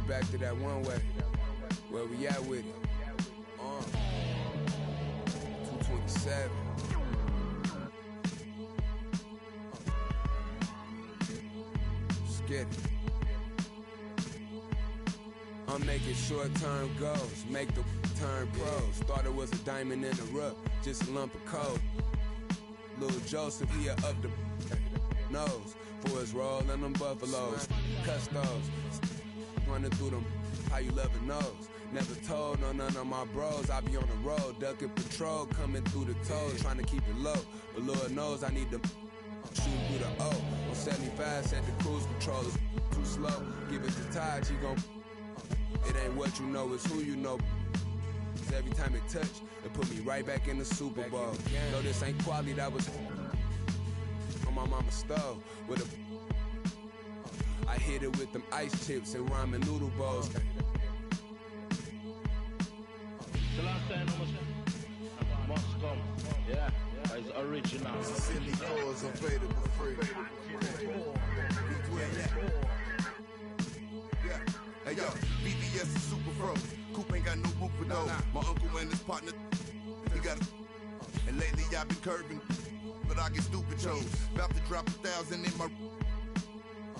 right back to that one way. Where we at with it? 227. Let's get it. I'm making short-term goals, make the turn pros. Thought it was a diamond in the rough, just a lump of coal. Lil Joseph, he up the nose for his roll and them buffaloes. Custos, running through them, how you love a nose. Never told on none of my bros, I be on the road, ducking patrol, coming through the toes, trying to keep it low. But Lord knows I need to shoot through the O. On 75, set the cruise controllers too slow. Give it to Taj, he gon' it ain't what you know, it's who you know. Every time it touch, it put me right back in the Super Bowl. Though this ain't quality, that was on my mama's stove. With a I hit it with them ice chips and ramen noodle bowls. The last time must come. Yeah, it's original. It's a silly cause, available free. Yeah. Hey yo, BBS is super froze. Coop ain't got no roof for those. My uncle and his partner, he got a. And lately I've been curving, but I get stupid chose. About to drop 1,000 in my.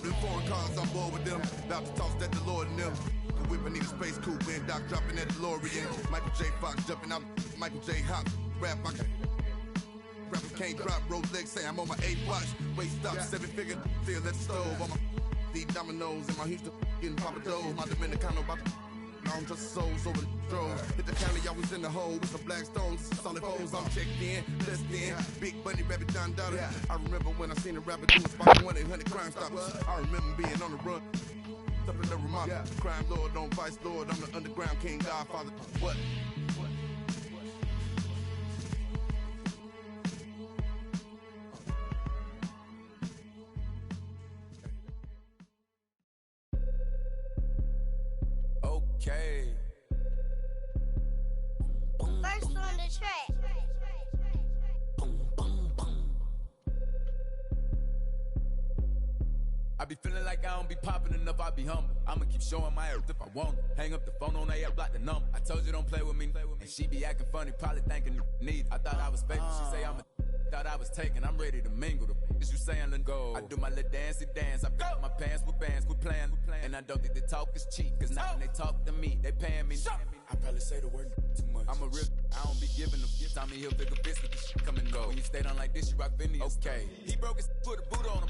Them foreign cars, I'm bored with them. About to toss that DeLorean in them. Could whip, I need a space coupe and Doc dropping that DeLorean. Michael J. Fox jumping out. Michael J. Hop. Rap, I can. Rapper can't drop. Rolex say I'm on my 8 watch. Waist stop, 7-figure. Still at the stove. On my deep dominoes in my Houston. Getting Papa Do's. My Dominicano about to. I'm just a soul, so the drove. Hit the county, I was in the hole with some black stones, solid foes. I'm checked in, less than Big Bunny, Rabbit, Don Dollar. I remember when I seen a rapper do a spot 1-800 Crime Stoppers. I remember being on the run. Up in the remote. Crime Lord, don't Vice Lord. I'm the underground king, Godfather. What? Okay. First on the track. I be feeling like I don't be popping enough, I be humble. I'ma keep showing my ass if I want it. Hang up the phone on air, block the number. I told you don't play with me, and she be acting funny, probably thinking need. I thought I was faking, she say I'm a thought I was taking, I'm ready to mingle. The is you saying, let go. I do my little dancey dance, I put my pants with bands, quit playing. And I don't think the talk is cheap, cause now when they talk to me, they paying me. I probably say the word too much. I'm a real, I don't be giving them. Tommy Hilfiger fist with the shit come and go. When you stay down like this, you rock Phineas. Okay. He broke his, put a boot on him.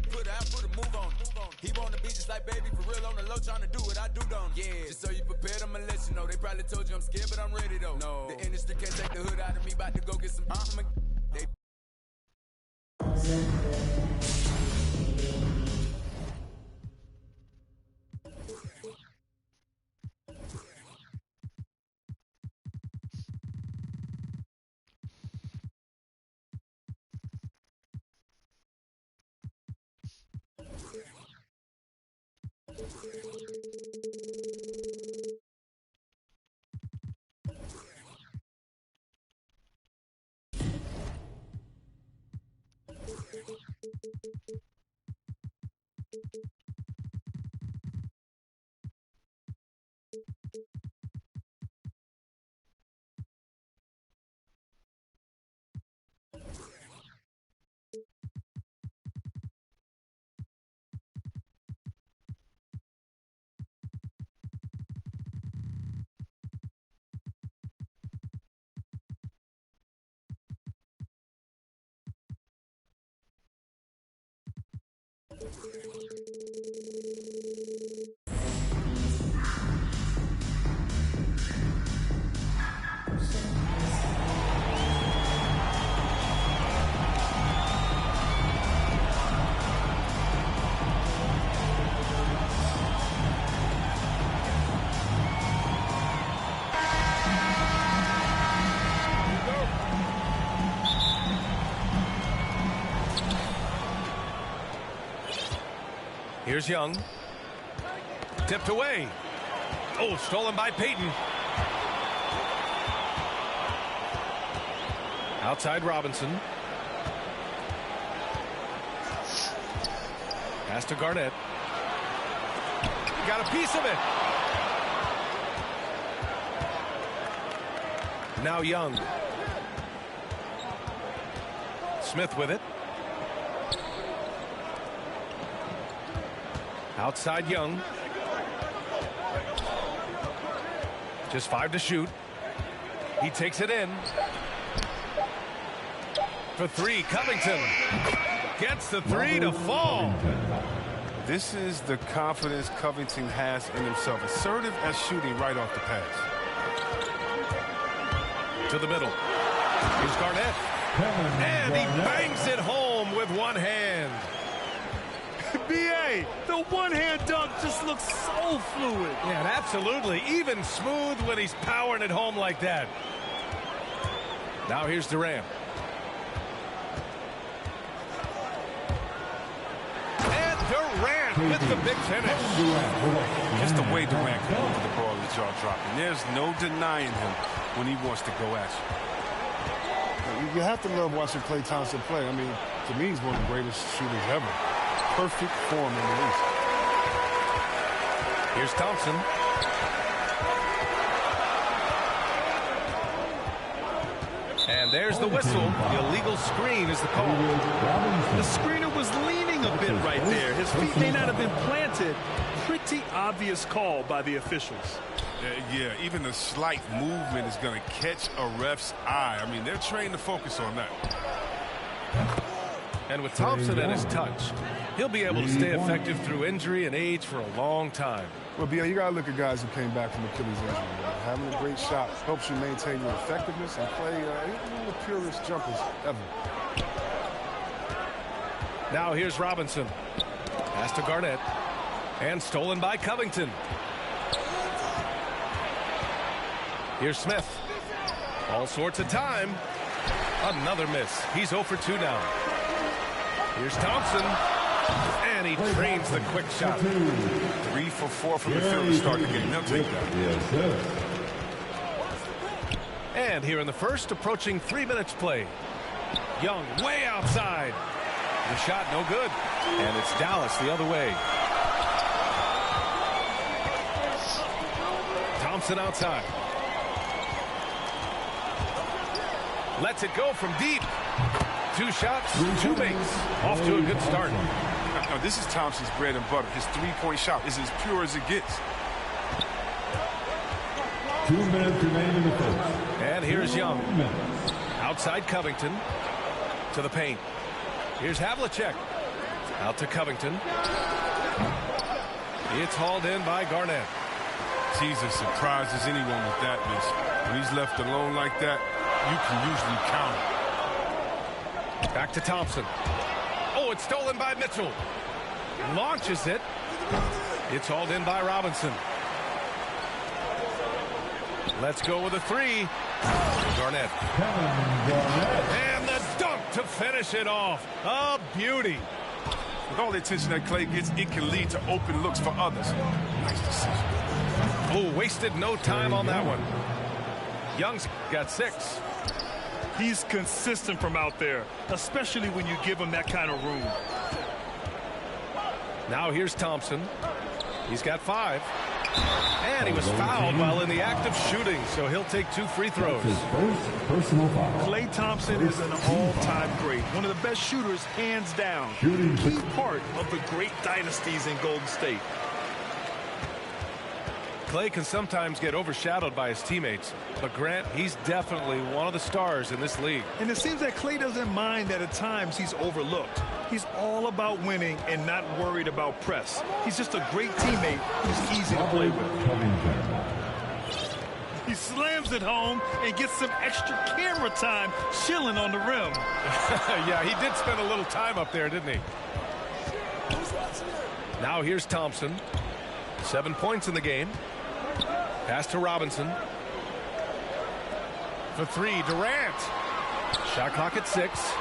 Put out, put a move on him. He wanna be just like baby, for real on the low, trying to do what I do, don't he? Yeah. Just so you prepared, I'ma let you know. They probably told you I'm scared, but I'm ready though. No. The industry can't take the hood out of me, about to go get some. They Here's Young. Tipped away. Oh, stolen by Peyton. Outside Robinson. Pass to Garnett. got a piece of it. Now Young. Smith with it. Outside Young. Just 5 to shoot. He takes it in. For 3, Covington. Gets the 3 to fall. This is the confidence Covington has in himself. Assertive as shooting right off the pass. To the middle. Here's Garnett. And he bangs it home with one hand. B.A., the one-hand dunk just looks so fluid. Yeah, absolutely. Even smooth when he's powering it home like that. Now here's Durant. And Durant with the big finish. Just the way Durant can move the ball is jaw-dropping. There's no denying him when he wants to go at you. You have to love watching Klay Thompson play. I mean, to me, he's one of the greatest shooters ever. Perfect form in the East. Here's Thompson. And there's the whistle. The illegal screen is the call. The screener was leaning a bit right there. His feet may not have been planted. Pretty obvious call by the officials. Yeah, even a slight movement is going to catch a ref's eye. I mean, they're trained to focus on that. And with Thompson at his touch, he'll be able to stay effective through injury and age for a long time. Well, B.A., you got to look at guys who came back from Achilles injury. Having a great shot helps you maintain your effectiveness and play one of the purest jumpers ever. Now here's Robinson. Pass to Garnett. And stolen by Covington. Here's Smith. All sorts of time. Another miss. He's 0 for 2 now. Here's Thompson. And he trains the quick shot. 3 for 4 from the field to start the game. They'll take that. And here in the first, approaching 3 minutes play. Young way outside. The shot no good. And it's Dallas the other way. Thompson outside. Lets it go from deep. 2 shots, 2 makes. Off to a good start. Now, this is Thompson's bread and butter. His three-point shot is as pure as it gets. 2 minutes remaining in the first. And here's Young. Outside Covington. To the paint. Here's Havlicek. Out to Covington. It's hauled in by Garnett. He's as surprised as anyone with that miss. When he's left alone like that, you can usually count it. Back to Thompson. Oh, it's stolen by Mitchell. Launches it. It's hauled in by Robinson. Let's go with a 3. Garnett. And the dunk to finish it off. A beauty. With all the attention that Klay gets, it can lead to open looks for others. Nice decision. Oh, wasted no time on that one. Young's got 6. He's consistent from out there, especially when you give him that kind of room. Now here's Thompson. He's got 5. And he was fouled while in the act of shooting, so he'll take 2 free throws. Personal foul. Klay Thompson is an all-time great. One of the best shooters, hands down. Key part of the great dynasties in Golden State. Klay can sometimes get overshadowed by his teammates, but Grant, he's definitely one of the stars in this league. And it seems that Klay doesn't mind that at times he's overlooked. He's all about winning and not worried about press. He's just a great teammate who's easy to play with. He slams it home and gets some extra camera time chilling on the rim. Yeah, he did spend a little time up there, didn't he? Now here's Thompson. 7 points in the game. Pass to Robinson. For 3, Durant. Shot clock at 6.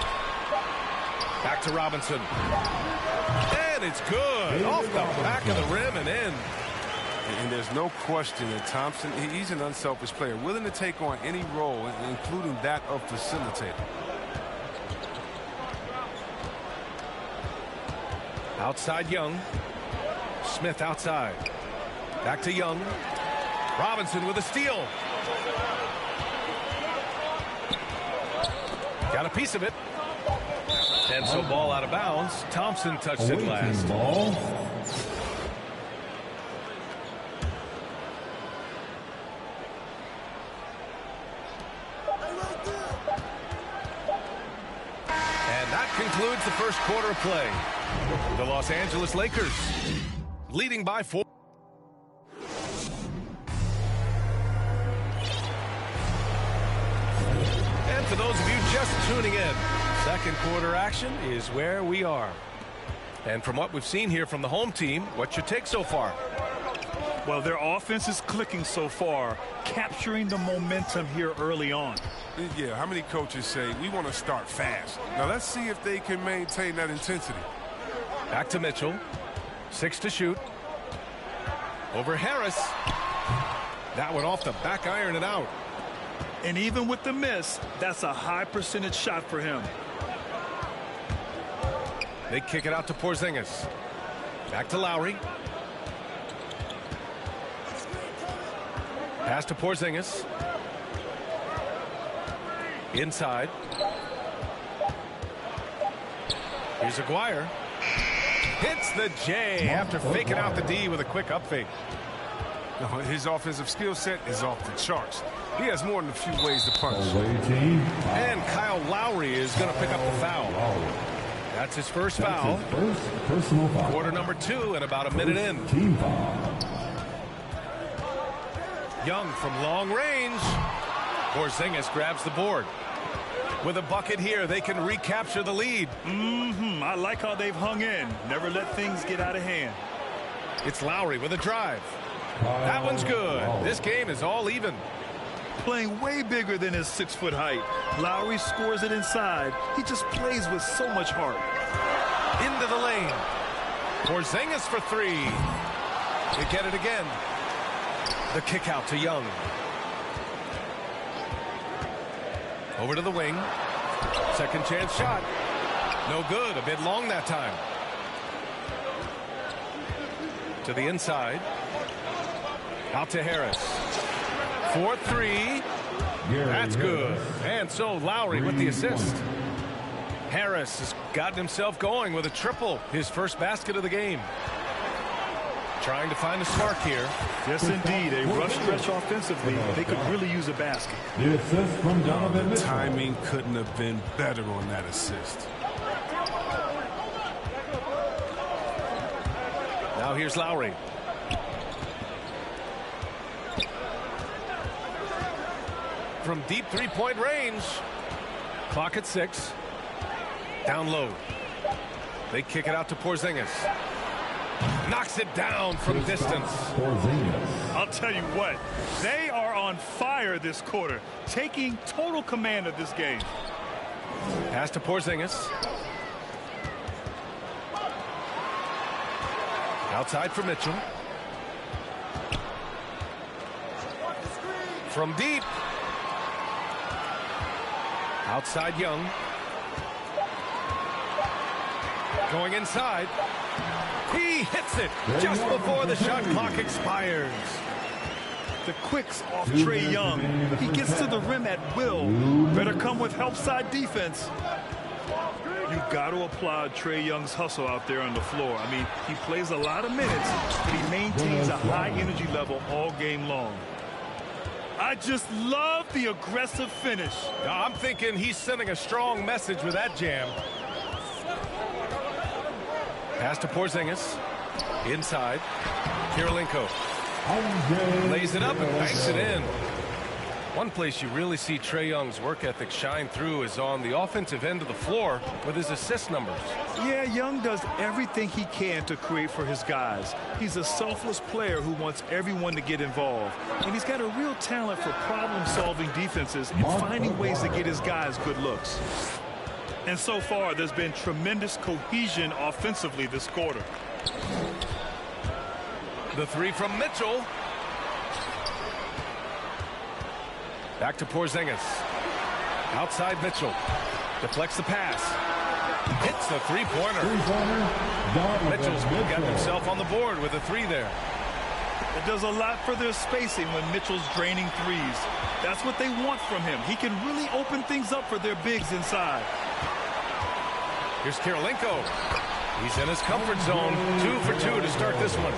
Back to Robinson. And it's good. Off the back of the rim and in. And there's no question that Thompson, he's an unselfish player, willing to take on any role, including that of facilitator. Outside Young. Smith outside. Back to Young. Robinson with a steal. Got a piece of it. And so ball out of bounds. Thompson touched it last. Ball. And that concludes the first quarter of play. The Los Angeles Lakers leading by 4. And for those of you just tuning in, second quarter action is where we are. And from what we've seen here from the home team, what's your take so far? Well, their offense is clicking so far, capturing the momentum here early on. Yeah, how many coaches say, we want to start fast? Now, let's see if they can maintain that intensity. Back to Mitchell. 6 to shoot. Over Harris. That one off the back iron and out. And even with the miss, that's a high percentage shot for him. They kick it out to Porzingis. Back to Lowry. Pass to Porzingis. Inside. Here's Aguirre. Hits the J after faking out the D with a quick up fake. His offensive skill set is off the charts. He has more than a few ways to punish. And Kyle Lowry is going to pick up the foul. That's his first foul. Personal foul. Quarter number 2 and about a minute in. Team foul. Young from long range. Porzingis grabs the board. With a bucket here, they can recapture the lead. I like how they've hung in. Never let things get out of hand. It's Lowry with a drive. That one's good. This game is all even. Playing way bigger than his 6-foot height. Lowry scores it inside. He just plays with so much heart. Into the lane. Porzingis for 3. They get it again. The kick out to Young. Over to the wing. Second chance shot. No good. A bit long that time. To the inside. Out to Harris. 4-3. That's good. And so Lowry with the assist. Harris has gotten himself going with a triple. His first basket of the game. Trying to find a spark here. Yes, indeed. A rough stretch offensively. They could really use a basket. The assist from Donovan Mitchell. Timing couldn't have been better on that assist. Now here's Lowry. From deep three-point range. Clock at 6. Down low. They kick it out to Porzingis. Knocks it down from distance. I'll tell you what, they are on fire this quarter, taking total command of this game. Pass to Porzingis. Outside for Mitchell. From deep. Outside Young. Going inside. He hits it just before the shot clock expires. The quicks off Trae Young. He gets to the rim at will. Better come with help side defense. You got to applaud Trae Young's hustle out there on the floor. I mean, he plays a lot of minutes, but he maintains a high energy level all game long. I just love the aggressive finish. I'm thinking he's sending a strong message with that jam. Pass to Porzingis. Inside. Kirilenko. Lays it up and banks it in. One place you really see Trae Young's work ethic shine through is on the offensive end of the floor with his assist numbers. Yeah, Young does everything he can to create for his guys. He's a selfless player who wants everyone to get involved. And he's got a real talent for problem-solving defenses and finding ways to get his guys good looks. And so far, there's been tremendous cohesion offensively this quarter. The 3 from Mitchell. Back to Porzingis. Outside Mitchell. Deflects the pass. Hits the three-pointer. Mitchell's gotten himself on the board with a 3 there. It does a lot for their spacing when Mitchell's draining threes. That's what they want from him. He can really open things up for their bigs inside. Here's Kirilenko. He's in his comfort zone. 2 for 2 to start this one.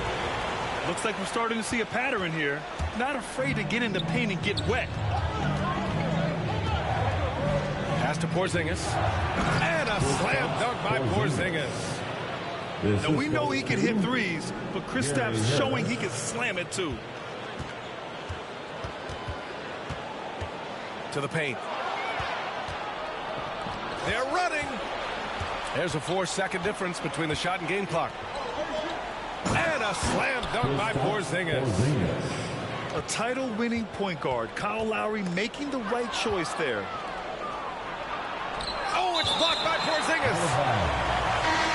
Looks like we're starting to see a pattern here. Not afraid to get in the paint and get wet. Pass to Porzingis. And a slam dunk by Porzingis. Now, we know he can hit threes, but Kristaps showing he can slam it too. To the paint. They're running. There's a 4-second difference between the shot and game clock. And a slam dunk by Porzingis. A title-winning point guard, Kyle Lowry making the right choice there. Oh, it's blocked by Porzingis.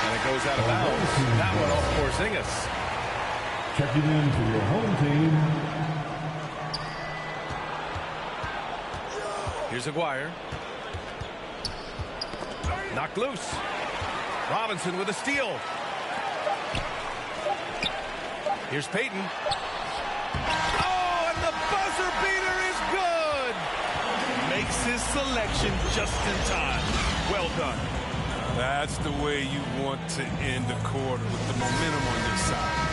And it goes out of bounds. That one off Porzingis. Checking in for your home team. Here's Aguirre. Knocked loose. Robinson with a steal. Here's Payton. Oh, and the buzzer beater is good. Makes his selection just in time. Well done. That's the way you want to end the quarter, with the momentum on your side.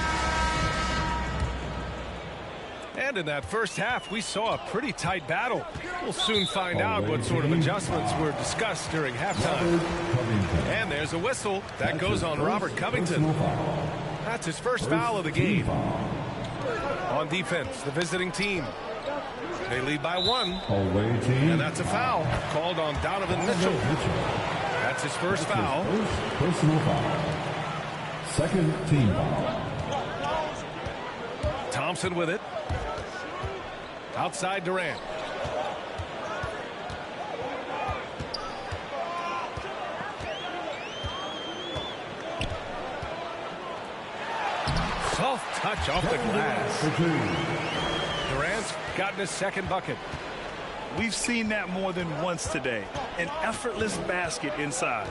And in that first half, we saw a pretty tight battle. We'll soon find out what sort of adjustments were discussed during halftime. And there's a whistle. That goes on Robert Covington. That's his first foul of the game. On defense, the visiting team. They lead by 1. And that's a foul called on Donovan Mitchell. That's his first foul. Personal foul. Second team foul. Thompson with it. Outside Durant. Soft touch off the glass. Durant's gotten his second bucket. We've seen that more than once today. An effortless basket inside.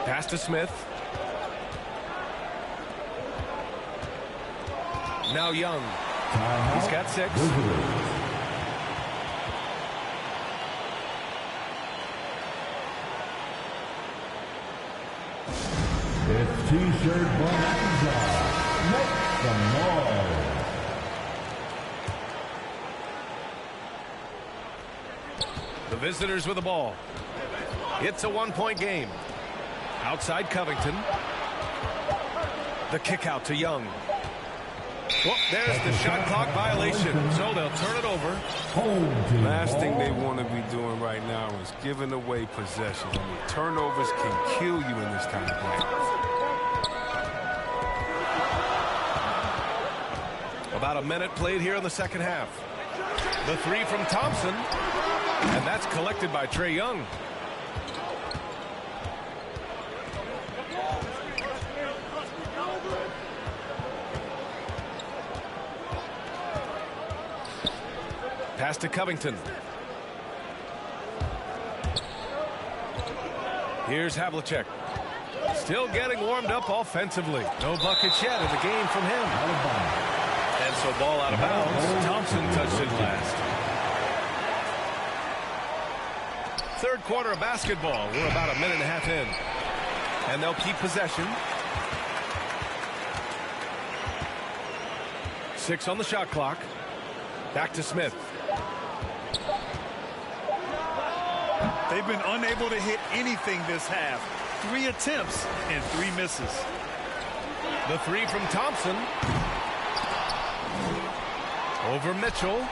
Pass to Smith. Now Young. He's got 6. It's T-shirt Bonanza. Make some noise. The visitors with the ball. It's a 1-point game. Outside Covington. The kick out to Young. Well, there's the shot clock violation, so they'll turn it over. Last thing they want to be doing right now is giving away possessions. I mean, turnovers can kill you in this kind of game. About a minute played here in the second half. The 3 from Thompson, and that's collected by Trae Young. Pass to Covington. Here's Havlicek. Still getting warmed up offensively. No buckets yet in the game from him. And so ball out of bounds. Thompson touched it last. Third quarter of basketball. We're about a minute and a half in. And they'll keep possession. 6 on the shot clock. Back to Smith. They've been unable to hit anything this half. 3 attempts and 3 misses. The 3 from Thompson. Over Mitchell.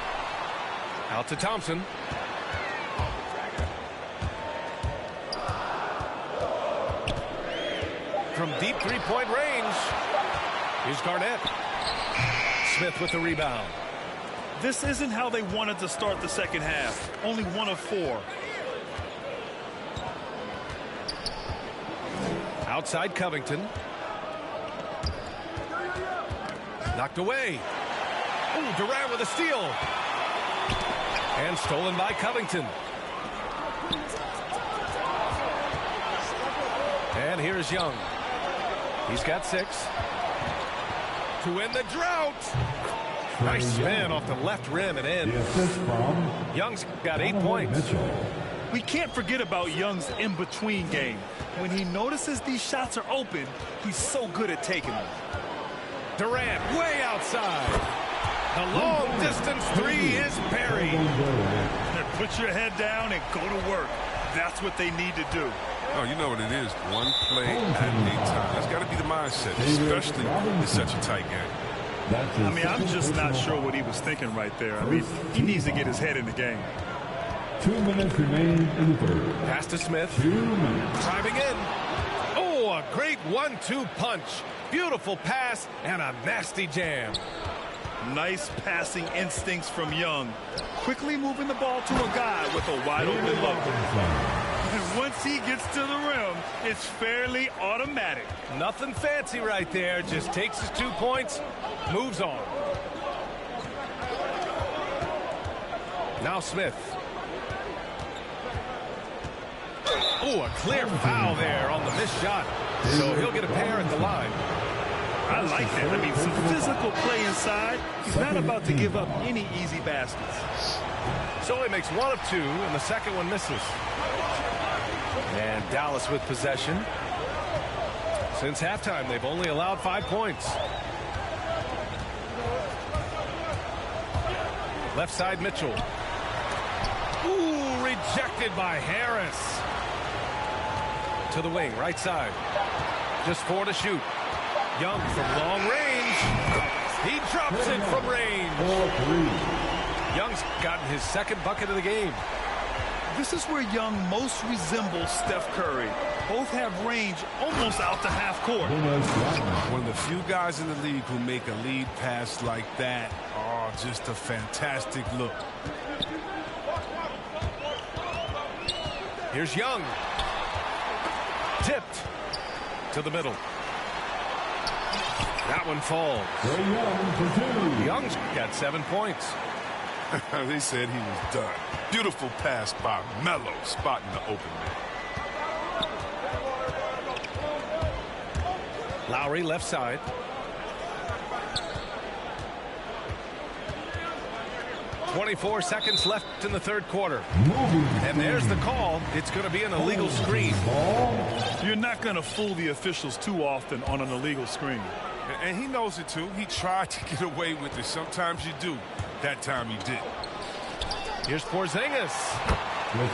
Out to Thompson. From deep 3-point range. Here's Garnett. Smith with the rebound. This isn't how they wanted to start the second half. Only 1 of 4. Outside Covington. Knocked away. Ooh, Durant with a steal. And stolen by Covington. And here's Young. He's got 6. to end the drought. Nice spin off the left rim and in. The assist from Young's got 8 points. Mitchell. We can't forget about Young's in-between game. When he notices these shots are open, he's so good at taking them. Durant way outside. The long-distance three is buried. Put your head down and go to work. That's what they need to do. Oh, you know what it is. One play at a time. That's got to be the mindset, especially in such a tight game. I mean, I'm just not sure what he was thinking right there. I mean, he needs to get his head in the game. 2 minutes remaining in the third. Pass to Smith. 2 minutes. Driving in. Oh, a great 1-2 punch. Beautiful pass and a nasty jam. Nice passing instincts from Young. Quickly moving the ball to a guy with a wide open look. And once he gets to the rim, it's fairly automatic. Nothing fancy right there. Just takes his 2 points, moves on. Now Smith. Oh, a clear foul there on the missed shot. So he'll get a pair at the line. I like that. I mean, some physical play inside. He's not about to give up any easy baskets. So he makes 1 of 2, and the second one misses. And Dallas with possession. Since halftime, they've only allowed 5 points. Left side, Mitchell. Ooh, rejected by Harris. To the wing, right side. Just 4 to shoot. Young from long range. He drops it from range. Young's gotten his second bucket of the game. This is where Young most resembles Steph Curry. Both have range almost out to half court. One of the few guys in the league who make a lead pass like that. Oh, just a fantastic look. Here's Young. Tipped to the middle. That one falls. Young's got 7 points. They said he was done. Beautiful pass by Melo, spotting the open man. Lowry left side. .24 seconds left in the third quarter. And there's the call. It's going to be an illegal screen. You're not going to fool the officials too often on an illegal screen. And he knows it too. He tried to get away with it. Sometimes you do. That time he did. Here's Porzingis.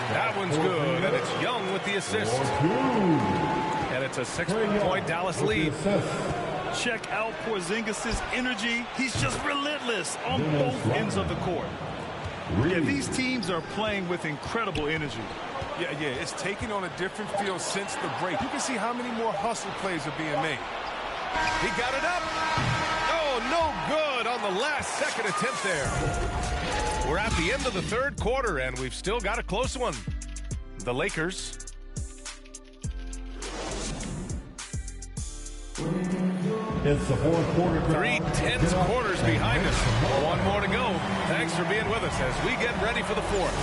That one's good, and it's Young with the assist. And it's a 6-point Dallas lead. Check out Porzingis' energy. He's just relentless on both ends of the court. Yeah, these teams are playing with incredible energy. Yeah, it's taking on a different feel since the break. You can see how many more hustle plays are being made. He got it up. Oh, no good on the last second attempt there. We're at the end of the third quarter, and we've still got a close one. The Lakers. It's the fourth quarter. 3 tense quarters behind us. 1 more to go. Thanks for being with us as we get ready for the fourth.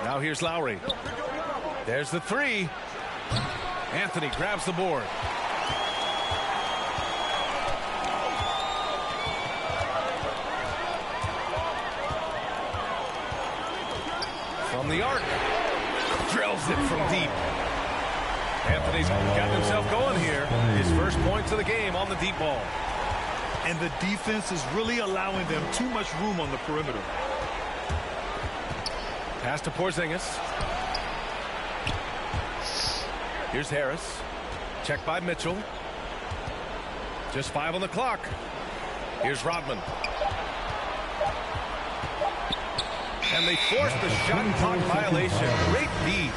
Now here's Lowry. There's the 3. Anthony grabs the board. From the arc. Drills it from deep. Anthony's got himself going here. His first points of the game on the deep ball. And the defense is really allowing them too much room on the perimeter. Pass to Porzingis. Here's Harris. Checked by Mitchell. Just 5 on the clock. Here's Rodman. And they forced the shot clock violation. Great beat.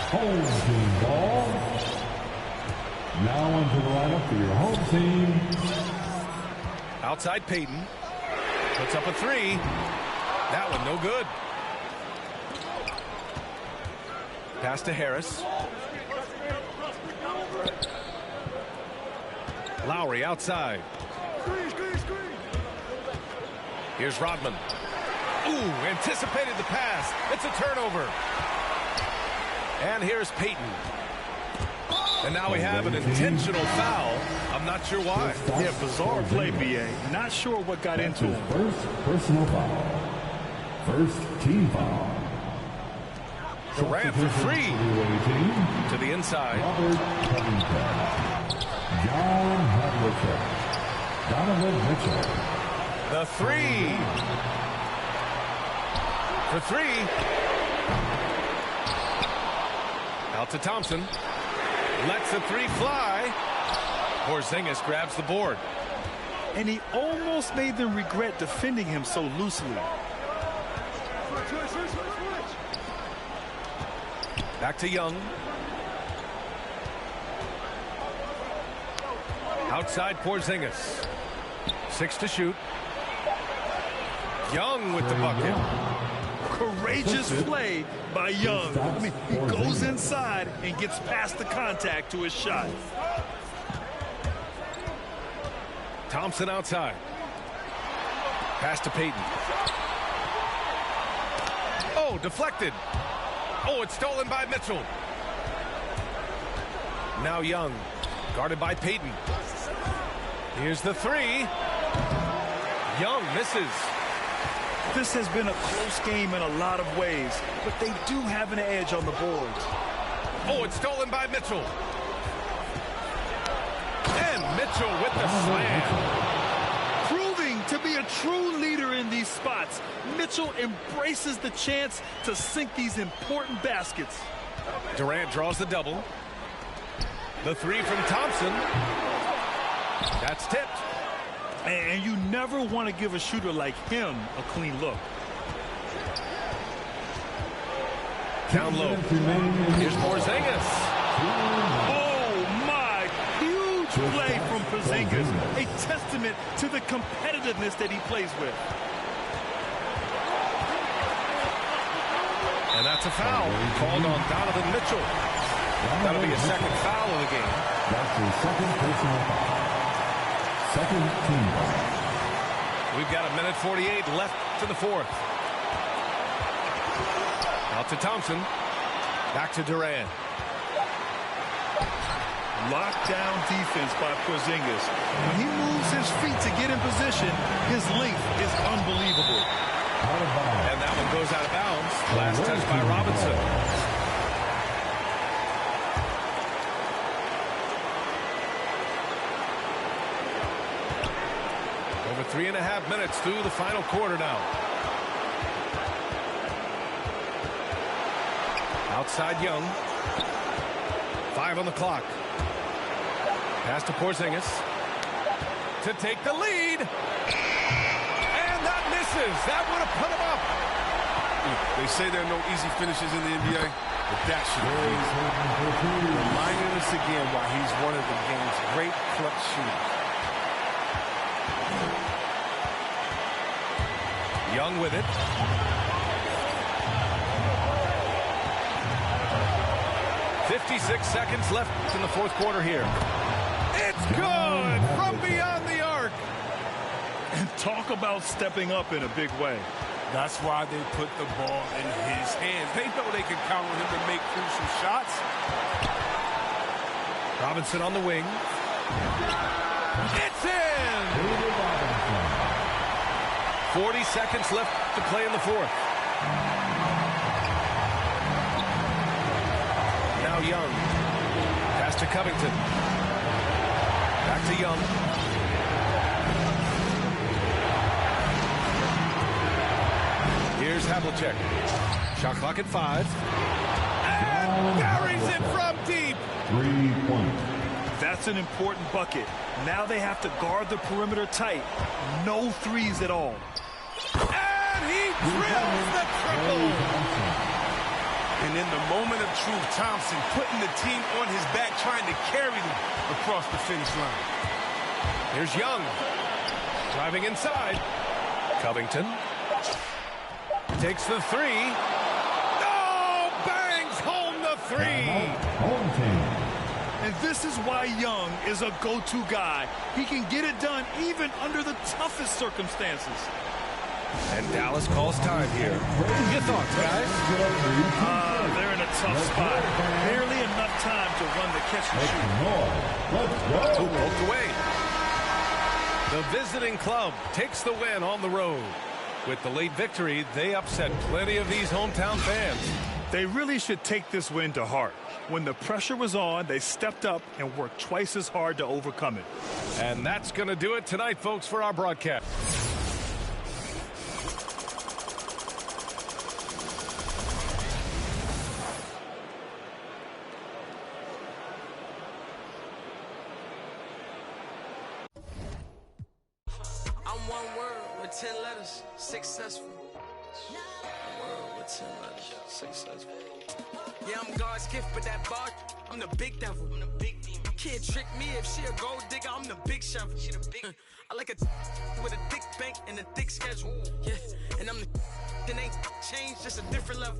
Home team ball. Now into the lineup for your home team. Outside Payton. Puts up a 3. That one no good. Pass to Harris. Lowry outside. Here's Rodman. Ooh, anticipated the pass. It's a turnover. And here's Payton. And now we have an intentional foul. I'm not sure why. Yeah, bizarre play, B.A. Not sure what got into him. First personal foul. First team foul. Durant for three. To the inside. Robert Covington. John Havlicek. Donovan Mitchell. The three. For three. Out to Thompson. Lets the three fly. Porzingis grabs the board. And he almost made them regret defending him so loosely. Back to Young. Outside Porzingis. 6 to shoot. Young with the bucket. Courageous play by Young. I mean, he goes inside and gets past the contact to his shot. Thompson outside. Pass to Payton. Oh, deflected. Oh, it's stolen by Mitchell. Now Young, guarded by Payton. Here's the three. Young misses. This has been a close game in a lot of ways, but they do have an edge on the boards. Oh, it's stolen by Mitchell. And Mitchell with the slam. Proving to be a true leader in these spots, Mitchell embraces the chance to sink these important baskets. Durant draws the double. The three from Thompson. That's tipped. And you never want to give a shooter like him a clean look. Down low. Here's Porzingis. Oh, my. Huge play from Porzingis. A testament to the competitiveness that he plays with. And that's a foul called on Donovan Mitchell. That'll be a second foul of the game. That's the second personal foul. Second team foul. We've got 1:48 left to the fourth. Out to Thompson. Back to Durant. Lockdown defense by Porzingis. When he moves his feet to get in position, his length is unbelievable. And that one goes out of bounds. Last touch by Robinson. Over 3.5 minutes through the final quarter now. Outside Young. 5 on the clock. Pass to Porzingis. To take the lead. And that misses. That would have put him up. They say there are no easy finishes in the NBA, but that should be reminding us again why he's one of the game's great clutch shooters. Young with it. .56 seconds left in the fourth quarter here. It's good from beyond the arc. And talk about stepping up in a big way. That's why they put the ball in his hands. They know they can count on him to make crucial shots. Robinson on the wing. It's in! 40 seconds left to play in the fourth. Now Young. Pass to Covington. Back to Young. Here's Havlicek. Shot clock at 5. And buries it from deep. 3-point. That's an important bucket. Now they have to guard the perimeter tight. No threes at all. And he drills the triple. And in the moment of truth, Thompson putting the team on his back, trying to carry them across the finish line. Here's Young. Driving inside. Covington. Takes the three. Oh, bangs home the three. Home team. And this is why Young is a go-to guy. He can get it done even under the toughest circumstances. And Dallas calls time here. Your thoughts, guys? They're in a tough spot. Barely enough time to run the catch and shoot. Two poked away. The visiting club takes the win on the road. With the late victory, they upset plenty of these hometown fans. They really should take this win to heart. When the pressure was on, they stepped up and worked twice as hard to overcome it. And that's going to do it tonight, folks, for our broadcast. I'm one word with 10 letters, successful. One word with 10 letters, successful. Yeah, I'm God's gift, but that bar, I'm the big devil. I'm the big demon. Can't trick me if she a gold digger, I'm the big shovel. She the big. I like a with a thick bank and a thick schedule. Yeah, and I'm the that ain't changed, just a different level.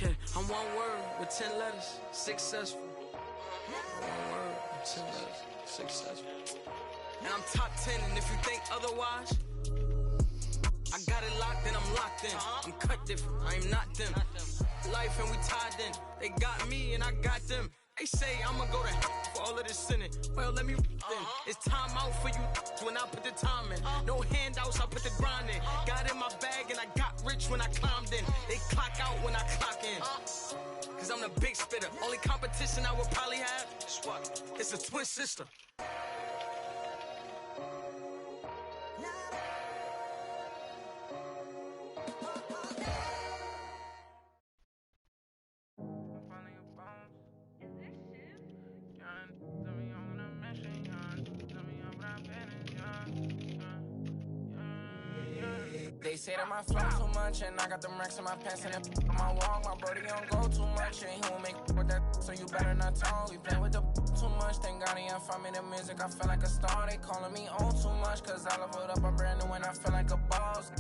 Yeah, I'm one word with 10 letters, successful. One word with 10 letters, successful. And I'm top 10, and if you think otherwise, I got it locked and I'm locked in. I'm cut different, I am not them. Life and we tied in. They got me and I got them. They say I'ma go to hell for all of this sinning. Well, let me then. It's time out for you when I put the time in. No handouts, I put the grind in. Got in my bag and I got rich when I climbed in. They clock out when I clock in. Cause I'm the big spitter. Only competition I would probably have is what? It's a twin sister. They say that my flow too much, and I got them racks in my pants and on my wall. My brody don't go too much, and he won't make with that, so you better not talk. We play with the too much, thank God he ain't find me the music. I feel like a star, they calling me on too much, cause I leveled up, I'm brand new and I feel like a boss.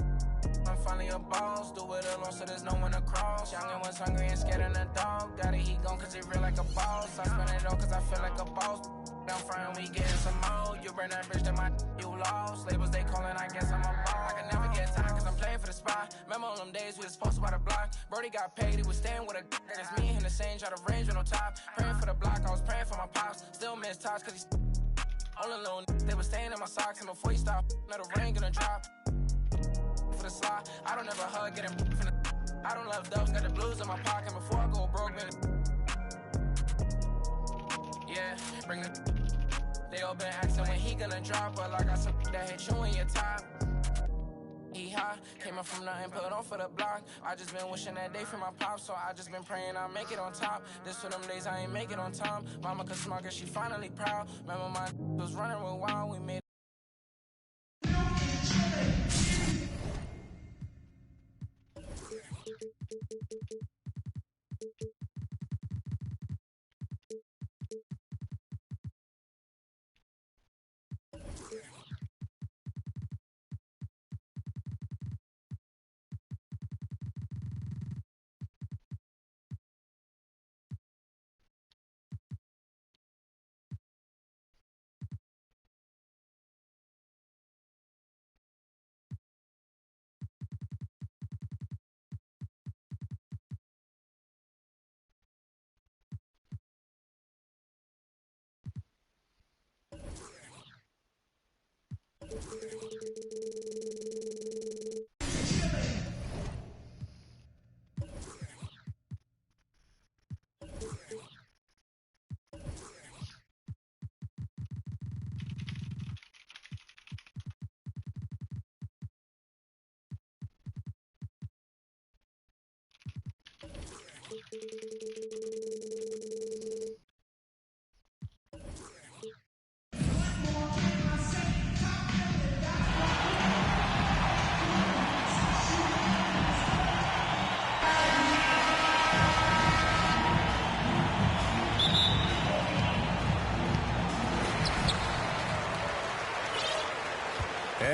I'm finally a boss, do it alone so there's no one to cross. Young and was hungry and scared of the dog. Got it, he gone cause he real like a boss. I spend it all cause I feel like a boss. I'm frying, we getting some more. You burn that bitch, that you lost. Labels they calling, I guess I'm a boss. I can never get tired cause I'm playing for the spot. Remember on them days we was posted by the block. Brody got paid, he was staying with a d***. It's me and him the same, try to range with no top. Praying for the block, I was praying for my pops. Still miss tops cause he's all alone. They was staying in my socks and before he stopped, let the rain gonna drop. For the slide, I don't ever hug, get him from the I don't love doves, got the blues in my pocket before I go broke, man. Yeah, bring the they all been asking when he gonna drop, but like I said, that hit you in your top. He high, came up from nothing, put on for the block. I just been wishing that day for my pop, so I just been praying I make it on top. This for them days I ain't make it on time. Mama could smug her, she finally proud. Remember my was running real wild, we made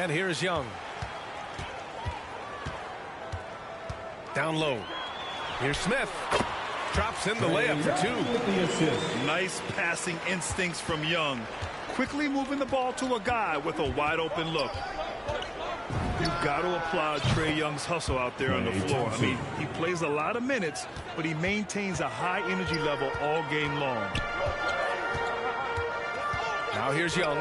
And here's Young. Down low. Here's Smith. Drops in the layup for two. Nice passing instincts from Young. Quickly moving the ball to a guy with a wide open look. You've got to applaud Trae Young's hustle out there on the floor. I mean, he plays a lot of minutes, but he maintains a high energy level all game long. Now here's Young.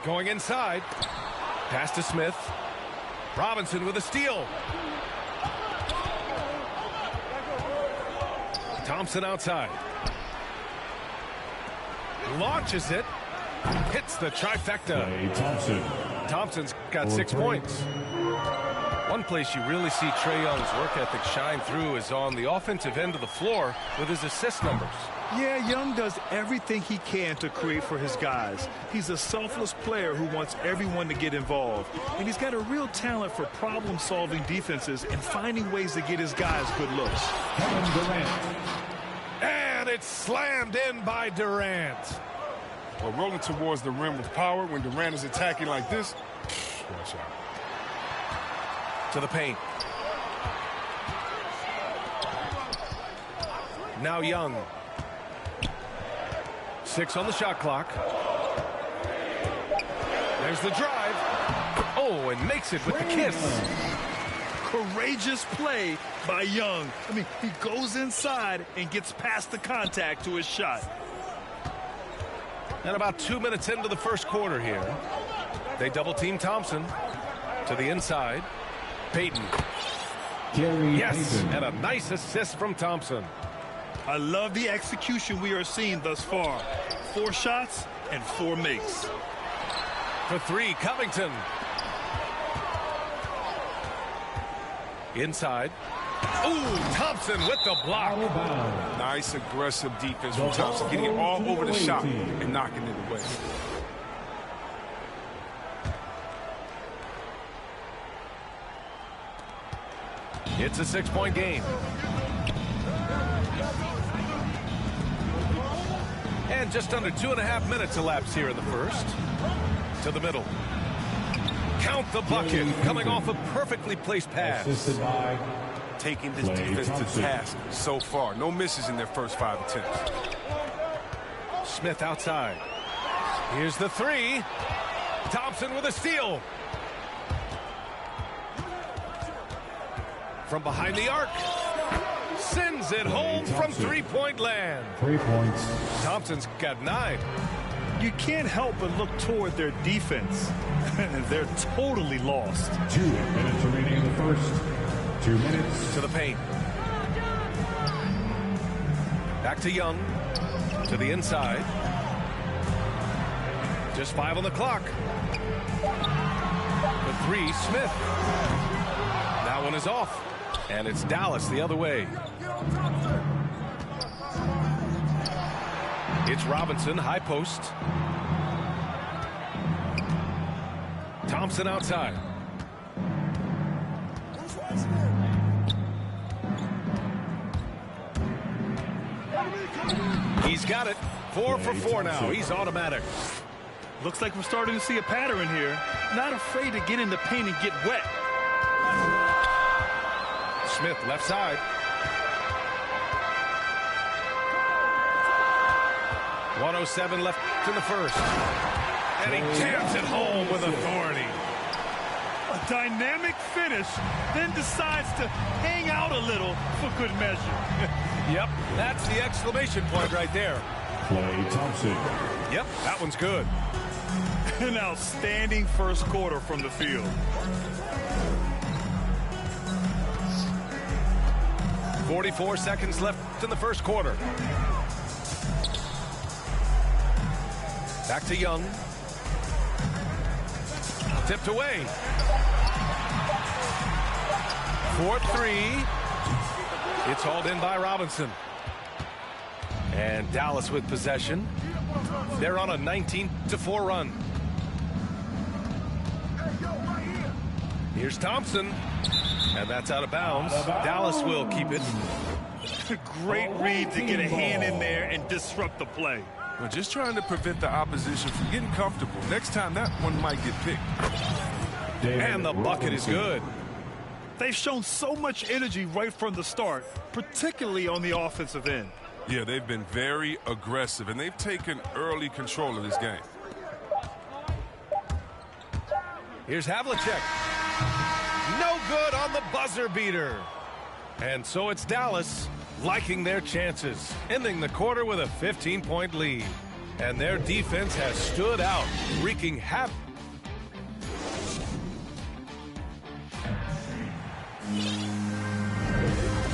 Going inside. Pass to Smith. Robinson with a steal. Thompson outside. Launches it. Hits the trifecta. Thompson. Thompson's got 6 points. One place you really see Trae Young's work ethic shine through is on the offensive end of the floor with his assist numbers. Yeah, Young does everything he can to create for his guys. He's a selfless player who wants everyone to get involved. And he's got a real talent for problem-solving defenses and finding ways to get his guys good looks. Kevin Durant. And it's slammed in by Durant. Well, rolling towards the rim with power when Durant is attacking like this. Watch out. To the paint. Now Young. 6 on the shot clock. There's the drive. Oh, and makes it with the kiss. Courageous play by Young. I mean, he goes inside and gets past the contact to his shot. And about 2 minutes into the first quarter here. They double team Thompson to the inside. Payton. Yes, and a nice assist from Thompson. I love the execution we are seeing thus far. 4 shots and 4 makes. For 3, Covington. Inside. Ooh, Thompson with the block. Nice aggressive defense from Thompson, getting it all over the shot and knocking it away. It's a 6-point game. And just under 2.5 minutes elapsed here in the first. To the middle. Count the bucket. Coming off a perfectly placed pass. Taking this defense to task so far. No misses in their first 5 attempts. Smith outside. Here's the 3. Thompson with a steal. From behind the arc. Sends it home from 3-point land. 3 points. Thompson's got 9. You can't help but look toward their defense. They're totally lost. 2 minutes remaining in the first. 2 minutes. To the paint. Back to Young. To the inside. Just 5 on the clock. The 3, Smith. That one is off. And it's Dallas the other way. It's Robinson, high post. Thompson outside. He's got it. 4 for 4 now. He's automatic. Looks like we're starting to see a pattern here. Not afraid to get in the paint and get wet. Smith left side. 1:07 left in the first. And he jams it home with authority. A dynamic finish, then decides to hang out a little for good measure. Yep, that's the exclamation point right there. Klay Thompson. Yep, that one's good. An outstanding first quarter from the field. 44 seconds left in the first quarter. Back to Young. Tipped away. 4-3. It's hauled in by Robinson. And Dallas with possession. They're on a 19-4 run. Here's Thompson. And that's out of bounds. Dallas will keep it. Great read to get a hand in there and disrupt the play. We're just trying to prevent the opposition from getting comfortable. Next time, that one might get picked. And the bucket is good. They've shown so much energy right from the start, particularly on the offensive end. Yeah, they've been very aggressive, and they've taken early control of this game. Here's Havlicek. No good on the buzzer beater. And so it's Dallas liking their chances, ending the quarter with a 15-point lead. And their defense has stood out, wreaking havoc.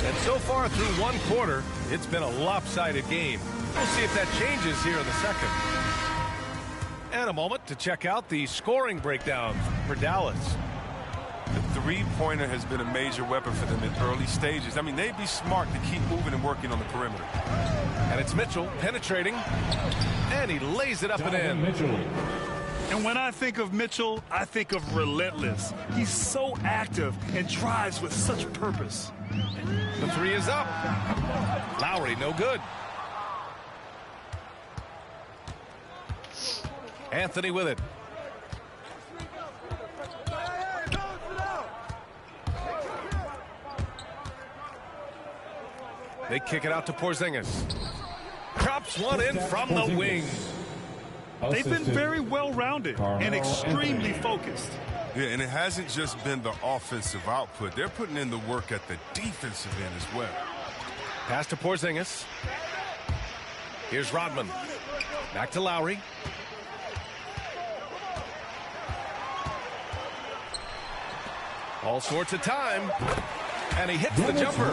And so far through one quarter, it's been a lopsided game. We'll see if that changes here in the second. And a moment to check out the scoring breakdown for Dallas. The three-pointer has been a major weapon for them in early stages. I mean, they'd be smart to keep moving and working on the perimeter. And it's Mitchell penetrating, and he lays it up and in. Mitchell. And when I think of Mitchell, I think of relentless. He's so active and drives with such purpose. The three is up. Lowry, no good. Anthony with it. They kick it out to Porzingis. Drops one in from the wing. They've been very well-rounded and extremely focused. Yeah, and it hasn't just been the offensive output. They're putting in the work at the defensive end as well. Pass to Porzingis. Here's Rodman. Back to Lowry. All sorts of time. And he hits the jumper.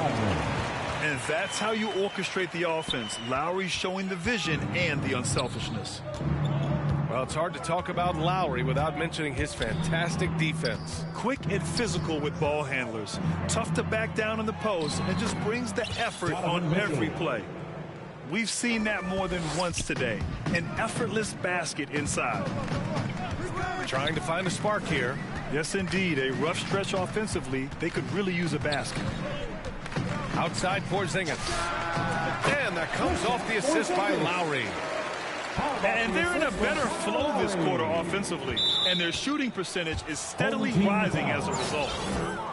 And that's how you orchestrate the offense. Lowry showing the vision and the unselfishness. Well, it's hard to talk about Lowry without mentioning his fantastic defense. Quick and physical with ball handlers. Tough to back down in the post and just brings the effort on every play. We've seen that more than once today. An effortless basket inside. Trying to find a spark here. Yes, indeed. A rough stretch offensively. They could really use a basket. Outside Porzingis. And that comes off the assist by Lowry. And they're in a better flow this quarter offensively. And their shooting percentage is steadily rising as a result.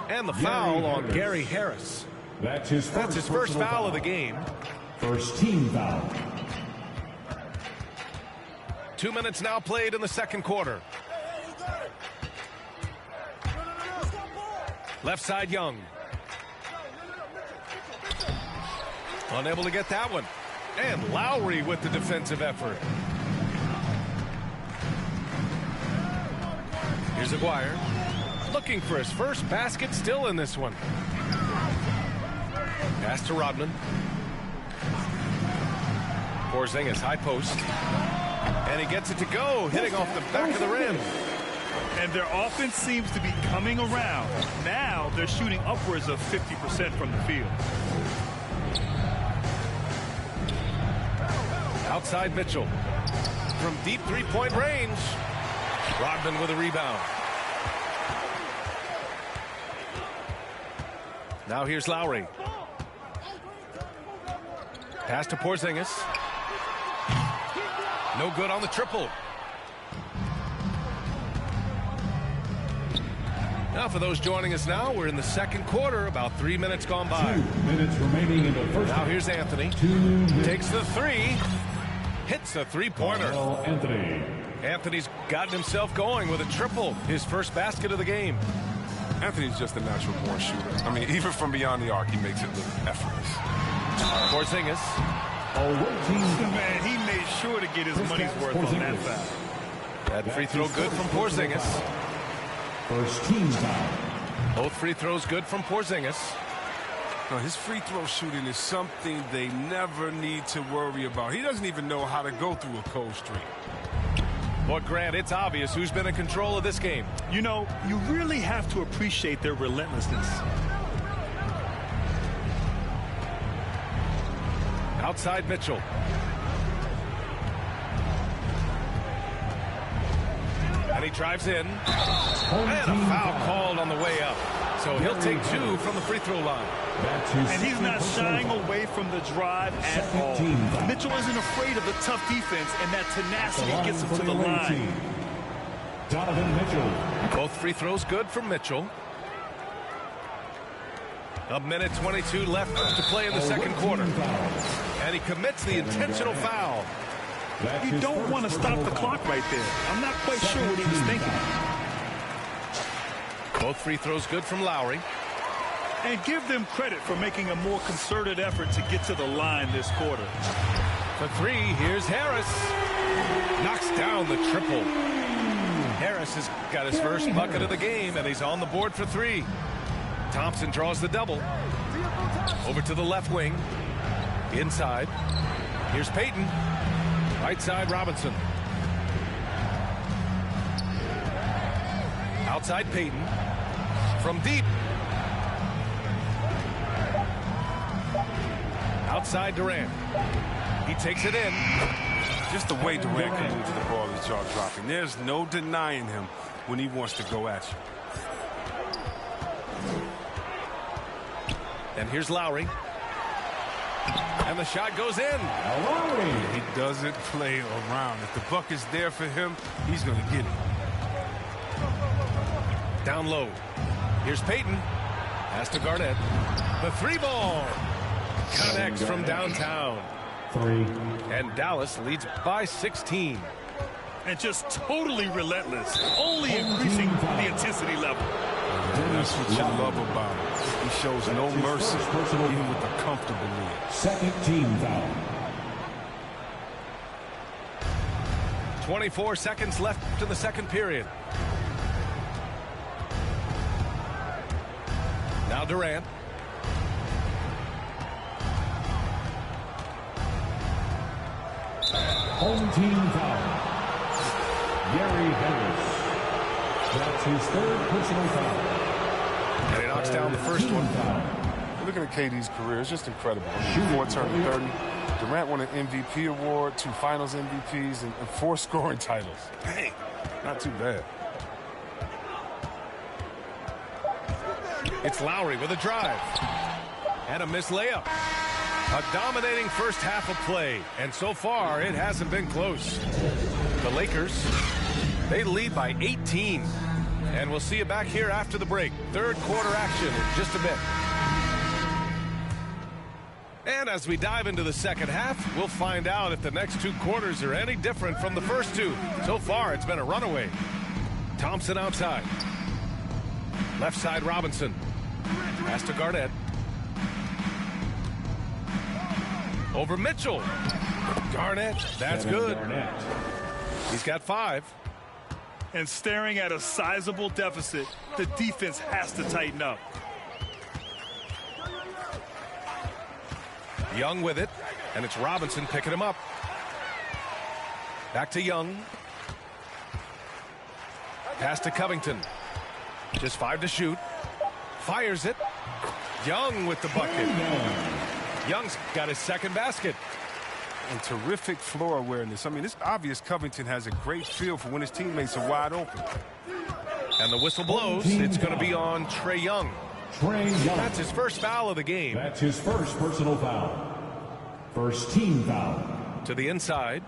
And the foul on Gary Harris. That's his first foul of the game. First team foul. 2 minutes now played in the second quarter. Left side Young. Unable to get that one. And Lowry with the defensive effort. Here's Aguirre. Looking for his first basket still in this one. Pass to Rodman. Porzingis, high post. And he gets it to go, hitting off the back of the rim. And their offense seems to be coming around. Now they're shooting upwards of 50% from the field. Outside Mitchell. From deep three-point range. Rodman with a rebound. Now here's Lowry. Pass to Porzingis. No good on the triple. Now for those joining us now, we're in the second quarter, about 3 minutes gone by. 2 minutes remaining in the first. Now here's Anthony. 2 minutes. Takes the three. Hits a three-pointer. Anthony. Anthony's gotten himself going with a triple, his first basket of the game. Anthony's just a natural-born shooter. I mean, even from beyond the arc, he makes it look effortless. Porzingis. Man, he made sure to get his money's worth on that foul. That free throw good from Porzingis. First team foul. Both free throws good from Porzingis. Now, his free throw shooting is something they never need to worry about. He doesn't even know how to go through a cold streak. But Grant, it's obvious who's been in control of this game. You know, you really have to appreciate their relentlessness. Outside Mitchell. And he drives in. And a foul called on the way up. So he'll take two from the free throw line. And he's not shying away from the drive at all. Mitchell isn't afraid of the tough defense, and that tenacity gets him to the line. Donovan Mitchell. Both free throws good from Mitchell. A minute 22 left to play in the second quarter. And he commits the intentional foul. You don't want to stop the clock right there. I'm not quite sure what he was thinking. Both free throws good from Lowry. And give them credit for making a more concerted effort to get to the line this quarter. For three, here's Harris. Knocks down the triple. Harris has got his first bucket of the game, and he's on the board for three. Thompson draws the double. Over to the left wing. Inside. Here's Payton. Right side, Robinson. Outside, Payton. From deep. Outside, Durant. He takes it in. Just the way Durant can move the ball is jaw-dropping. There's no denying him when he wants to go at you. And here's Lowry. And the shot goes in. He doesn't play around. If the buck is there for him, he's going to get it. Down low. Here's Payton. Pass to Garnett. The three ball. Connects from downtown. And Dallas leads by 16. And just totally relentless. Only increasing the intensity level. That's what you love about him. He shows no mercy, even with a comfortable lead. Second team foul. 24 seconds left to the second period. Now Durant. Home team foul. Gary Harris. That's his third personal foul. And he knocks down the first one. Looking at KD's career, it's just incredible. 4 turning 30. Durant won an MVP award, 2 finals MVPs, and 4 scoring titles. Dang, not too bad. It's Lowry with a drive. And a missed layup. A dominating first half of play. And so far, it hasn't been close. The Lakers, they lead by 18. And we'll see you back here after the break. Third quarter action in just a bit. And as we dive into the second half, we'll find out if the next 2 quarters are any different from the first 2. So far, it's been a runaway. Thompson outside. Left side, Robinson. Pass to Garnett. Over Mitchell. Garnett, that's good. He's got 5. And staring at a sizable deficit, the defense has to tighten up. Young with it, and it's Robinson picking him up. Back to Young. Pass to Covington. Just 5 to shoot. Fires it. Young with the bucket. Young's got his second basket. And terrific floor awareness. I mean, it's obvious Covington has a great feel for when his teammates are wide open. And the whistle blows. It's going to be on Trae Young. Trae Young. That's his first foul of the game. That's his first personal foul. First team foul. To the inside.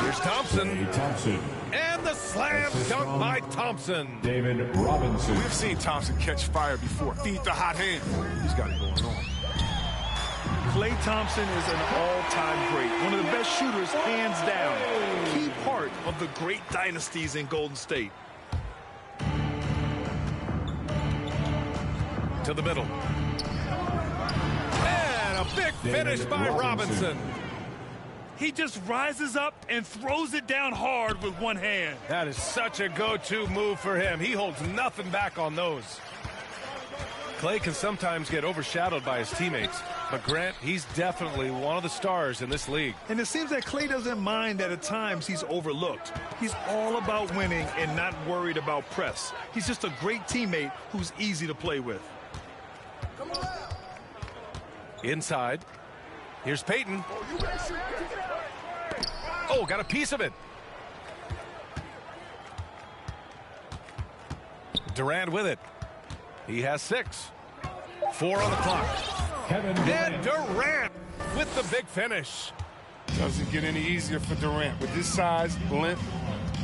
Here's Thompson. Thompson. And the slam dunk by Thompson. David Robinson. We've seen Thompson catch fire before. Feed the hot hand. He's got it going on. Klay Thompson is an all-time great. One of the best shooters, hands down. Key part of the great dynasties in Golden State. To the middle. And a big finish by Robinson. He just rises up and throws it down hard with one hand. That is such a go-to move for him. He holds nothing back on those. Klay can sometimes get overshadowed by his teammates, but Grant, he's definitely one of the stars in this league. And it seems that Klay doesn't mind that at times he's overlooked. He's all about winning and not worried about press. He's just a great teammate who's easy to play with. Inside. Here's Payton. Oh, got a piece of it. Durant with it. He has 6. 4 on the clock. And Durant with the big finish. Doesn't get any easier for Durant. With this size, length,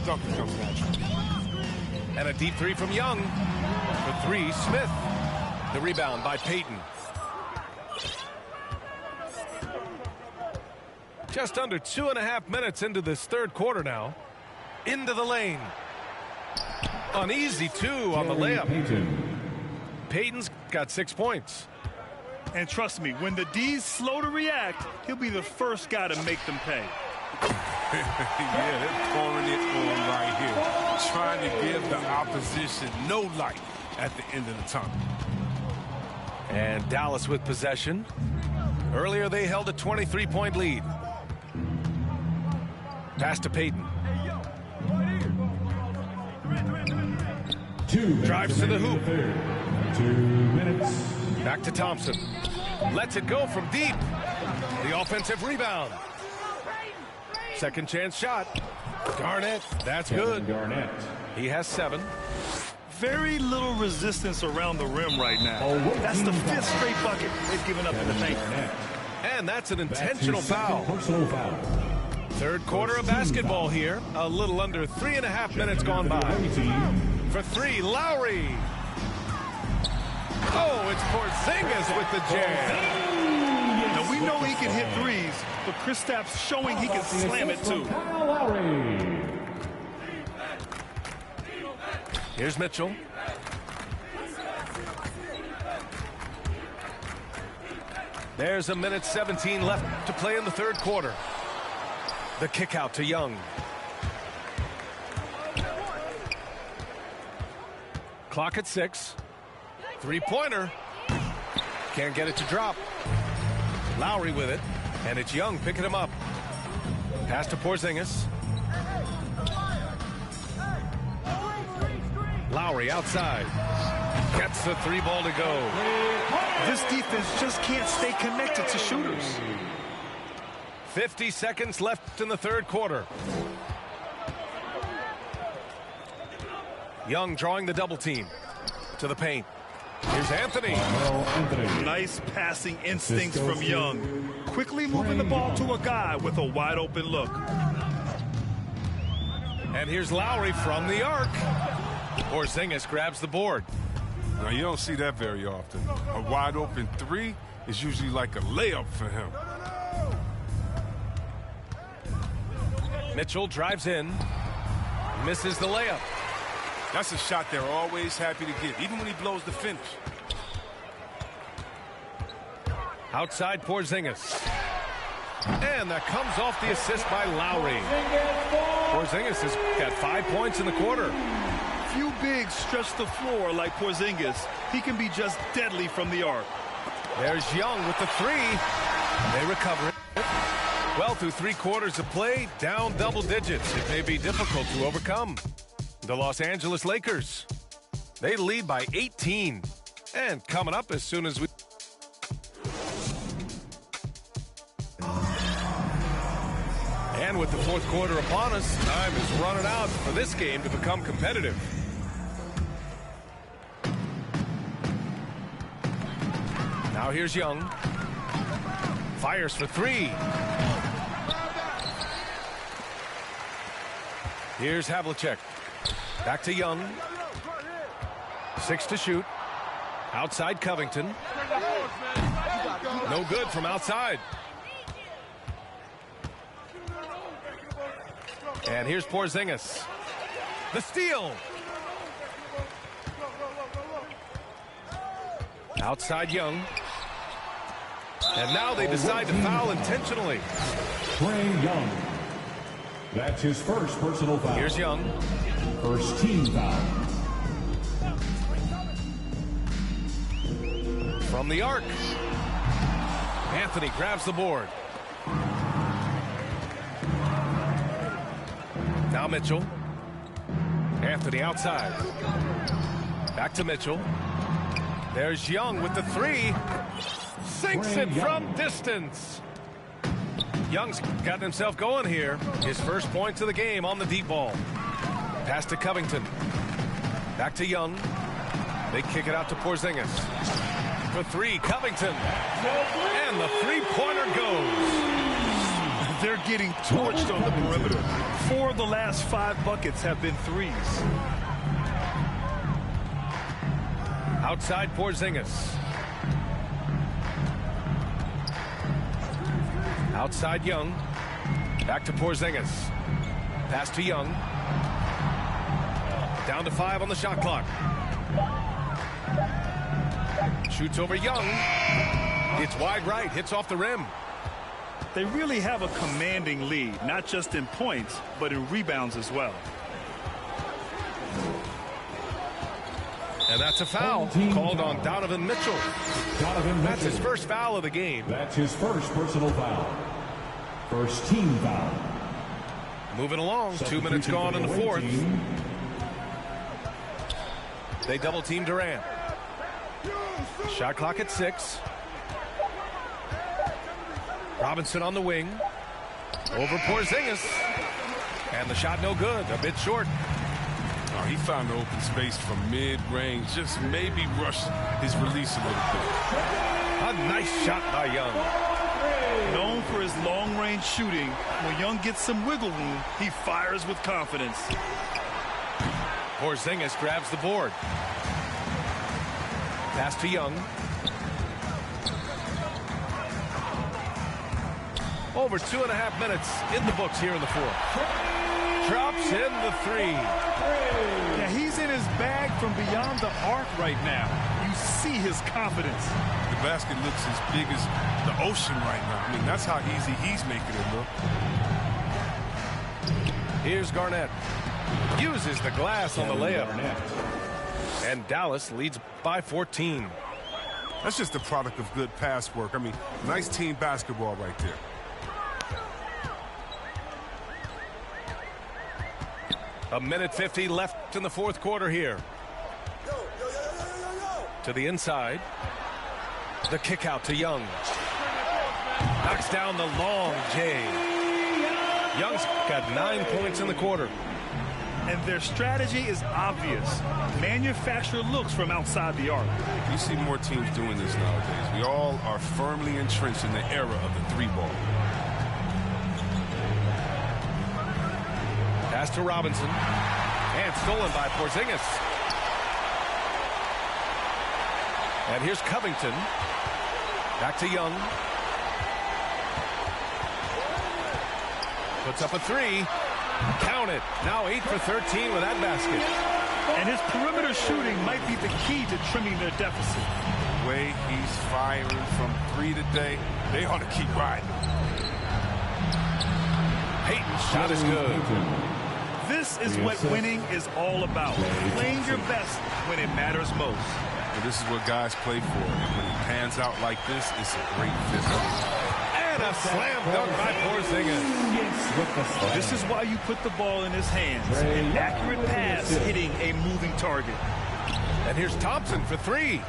dunking comes natural. And a deep 3 from Young. For 3, Smith. The rebound by Payton. Just under 2.5 minutes into this third quarter now. Into the lane. An easy two on the layup. Payton's got 6 points. And trust me, when the D's slow to react, he'll be the first guy to make them pay. Yeah, they're pouring it on right here. Trying to give the opposition no light at the end of the tunnel. And Dallas with possession. Earlier they held a 23-point lead. Pass to Payton. Drives to the hoop. 2 minutes. Back to Thompson. Lets it go from deep. The offensive rebound. Second chance shot. Garnett. That's good. Garnett. He has 7. Very little resistance around the rim right now. That's the 5th straight bucket they've given up in the paint. And that's an intentional foul. Personal foul. Third quarter of basketball here. A little under 3.5 minutes gone by. For 3, Lowry. Oh, it's Porzingis with the jam. Now, we know he can hit threes, but Kristaps showing he can slam it too. Here's Mitchell. There's 1:17 left to play in the third quarter. The kick out to Young. Clock at 6. Three-pointer. Can't get it to drop. Lowry with it. And it's Young picking him up. Pass to Porzingis. Lowry outside. Gets the 3 ball to go. This defense just can't stay connected to shooters. 50 seconds left in the third quarter. Young drawing the double team to the paint. Here's Anthony. Nice passing instincts from Young. Quickly moving the ball to a guy with a wide open look. And here's Lowry from the arc. Porzingis grabs the board. Now, you don't see that very often. A wide open 3 is usually like a layup for him. Mitchell drives in. Misses the layup. That's a shot they're always happy to give, even when he blows the finish. Outside Porzingis. And that comes off the assist by Lowry. Porzingis has got 5 points in the quarter. Few bigs stretch the floor like Porzingis. He can be just deadly from the arc. There's Young with the 3. They recover it. Well, through 3 quarters of play, down double digits. It may be difficult to overcome. The Los Angeles Lakers. They lead by 18. And coming up as soon as we... And with the fourth quarter upon us, time is running out for this game to become competitive. Now here's Young. Fires for 3. Here's Havlicek. Back to Young. 6 to shoot. Outside Covington. No good from outside. And here's Porzingis. The steal. Outside Young. And now they decide to foul intentionally. Trae Young. That's his first personal foul. Here's Young. First team foul. From the arc. Anthony grabs the board. Now Mitchell. Anthony outside. Back to Mitchell. There's Young with the 3. Sinks it from distance. Young's gotten himself going here. His first points of the game on the deep ball. Pass to Covington. Back to Young. They kick it out to Porzingis. For 3, Covington. And the 3-pointer goes. They're getting torched on the perimeter. 4 of the last 5 buckets have been 3s. Outside Porzingis. Outside Young. Back to Porzingis. Pass to Young. Down to 5 on the shot clock. Shoots over Young. It's wide right. Hits off the rim. They really have a commanding lead, not just in points, but in rebounds as well. And that's a foul called on Donovan Mitchell. That's his first foul of the game. That's his first personal foul. First team foul. Moving along, 2 minutes gone in the fourth. They double team Durant. Shot clock at 6. Robinson on the wing. Over Porzingis. And the shot no good, a bit short. Oh, he found the open space from mid-range. Just maybe rushed his release a little bit. A nice shot by Young. Known for his long-range shooting, when Young gets some wiggle room, he fires with confidence. Porzingis grabs the board. Pass to Young. Over 2.5 minutes in the books here in the fourth. Drops in the 3. Yeah, he's in his bag from beyond the arc right now. You see his confidence. The basket looks as big as the ocean right now. I mean, that's how easy he's making it look. Here's Garnett. Uses the glass on the layup. And Dallas leads by 14. That's just the product of good pass work. I mean, nice team basketball right there. A minute 50 left in the fourth quarter here. To the inside. The kick out to Young. Knocks down the long J. Young's got 9 points in the quarter. And their strategy is obvious. Manufacture looks from outside the arc. You see more teams doing this nowadays. We all are firmly entrenched in the era of the 3-ball. Pass to Robinson. And stolen by Porzingis. And here's Covington. Back to Young. Puts up a 3. Count it. Now 8 for 13 with that basket. And his perimeter shooting might be the key to trimming their deficit. The way he's firing from 3 today, they ought to keep riding. Payton's shot is good. This is what winning is all about. Playing your best when it matters most. And this is what guys play for. And when it pans out like this, it's a great fit. And a slam dunk by Porzingis. This is why you put the ball in his hands. An accurate pass hitting a moving target. And here's Thompson for 3.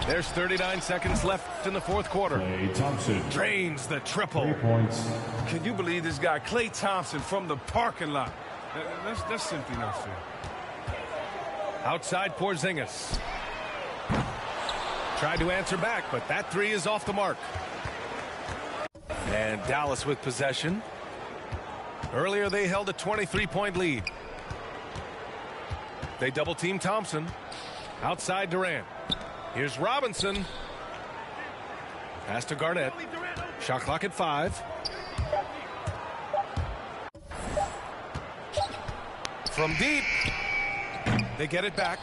There's 39 seconds left in the fourth quarter. Klay Thompson drains the triple. 3 points. Can you believe this guy, Klay Thompson, from the parking lot? That's simply not fair. Outside Porzingis. Tried to answer back, but that 3 is off the mark. And Dallas with possession. Earlier they held a 23-point lead. They double-team Thompson. Outside Durant. Here's Robinson. Pass to Garnett. Shot clock at 5. From deep. They get it back.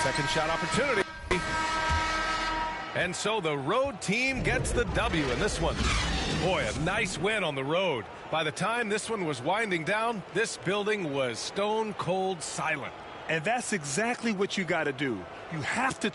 Second shot opportunity. And so the road team gets the W in this one. Boy, a nice win on the road. By the time this one was winding down, this building was stone cold silent. And that's exactly what you got to do. You have to...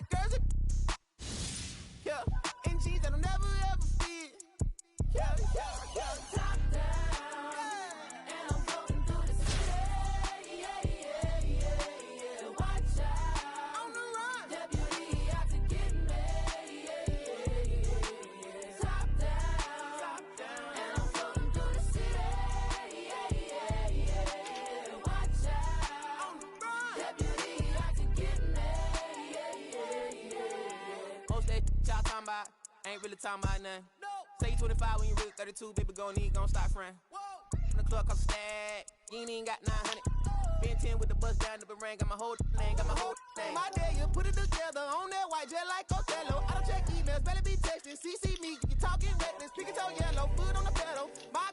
got girls that yeah, and G's that'll never ever fit. Yeah. Top down, and I'm floating through the city. Yeah. Watch out, on the run. Deputy out to get me. Top down, and I'm floating through the city. Yeah. Watch out, on the run. Deputy out to get me. Most that y'all talking about ain't really talking about nothing. Say you 25 when you really 32, baby, gon' stop frontin'. In the club cost a stack, you ain't even got 900. Been 10 with the bus down the barang, got my whole thing. My day, you put it together on that white jet like Othello. I don't check emails, better be texting. CC me, you talking reckless, pinky toe yellow, foot on the pedal. My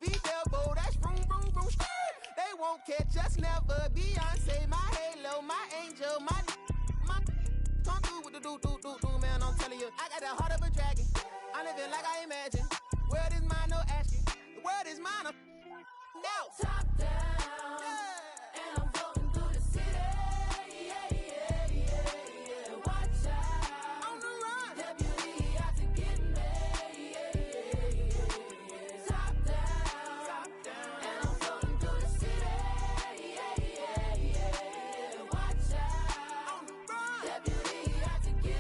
feet elbow, that's vroom, skirt. They won't catch us never. Beyonce, my halo, my angel, my come through with the do, man, I'm telling you. I got the heart of a dragon. I'm living like I imagine. World is mine, no asking. The world is mine, I'm now. Top down, and I'm floating through the city. Yeah. Watch out, on the run. Deputy out to get me. Top down, and I'm floating through the city. Yeah. Watch out, on the run. Deputy out to get me.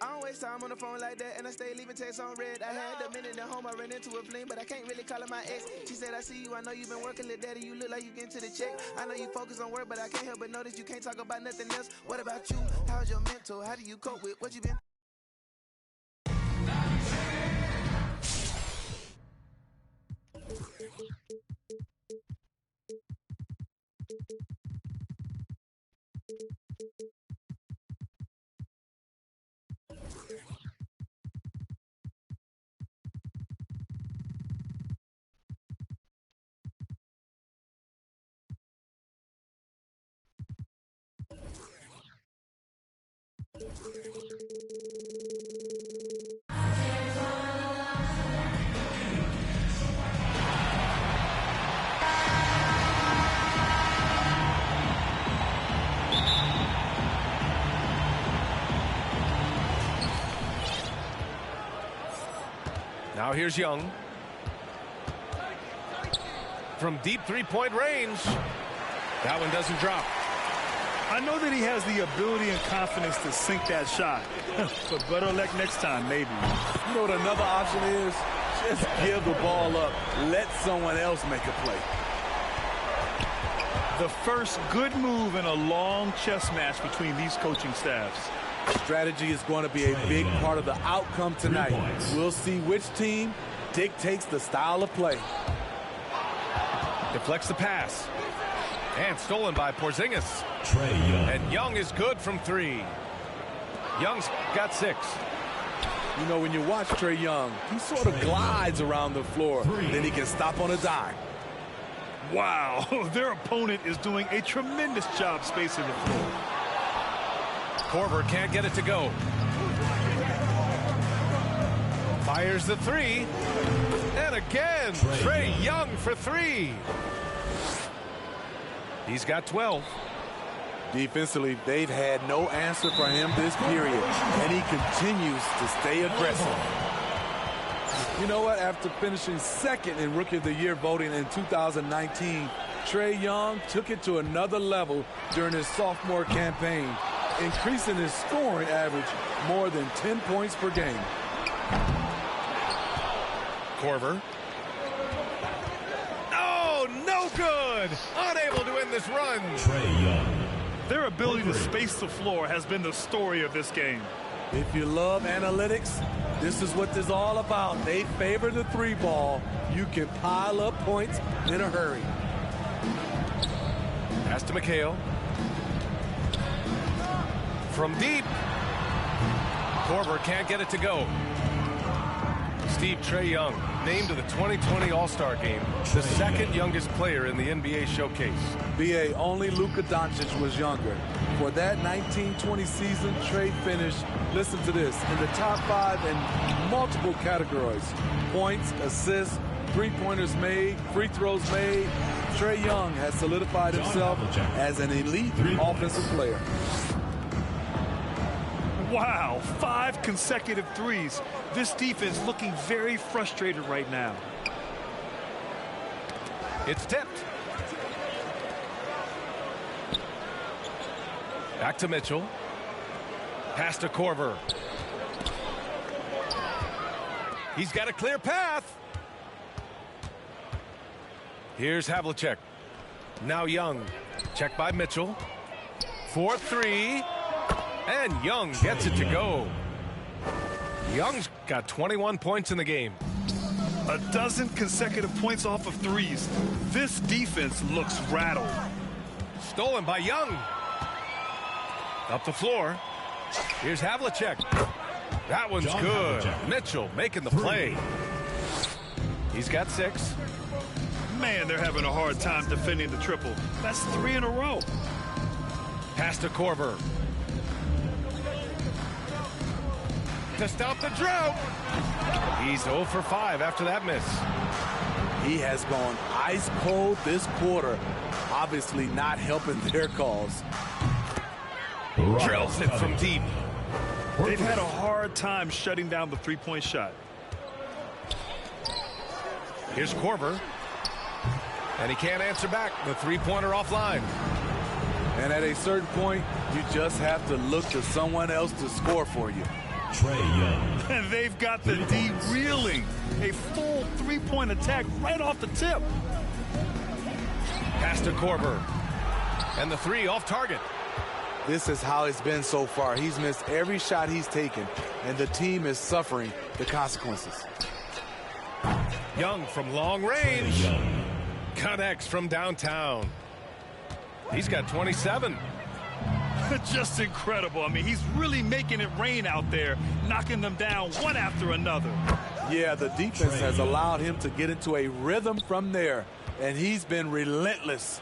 I don't waste time on the phone like that, and I stay leaving texts on red. I had a minute at home, I ran into a fling, but I can't really call her my ex. She said, I see you, I know you've been working, little daddy, you look like you getting to the check. I know you focus on work, but I can't help but notice you can't talk about nothing else. What about you? How's your mental? How do you cope with what you been? Now here's Young. From deep three-point range. That one doesn't drop. I know that he has the ability and confidence to sink that shot. But better luck next time, maybe. You know what another option is? Just give the ball up. Let someone else make a play. The first good move in a long chess match between these coaching staffs. Strategy is going to be a big part of the outcome tonight. We'll see which team dictates the style of play. Deflects the pass. And stolen by Porzingis. And Young is good from three. Young's got 6. You know, when you watch Trae Young, he sort of glides around the floor. Then he can stop on a dime. Wow, their opponent is doing a tremendous job spacing the floor. Korver can't get it to go. Fires the 3. And again, Trae Young for 3. He's got 12. Defensively, they've had no answer for him this period, and he continues to stay aggressive. You know what? After finishing second in Rookie of the Year voting in 2019, Trae Young took it to another level during his sophomore campaign, increasing his scoring average more than 10 points per game. Korver. Oh, no good! Unable to end this run. Trae Young. Their ability to space the floor has been the story of this game. If you love analytics, this is what this is all about. They favor the 3 ball. You can pile up points in a hurry. Pass to McHale. From deep. Korver can't get it to go. Steve Trae Young, named to the 2020 All-Star Game, the second youngest player in the NBA showcase. BA, only Luka Doncic was younger. For that 1920 season, Trae finished, listen to this, in the top 5 in multiple categories. Points, assists, three-pointers made, free throws made. Trae Young has solidified himself as an elite offensive player. Wow, 5 consecutive threes. This defense looking very frustrated right now. It's tipped. Back to Mitchell. Pass to Korver. He's got a clear path. Here's Havlicek. Now Young. Check by Mitchell. 4-3. And Young gets it to go. Young's got 21 points in the game. A dozen consecutive points off of threes. This defense looks rattled. Stolen by Young. Up the floor. Here's Havlicek. That one's good. Mitchell making the play. He's got 6. Man, they're having a hard time defending the triple. That's 3 in a row. Pass to Korver. To stop the drought. He's 0 for 5 after that miss. He has gone ice cold this quarter. Obviously not helping their cause. Drills it from deep. They've had a hard time shutting down the three-point shot. Here's Korver. And he can't answer back. The three-pointer offline. And at a certain point, you just have to look to someone else to score for you. Trae Young. And they've got the D reeling. A full three-point attack right off the tip. Pass to Korver. And the 3 off target. This is how it's been so far. He's missed every shot he's taken, and the team is suffering the consequences. Young from long range. Connects from downtown. He's got 27. Just incredible. I mean, he's really making it rain out there, knocking them down one after another. Yeah, the defense has allowed him to get into a rhythm from there, and he's been relentless.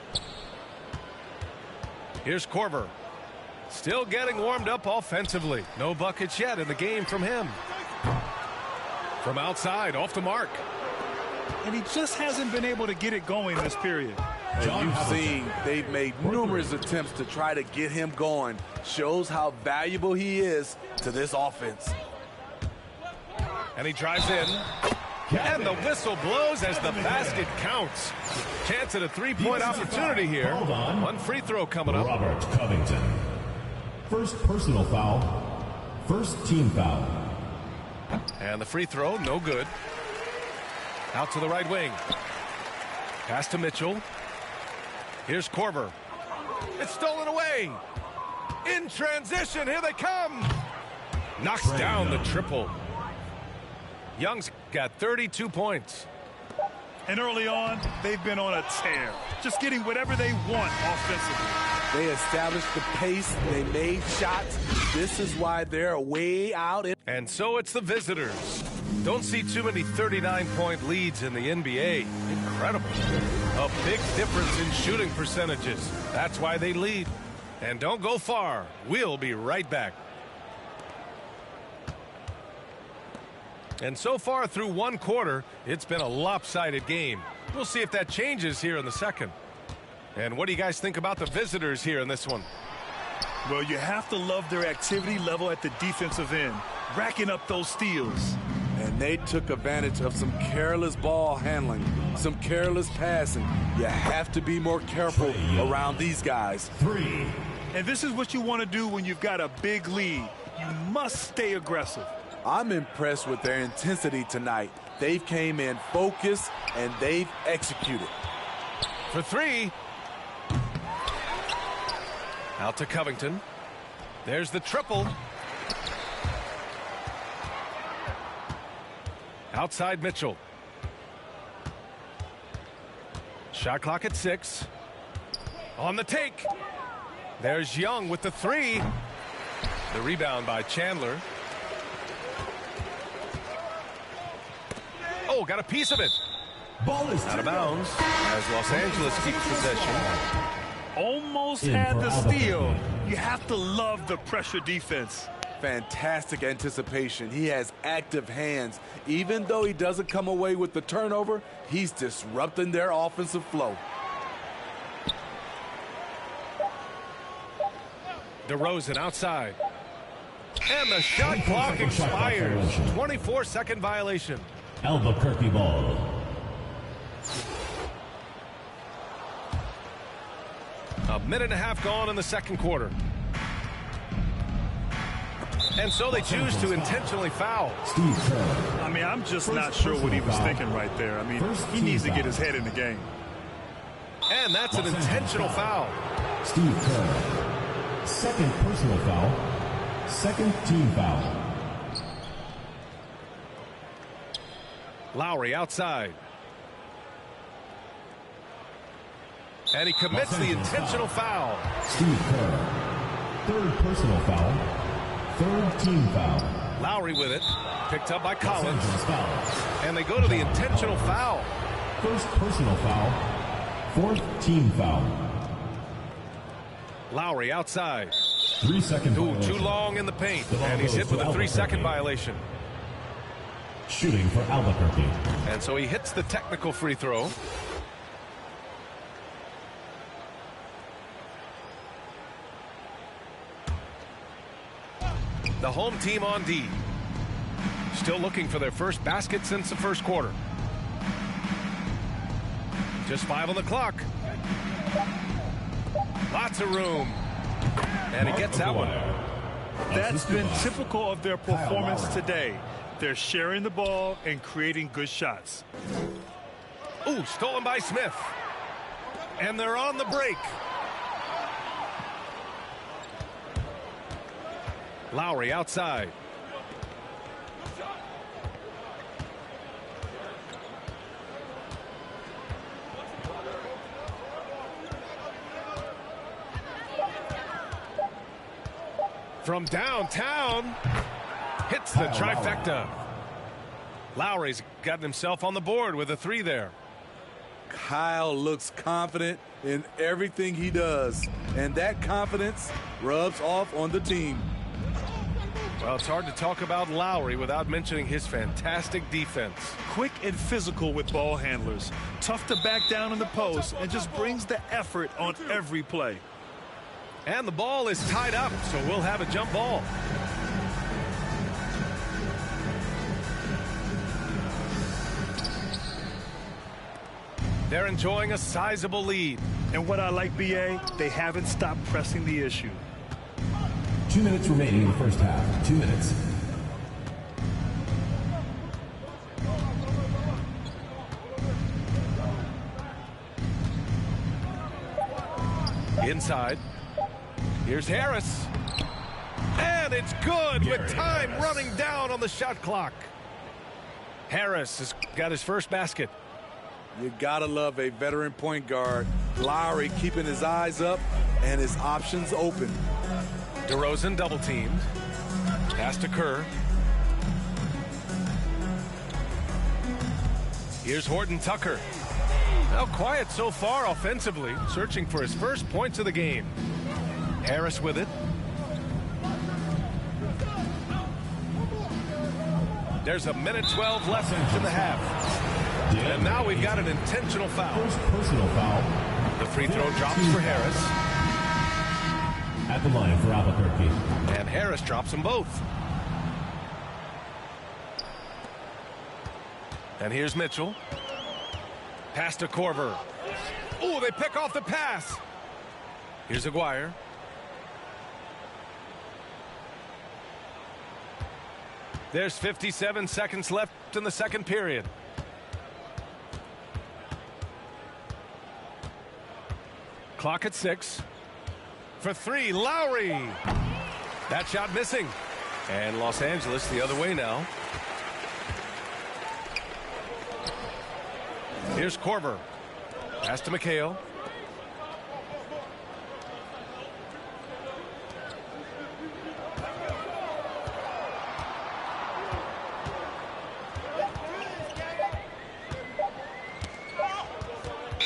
Here's Korver. Still getting warmed up offensively. No buckets yet in the game from him. From outside, off the mark. And he just hasn't been able to get it going this period. And you've seen they've made numerous attempts to try to get him going. Shows how valuable he is to this offense. And he drives in. And the whistle blows as the basket counts. Chance at a three-point opportunity here. One free throw coming up. Robert Covington. First personal foul. First team foul. And the free throw, no good. Out to the right wing. Pass to Mitchell. Here's Korver. It's stolen away. In transition, here they come. Knocks down the triple. Young's got 32 points. And early on, they've been on a tear. Just getting whatever they want offensively. They established the pace. They made shots. This is why they're way out. And so it's the visitors. Don't see too many 39-point leads in the NBA. Incredible. A big difference in shooting percentages. That's why they lead. And don't go far. We'll be right back. And so far through one quarter, it's been a lopsided game. We'll see if that changes here in the second. And what do you guys think about the visitors here in this one? Well, you have to love their activity level at the defensive end, racking up those steals. And they took advantage of some careless ball handling, some careless passing. You have to be more careful around these guys. 3. And this is what you want to do when you've got a big lead. You must stay aggressive. I'm impressed with their intensity tonight. They've came in focused, and they've executed. For 3. Out to Covington. There's the triple. Outside Mitchell. Shot clock at 6. On the take. There's Young with the 3. The rebound by Chandler. Oh, got a piece of it. Ball is out of bounds as Los Angeles keeps possession. Almost had the steal. You have to love the pressure defense. Fantastic anticipation. He has active hands. Even though he doesn't come away with the turnover, he's disrupting their offensive flow. DeRozan outside. And the shot clock expires. 24-second violation. Albuquerque ball. A minute and a half gone in the second quarter. And so they choose to intentionally foul. Steve Kerr. I mean, I'm just not sure what he was thinking right there. I mean, he needs to get his head in the game. And that's an intentional foul. Steve Kerr. Second personal foul. Second team foul. Lowry outside. And he commits the intentional foul. Steve Kerr. Third personal foul. Third team foul. Lowry with it. Picked up by Collins. And they go to the intentional foul. First personal foul. Fourth team foul. Lowry outside. 3 second violation. Too long in the paint. And he's hit with a 3-second violation. Shooting for Albuquerque. And so he hits the technical free throw. The home team on D. Still looking for their first basket since the first quarter. Just 5 on the clock. Lots of room. And he gets that one. That's been typical of their performance today. They're sharing the ball and creating good shots. Ooh, stolen by Smith. And they're on the break. Lowry outside. From downtown, hits the trifecta. Lowry's gotten himself on the board with a 3 there. Kyle looks confident in everything he does, and that confidence rubs off on the team. Well, it's hard to talk about Lowry without mentioning his fantastic defense. Quick and physical with ball handlers. Tough to back down in the post and just brings the effort on every play. And the ball is tied up, so we'll have a jump ball. They're enjoying a sizable lead. And what I like, BA, they haven't stopped pressing the issue. 2 minutes remaining in the first half. 2 minutes. Inside. Here's Harris. And it's good with time running down on the shot clock. Harris has got his first basket. You gotta love a veteran point guard. Lowry keeping his eyes up and his options open. DeRozan double teamed. Pass to Kerr. Here's Horton Tucker. Now quiet so far offensively, searching for his first points of the game. Harris with it. There's a minute 12 left in the half. And now we've got an intentional foul. First personal foul. The free throw drops for Harris. At the line for Albuquerque. And Harris drops them both. And here's Mitchell. Pass to Korver. Oh, they pick off the pass. Here's Aguirre. There's 57 seconds left in the second period. Clock at 6. For 3, Lowry. That shot missing. And Los Angeles the other way now. Here's Korver. Pass to McHale.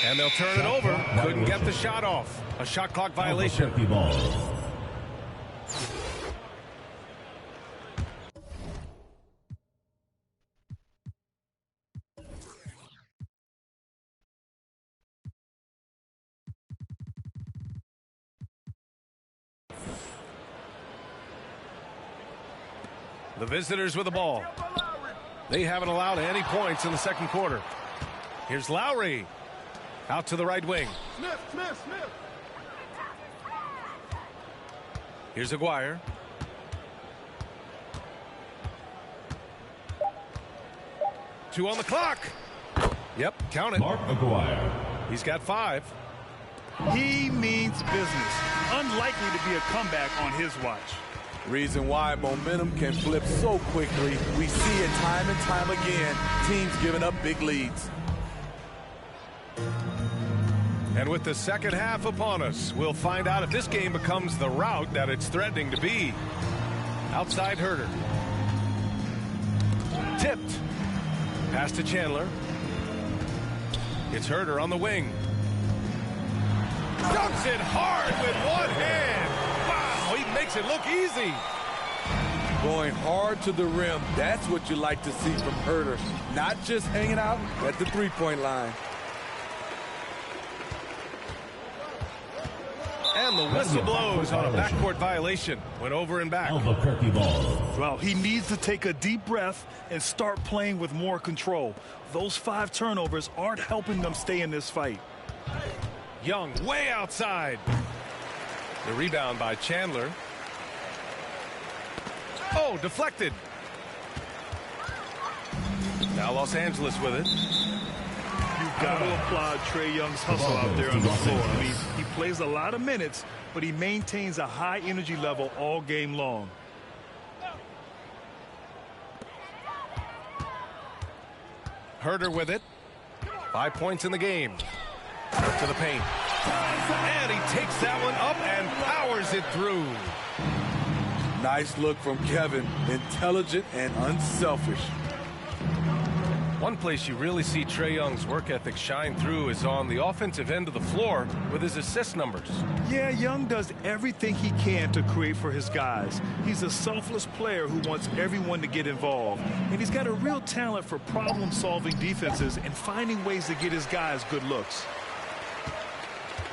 And they'll turn it over. Couldn't get the shot off. A shot clock violation. The visitors with the ball. They haven't allowed any points in the second quarter. Here's Lowry. Out to the right wing. Smith. Here's Aguirre. Two on the clock. Yep, count it. Mark Aguirre. He's got 5. He means business. Unlikely to be a comeback on his watch. Reason why momentum can flip so quickly. We see it time and time again. Teams giving up big leads. And with the second half upon us, we'll find out if this game becomes the rout that it's threatening to be. Outside Herder. Tipped. Pass to Chandler. It's Herder on the wing. Dunks it hard with one hand. Wow, he makes it look easy. Going hard to the rim, that's what you like to see from Herder. Not just hanging out at the three-point line. And the whistle blows on a backcourt violation. Went over and back. Albuquerque ball. Well, he needs to take a deep breath and start playing with more control. Those 5 turnovers aren't helping them stay in this fight. Young way outside. The rebound by Chandler. Oh, deflected. Now Los Angeles with it. You've got to applaud Trae Young's hustle out there on the floor. I mean, he plays a lot of minutes, but he maintains a high energy level all game long. Herder with it. 5 points in the game. To the paint. And he takes that one up and powers it through. Nice look from Kevin. Intelligent and unselfish. One place you really see Trae Young's work ethic shine through is on the offensive end of the floor with his assist numbers. Yeah, Young does everything he can to create for his guys. He's a selfless player who wants everyone to get involved. And he's got a real talent for problem-solving defenses and finding ways to get his guys good looks.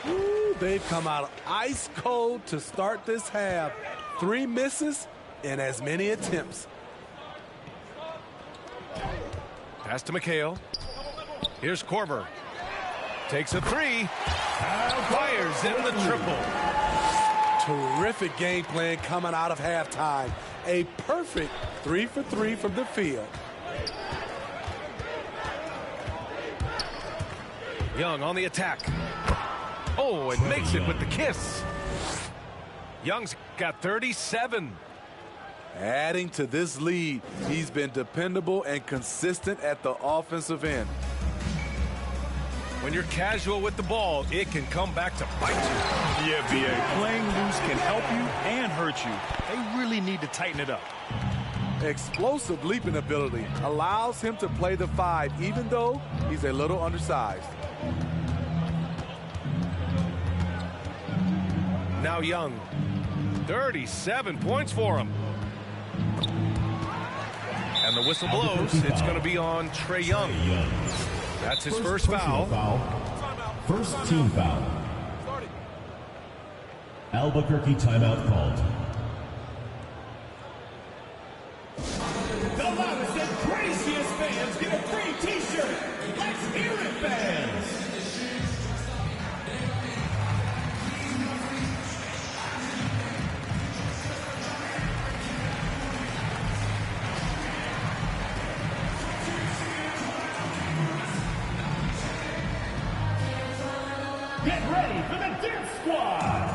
Ooh, they've come out ice cold to start this half. 3 misses and as many attempts. Pass to McHale. Here's Korver. Takes a 3. Fires in the triple. Terrific game plan coming out of halftime. A perfect 3 for 3 from the field. Young on the attack. Oh, and makes it with the kiss. Young's got 37. Adding to this lead, he's been dependable and consistent at the offensive end. When you're casual with the ball, it can come back to bite you. Yeah, B.A. Playing loose can help you and hurt you. They really need to tighten it up. Explosive leaping ability allows him to play the 5, even though he's a little undersized. Now Young. 37 points for him. And the whistle blows. It's going to be on Trae Young. That's his first foul. First team foul. Albuquerque timeout called. The loudest and craziest fans get a free t-shirt. Let's hear it, fans. Get ready for the Dance Squad!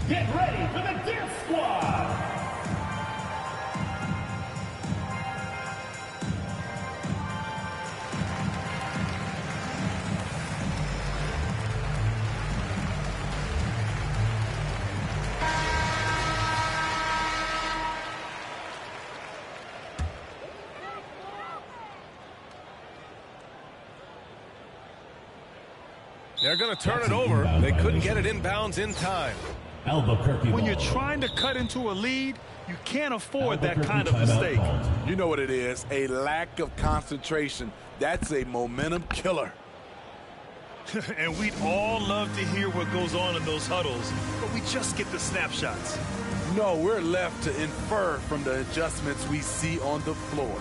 Get ready for the Dance Squad! They're going to turn it over. They couldn't get it inbounds in time. Albuquerque. When you're trying to cut into a lead, you can't afford that kind of mistake. You know what it is, a lack of concentration. That's a momentum killer. And we'd all love to hear what goes on in those huddles, but we just get the snapshots. No, we're left to infer from the adjustments we see on the floor.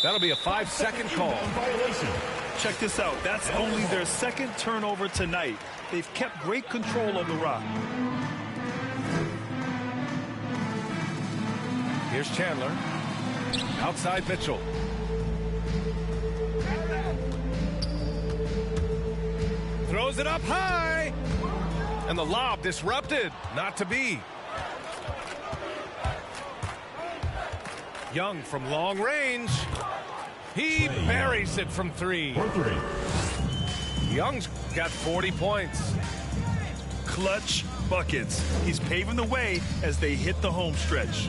That'll be a 5-second call. Check this out. That's only their second turnover tonight. They've kept great control of the rock. Here's Chandler. Outside Mitchell. Throws it up high. And the lob disrupted. Not to be. Young from long range. He buries it from three. Young's got 40 points. Clutch buckets. He's paving the way as they hit the home stretch.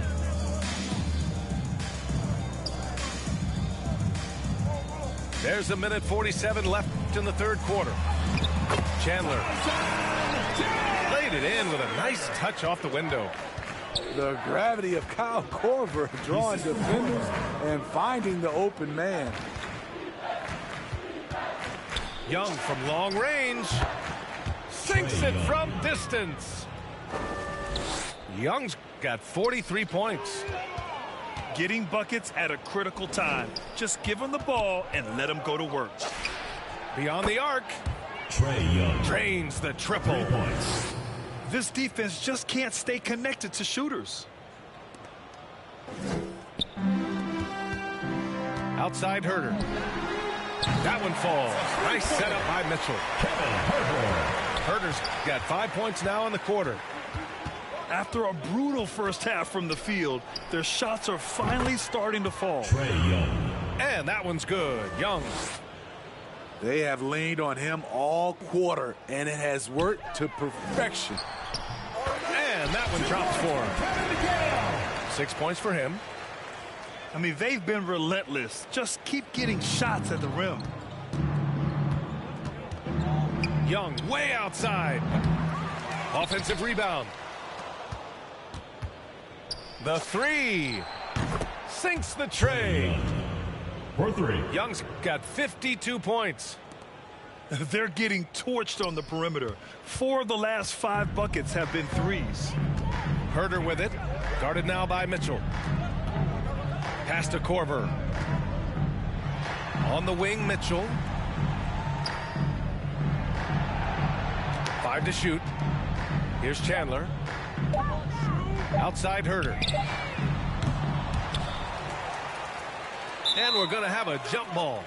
There's a minute 47 left in the third quarter. Chandler laid it in with a nice touch off the window. The gravity of Kyle Korver drawing defenders and finding the open man. Young from long range. Sinks it from distance. Young's got 43 points. Getting buckets at a critical time. Just give him the ball and let him go to work. Beyond the arc. Trae Young drains the triple. 3 points. This defense just can't stay connected to shooters. Outside Herter. That one falls. Nice setup by Mitchell. Herter's got 5 points now in the quarter. After a brutal first half from the field, their shots are finally starting to fall. Trae Young. And that one's good. Young. They have leaned on him all quarter, and it has worked to perfection. And that one drops for him. 6 points for him. I mean, they've been relentless. Just keep getting shots at the rim. Young way outside. Offensive rebound. The three. Sinks the tray. For three. Young's got 52 points. They're getting torched on the perimeter. 4 of the last 5 buckets have been threes. Herter with it. Guarded now by Mitchell. Pass to Korver. On the wing, Mitchell. 5 to shoot. Here's Chandler. Outside Herter. And we're going to have a jump ball.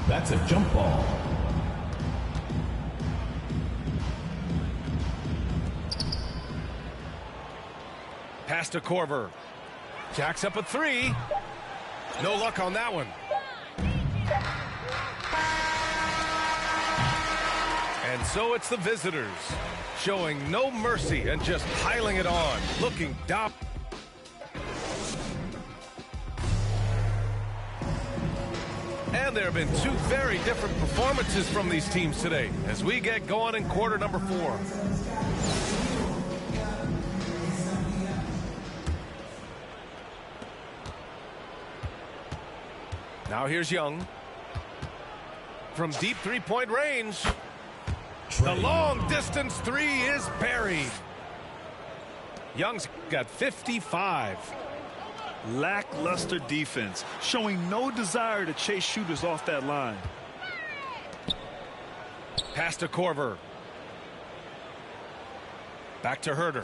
That's a jump ball. Pass to Korver. Jacks up a 3. No luck on that one. And so it's the visitors showing no mercy and just piling it on, looking dominant. And there have been 2 very different performances from these teams today as we get going in quarter number 4. Now here's Young. from deep three-point range. The long-distance three is buried. Young's got 55. Lackluster defense, showing no desire to chase shooters off that line. Pass to Korver. Back to Herder.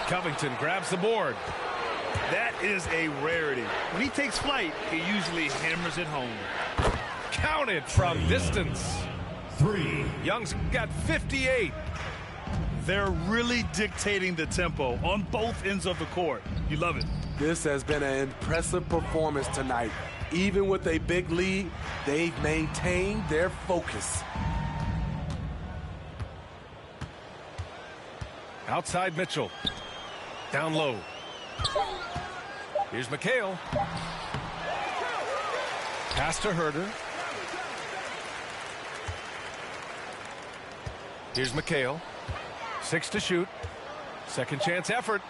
Covington grabs the board. That is a rarity. When he takes flight, he usually hammers it home. Counted from distance. 3. Young's got 58. They're really dictating the tempo on both ends of the court. You love it. This has been an impressive performance tonight. Even with a big lead, they've maintained their focus. Outside Mitchell. Down low. Here's McHale. Pass to Herder. Here's McHale. 6 to shoot. Second chance effort.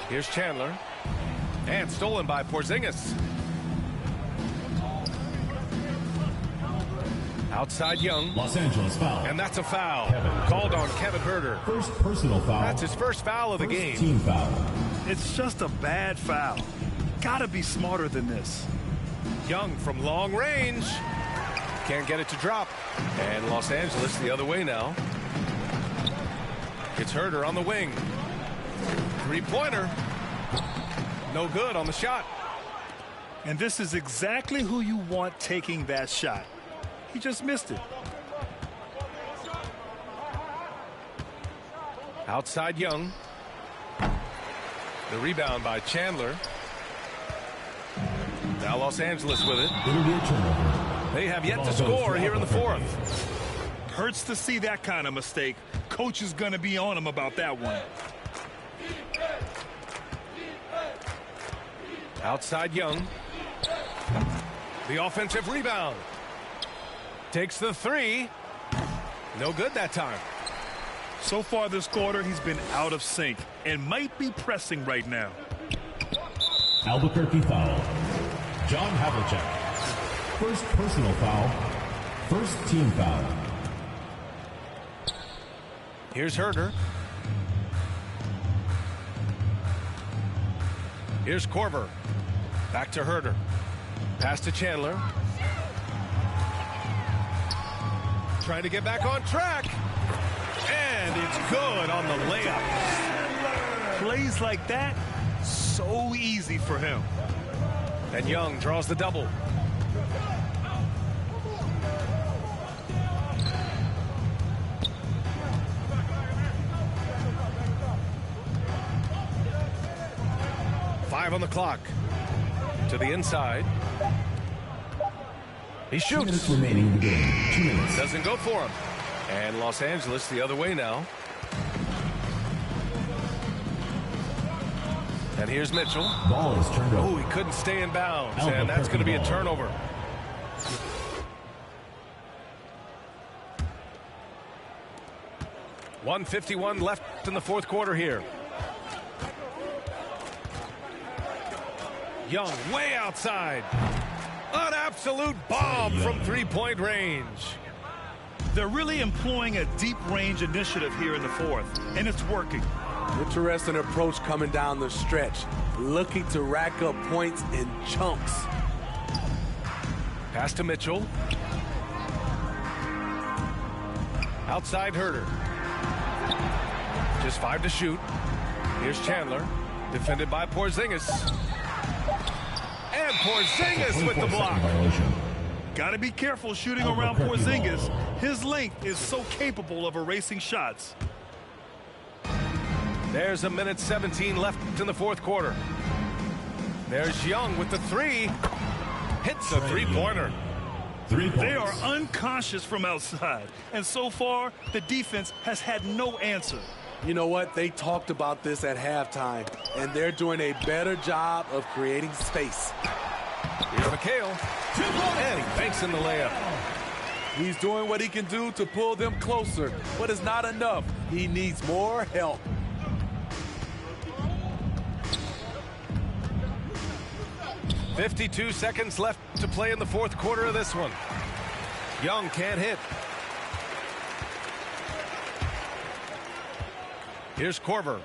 Here's Chandler. And stolen by Porzingis. Outside Young. Los Angeles foul. And that's a foul. Called on Kevin Herder. First personal foul. That's his first foul of the game. Team foul. It's just a bad foul. Gotta be smarter than this. Young from long range. Can't get it to drop. And Los Angeles the other way now. It's Herder on the wing. Three-pointer. No good on the shot. And this is exactly who you want taking that shot. He just missed it. Outside Young. The rebound by Chandler. Now Los Angeles with it. It'll be a turnover. They have yet to score here in the fourth. Hurts to see that kind of mistake. Coach is going to be on him about that one. Outside Young. The offensive rebound. Takes the three. No good that time. So far this quarter, he's been out of sync and might be pressing right now. Albuquerque foul. John Havlicek. First personal foul. First team foul. Here's Herder. Here's Korver. Back to Herder. Pass to Chandler. Trying to get back on track. And it's good on the layup. Plays like that, so easy for him. And Young draws the double. Five on the clock. To the inside. He shoots. 2 minutes remaining in the game. 2 minutes. Doesn't go for him. And Los Angeles the other way now. And here's Mitchell. Ball is turned over. Oh, he couldn't stay in bounds. And that's going to be a turnover. .151 left in the fourth quarter here. Young way outside. An absolute bomb from three-point range. They're really employing a deep range initiative here in the fourth, and it's working. Interesting approach coming down the stretch. Looking to rack up points in chunks. Pass to Mitchell. Outside Herder. Just 5 to shoot. Here's Chandler. Defended by Porzingis. And Porzingis with the block. Got to be careful shooting around Porzingis. His length is so capable of erasing shots. There's 1:17 left in the fourth quarter. There's Young with the three. Hits a three-pointer. They are unconscious from outside. And so far, the defense has had no answer. You know what? They talked about this at halftime, and they're doing a better job of creating space. Here's McHale. And he banks in the layup. He's doing what he can do to pull them closer, but it's not enough. He needs more help. 52 seconds left to play in the fourth quarter of this one. Young can't hit. Here's Korver.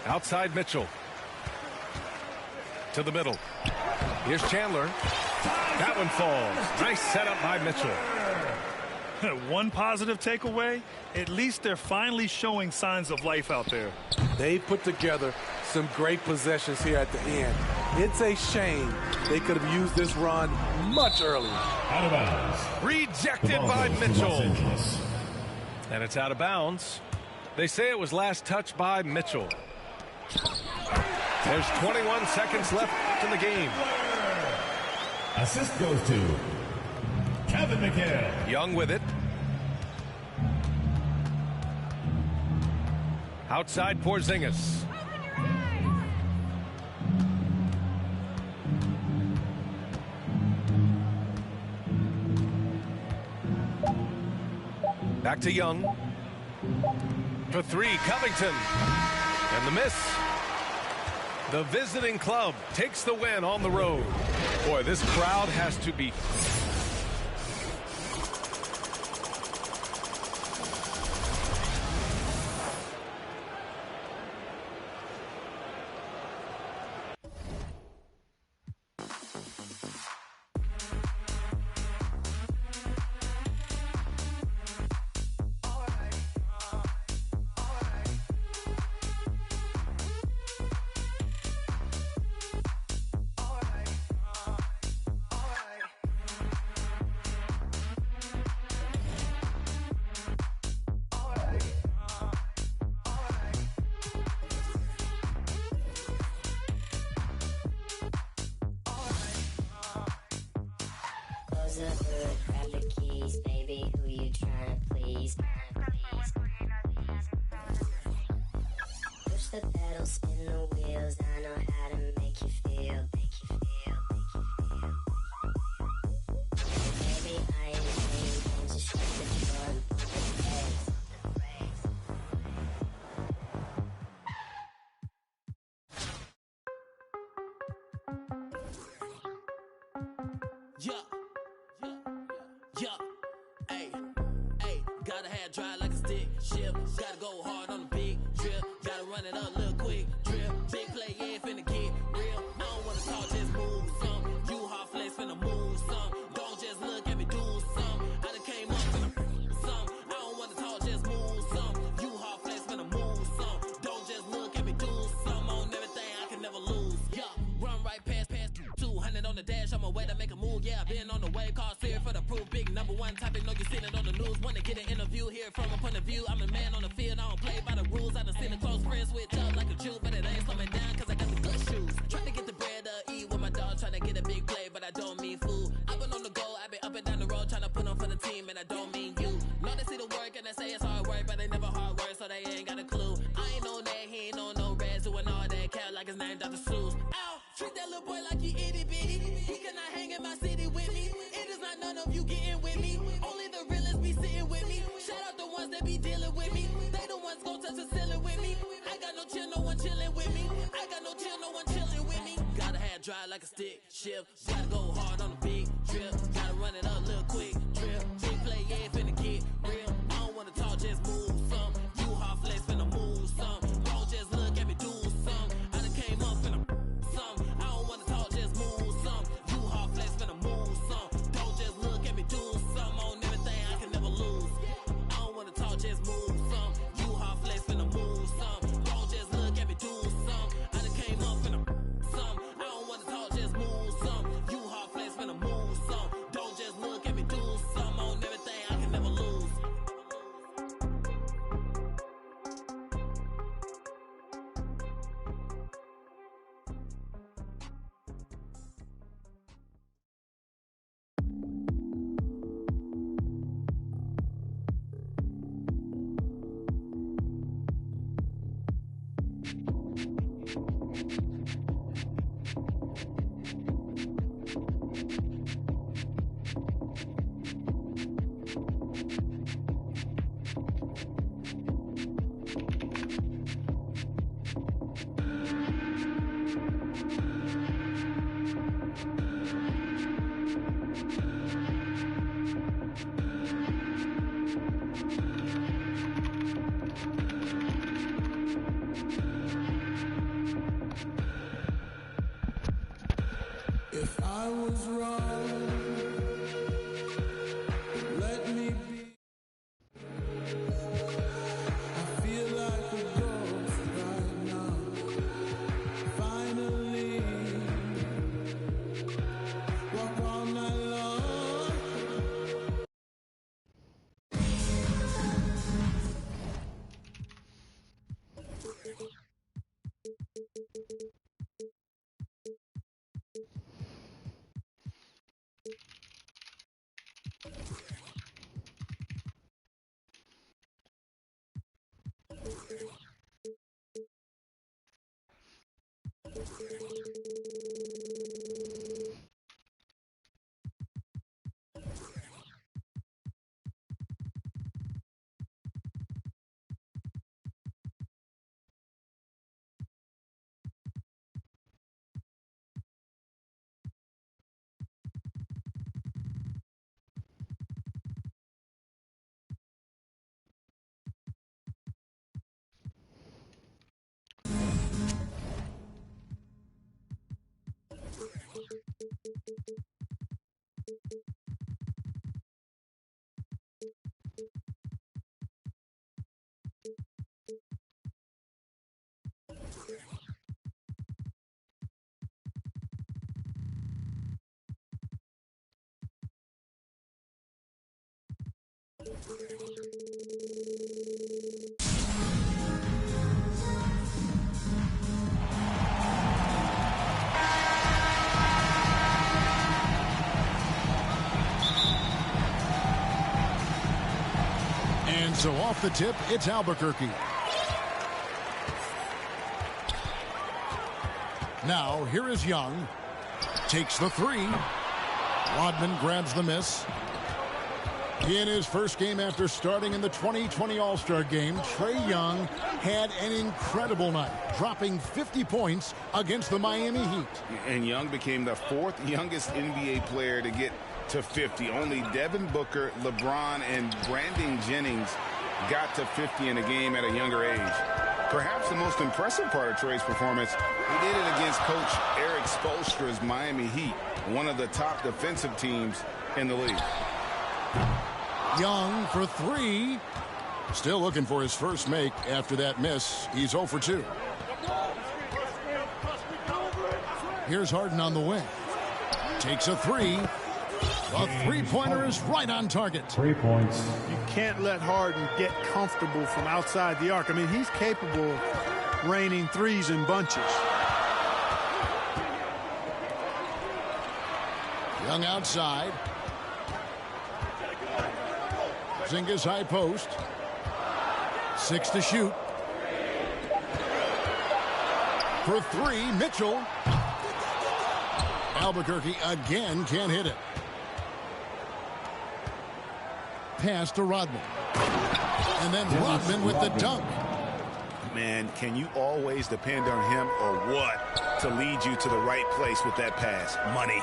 Outside Mitchell. To the middle. Here's Chandler. That one falls. Nice setup by Mitchell. One positive takeaway, at least they're finally showing signs of life out there. They put together some great possessions here at the end. It's a shame they could have used this run much earlier. Out of bounds. Rejected by Mitchell. And it's out of bounds. They say it was last touched by Mitchell. There's 21 seconds left in the game. Assist goes to Kevin McHale. Young with it. Outside Porzingis. Back to Young. For three, Covington. And the miss. The visiting club takes the win on the road. Boy, this crowd has to be... Grab the keys, baby. Who you trying to please? Push the pedal, spin the wheels. I know how to make you feel. Baby, I ain't playing games. Just shut the door and pump the brakes. Gotta have dry like a stick shift. Gotta go hard on the big trip. Gotta run it up, little quick trip. Big play, yeah, finna get real. I don't wanna talk, just move some. You hard flex, finna move some. Don't just look at me, do some. I done came up, finna some. I don't wanna talk, just move some. You hard flex, finna move some. Don't just look at me, do some. On everything, I can never lose. Yeah, run right past 200 on the dash. I'm away to make a move. Yeah, I've been on the way. Call Siri for the proof. Big number one topic. Know you seen it on the news. Wanna get an interview here from a point of view. I'm the man on the field. I don't play by the rules. I done seen a close friend switch up like a Jew, but it ain't slow me down cause I got the good shoes. Trying to get the bread to eat with my dog. Trying to get a big play, but I don't mean food. I've been on the go. I've been up and down the road trying to put on for the team, and I don't mean you. Know they see the work and they say it's hard work, but they never hard work, so they ain't got a clue. I ain't on that. He ain't on no reds doing all that cat like his name Dr. Seuss. Ow! Treat that little boy like he itty bitty. He cannot hang in my city with me. It is not none of you getting with me. Only the realest be sitting with me. Shout out the ones that be dealing with me. They the ones gon' touch the ceiling with me. I got no chill, no one chilling with me. I got no chill, no one chilling with me. Gotta have dry like a stick shift. Gotta go hard on the big trip. Gotta run it up, little quick trip. Big play, yeah, finna get real. I don't wanna talk, just move some. You hard flex, finna move some. Don't just look at me, do some. I done came up, finna some. I don't wanna talk, just move some. You hard flex, finna move some. Don't just look at me, do some. On everything, I can never lose. I don't wanna talk, just move some. You hard flex, finna move some. Don't just look at me, do some. I done came up, finna some. I don't wanna talk, just move some. You hard flex, finna move some. And so off the tip, it's Albuquerque. Now, here is Young. Takes the three. Rodman grabs the miss. In his first game after starting in the 2020 All-Star Game, Trae Young had an incredible night, dropping 50 points against the Miami Heat. And Young became the fourth youngest NBA player to get to 50. Only Devin Booker, LeBron, and Brandon Jennings got to 50 in a game at a younger age. Perhaps the most impressive part of Trae's performance, he did it against Coach Eric Spoelstra's Miami Heat, one of the top defensive teams in the league. Young for three. Still looking for his first make after that miss. He's 0 for 2. Here's Harden on the wing. Takes a three. The three-pointer is right on target. 3 points. You can't let Harden get comfortable from outside the arc. I mean, he's capable of raining threes in bunches. Young outside. Porzingis high post. 6 to shoot. For three, Mitchell. Albuquerque again can't hit it. Pass to Rodman. And then Rodman with the dunk. Man, can you always depend on him or what to lead you to the right place with that pass? Money.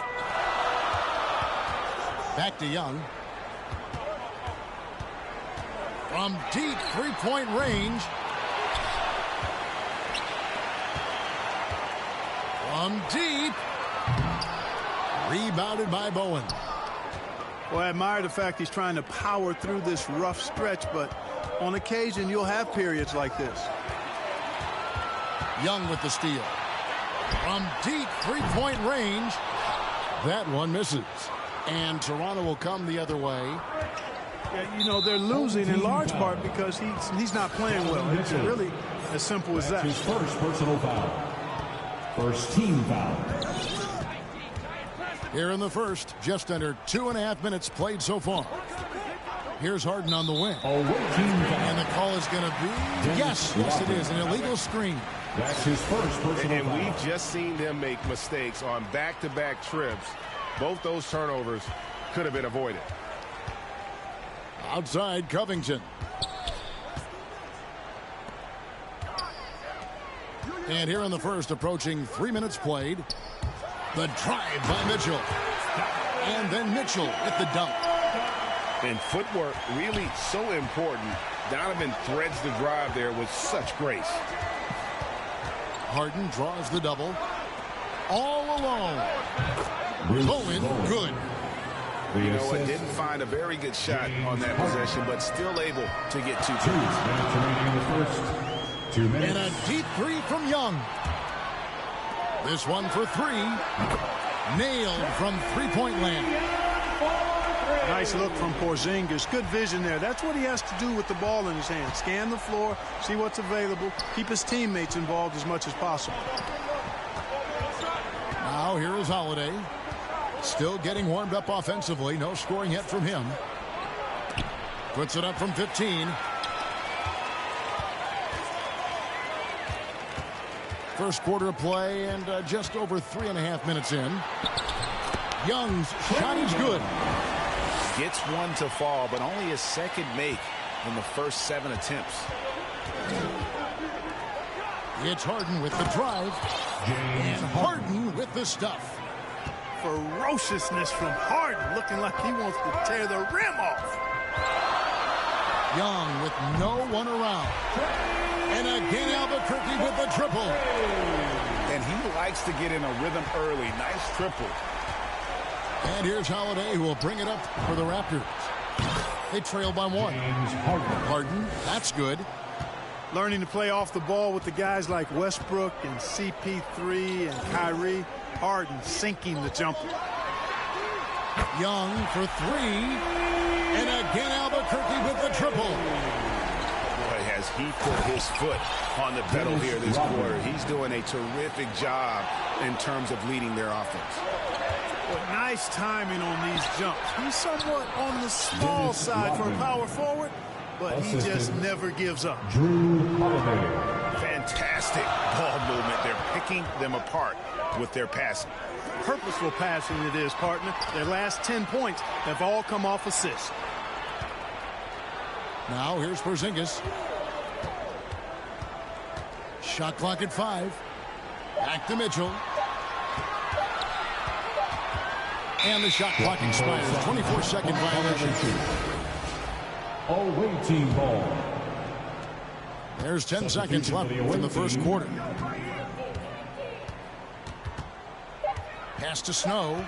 Back to Young. From deep three-point range. From deep. Rebounded by Bowen. Well, I admire the fact he's trying to power through this rough stretch, but on occasion you'll have periods like this. Young with the steal. From deep three-point range. That one misses. And Toronto will come the other way. Yeah, you know, they're losing in large part because he's not playing well. It's really as simple as that. His first personal foul. First team foul. Here in the first, just under 2.5 minutes played so far. Here's Harden on the wing. And the call is going to be, yes, it is, an illegal screen. That's his first personal and foul. we've just seen them make mistakes on back-to-back trips. Both those turnovers could have been avoided. Outside Covington. And here in the first, approaching 3 minutes played. The drive by Mitchell. And then Mitchell with the dunk. And footwork really so important. Donovan threads the drive there with such grace. Harden draws the double. All alone. Bowen, good. You know what, didn't find a very good shot on that possession, but still able to get 2 points. 2 minutes. And a deep three from Young. This one for three. Nailed from three-point land. Nice look from Porzingis. Good vision there. That's what he has to do with the ball in his hand. Scan the floor, see what's available, keep his teammates involved as much as possible. Now here is Holiday. Still getting warmed up offensively. No scoring yet from him. Puts it up from 15. First quarter of play and just over 3.5 minutes in. Young's shot is good. Gets one to fall, but only his second make in the first 7 attempts. It's Harden with the drive. And Harden with the stuff. Ferociousness from Harden, looking like he wants to tear the rim off. Young with no one around. And again, Albuquerque with the triple. And he likes to get in a rhythm early. Nice triple. And here's Holiday, who will bring it up for the Raptors. They trail by 1. Harden, that's good. Learning to play off the ball with the guys like Westbrook and CP3 and Kyrie. Harden sinking the jumper. Young for 3. And again, Albuquerque with the triple. Boy, has he put his foot on the pedal here this quarter. He's doing a terrific job in terms of leading their offense. Well, nice timing on these jumps. He's somewhat on the small side for a power forward, but he just never gives up. Fantastic ball movement. They're picking them apart with their passing. Purposeful passing it is, partner. Their last 10 points have all come off assists. Now here's Porzingis. Shot clock at 5. Back to Mitchell. And the shot clock expires. 24-second violation. Away team ball. There's 10 seconds left in the first quarter. Pass to Snow.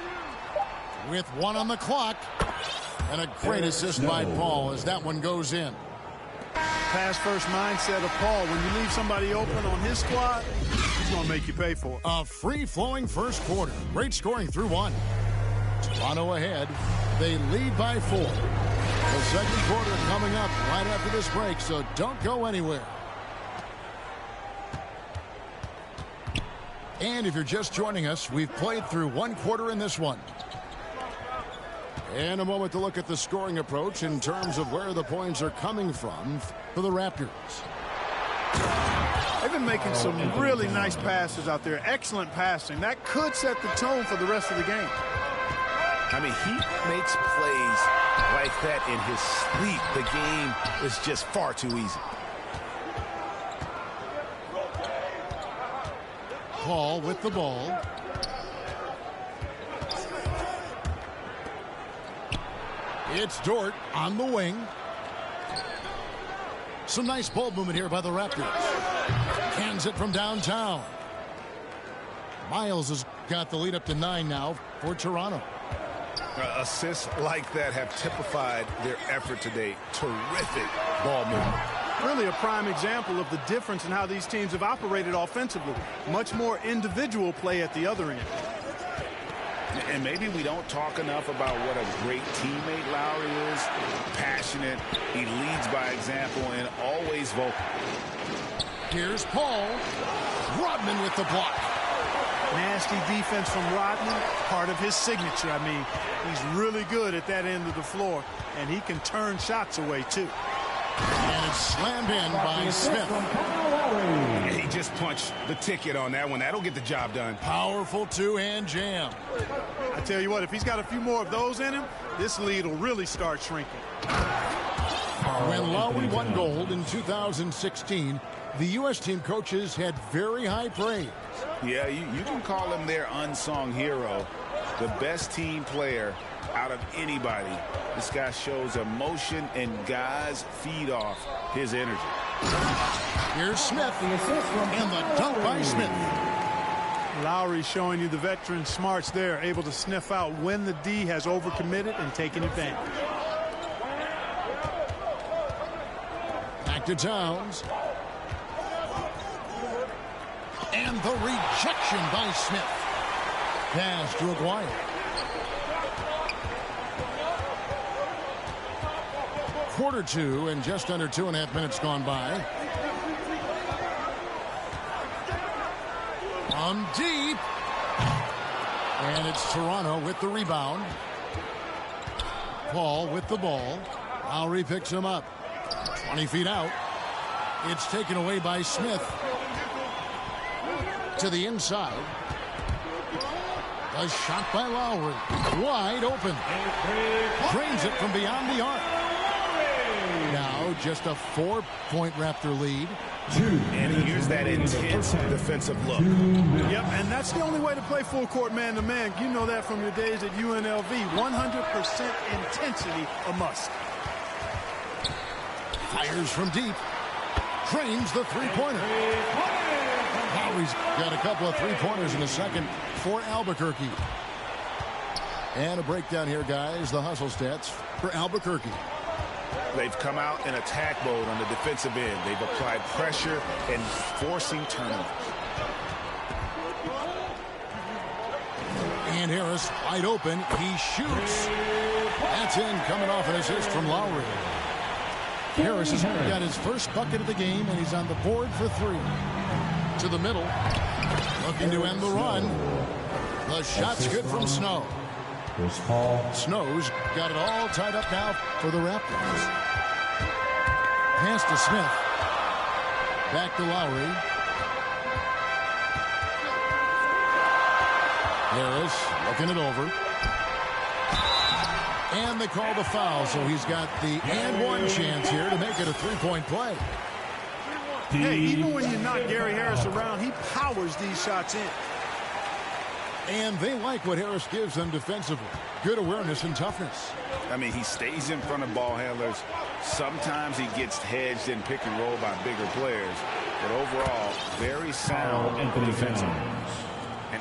With 1 on the clock. And a great assist by Paul as that one goes in. Pass-first mindset of Paul. When you leave somebody open on his squad, he's going to make you pay for it. A free-flowing first quarter. Great scoring through 1. Toronto ahead. They lead by 4. The second quarter coming up right after this break, so don't go anywhere. And if you're just joining us, we've played through 1 quarter in this one. And a moment to look at the scoring approach in terms of where the points are coming from for the Raptors. They've been making some really nice passes out there. Excellent passing. That could set the tone for the rest of the game. I mean, he makes plays like that in his sleep. The game is just far too easy. Paul with the ball. It's Dort on the wing. Some nice ball movement here by the Raptors. Cans it from downtown. Miles has got the lead up to 9 now for Toronto. Assists like that have typified their effort today. Terrific ball movement. Really a prime example of the difference in how these teams have operated offensively. Much more individual play at the other end. And maybe we don't talk enough about what a great teammate Lowry is. Passionate, he leads by example, and always vocal. Here's Paul. Rodman with the block. Nasty defense from Rodman, part of his signature. I mean, he's really good at that end of the floor, and he can turn shots away, too. And it's slammed in by Smith. And he just punched the ticket on that one. That'll get the job done. Powerful two-hand jam. I tell you what, if he's got a few more of those in him, this lead will really start shrinking. When Lowry won gold in 2016, the U.S. team coaches had very high praise. Yeah, you can call him their unsung hero, the best team player out of anybody. This guy shows emotion, and guys feed off his energy. Here's Smith, and the dunk by Smith. Lowry showing you the veteran smarts there, able to sniff out when the D has overcommitted and taken advantage. Back to Towns. And the rejection by Smith. Pass to Aguirre. Quarter 2 and just under 2.5 minutes gone by. From deep. And it's Toronto with the rebound. Paul with the ball. Lowry picks him up. 20 feet out. It's taken away by Smith. To the inside. A shot by Lowry. Wide open. Drains it from beyond the arc. Now just a 4-point Raptor lead. And here's that intense defensive look. Yep, and that's the only way to play full court man-to-man. You know that from your days at UNLV. 100% intensity a must. Fires from deep. Drains the three-pointer. Lowry's got a couple of three-pointers in the second for Albuquerque. And a breakdown here, guys. The hustle stats for Albuquerque. They've come out in attack mode on the defensive end. They've applied pressure and forcing turnovers. And Harris wide open. He shoots. That's in, coming off an assist from Lowry. Harris has got his first bucket of the game, and he's on the board for 3. To the middle. Looking to end the run. The shot's good from Snow. Snow's got it all tied up now for the Raptors. Pass to Smith. Back to Lowry. Harris looking it over. And they call the foul, so he's got the and one chance here to make it a 3-point play. Hey, even when you knock Gary Harris around, he powers these shots in. And they like what Harris gives them defensively. Good awareness and toughness. I mean, he stays in front of ball handlers. Sometimes he gets hedged in pick and roll by bigger players. But overall, very sound defensively.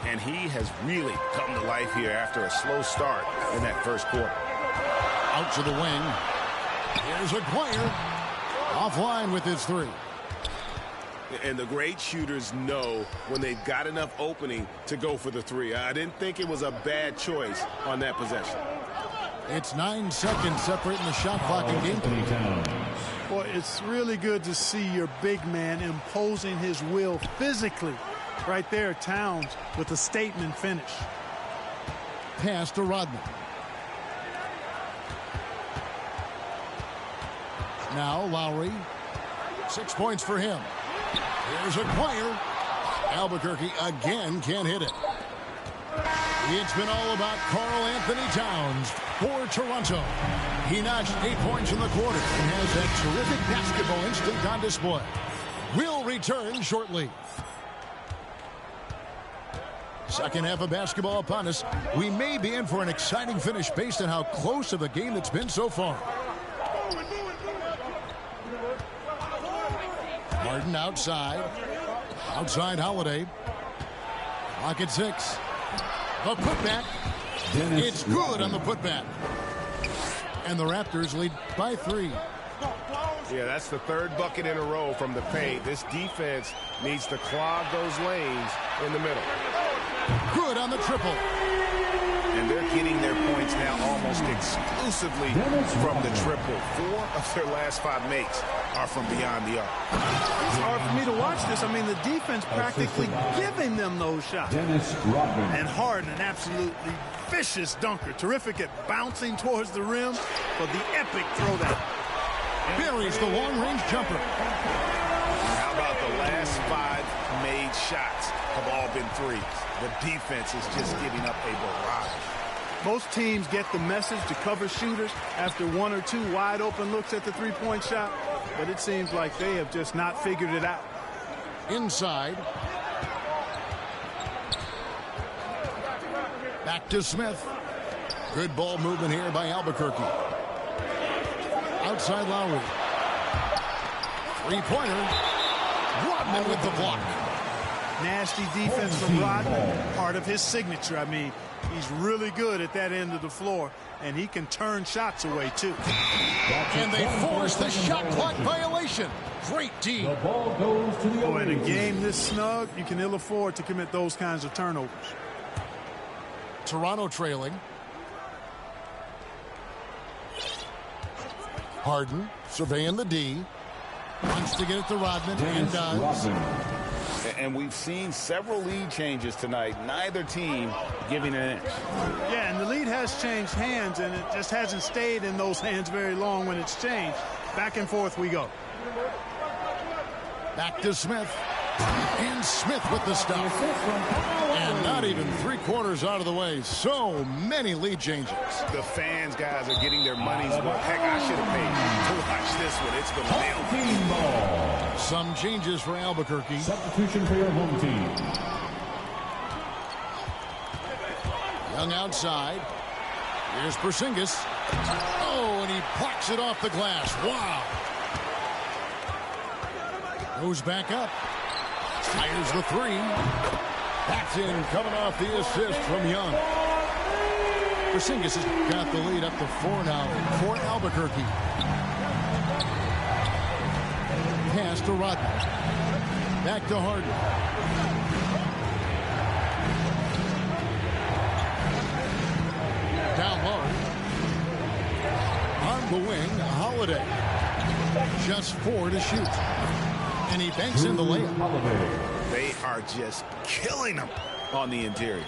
And he has really come to life here after a slow start in that first quarter. Out to the wing. Here's Aguirre. Offline with his 3. And the great shooters know when they've got enough opening to go for the 3. I didn't think it was a bad choice on that possession. It's 9 seconds separating the shot clock and game time. Well, it's really good to see your big man imposing his will physically. Right there, Towns with a statement finish. Pass to Rodman. Now Lowry. 6 points for him. Here's Aguirre. Albuquerque again can't hit it. It's been all about Karl Anthony Towns for Toronto. He notched 8 points in the quarter and has that terrific basketball instinct on display. We'll return shortly. Second half of basketball upon us. We may be in for an exciting finish based on how close of a game it's been so far. Harden outside. Outside Holiday. Clock at 6. The putback. It's good on the putback. And the Raptors lead by 3. Yeah, that's the 3rd bucket in a row from the paint. This defense needs to clog those lanes in the middle. Good on the triple. And they're getting their points now almost exclusively from the triple. 4 of their last 5 makes are from beyond the arc. It's hard for me to watch this. I mean, the defense practically giving them those shots. And Harden, an absolutely vicious dunker. Terrific at bouncing towards the rim, but the epic throwdown. Buries the long-range jumper. How about the last 5 made shots have all been 3s? The defense is just giving up a barrage. Most teams get the message to cover shooters after 1 or 2 wide open looks at the 3-point shot, but it seems like they have just not figured it out. Inside. Back to Smith. Good ball movement here by Albuquerque. Outside Lowry. 3-pointer. Rodman with the block. Nasty defense from Rodman, part of his signature. I mean, he's really good at that end of the floor, and he can turn shots away, too. And they force the shot clock violation. Great D. The ball goes to the in a game this snug, you can ill afford to commit those kinds of turnovers. Toronto trailing. Harden surveying the D. Wants to get it to Rodman and does. And we've seen several lead changes tonight. Neither team giving an inch. Yeah, and the lead has changed hands, and it just hasn't stayed in those hands very long when it's changed. Back and forth we go. Back to Smith. And Smith with the stop. And not even 3/4 out of the way. So many lead changes. The fans, guys, are getting their money's worth. Heck, I should have paid to watch this one. It's going to nail ball. Some changes for Albuquerque. Substitution for your home team. Young outside. Here's Porzingis. Oh, and he plucks it off the glass. Wow. Goes back up. Fires the 3. That's in, coming off the assist from Young. Porzingis has got the lead up to 4 now for Albuquerque. Pass to Rodman. Back to Harden. Down low. On the wing, Holiday. Just 4 to shoot. And he banks in the layup. They are just killing him on the interior.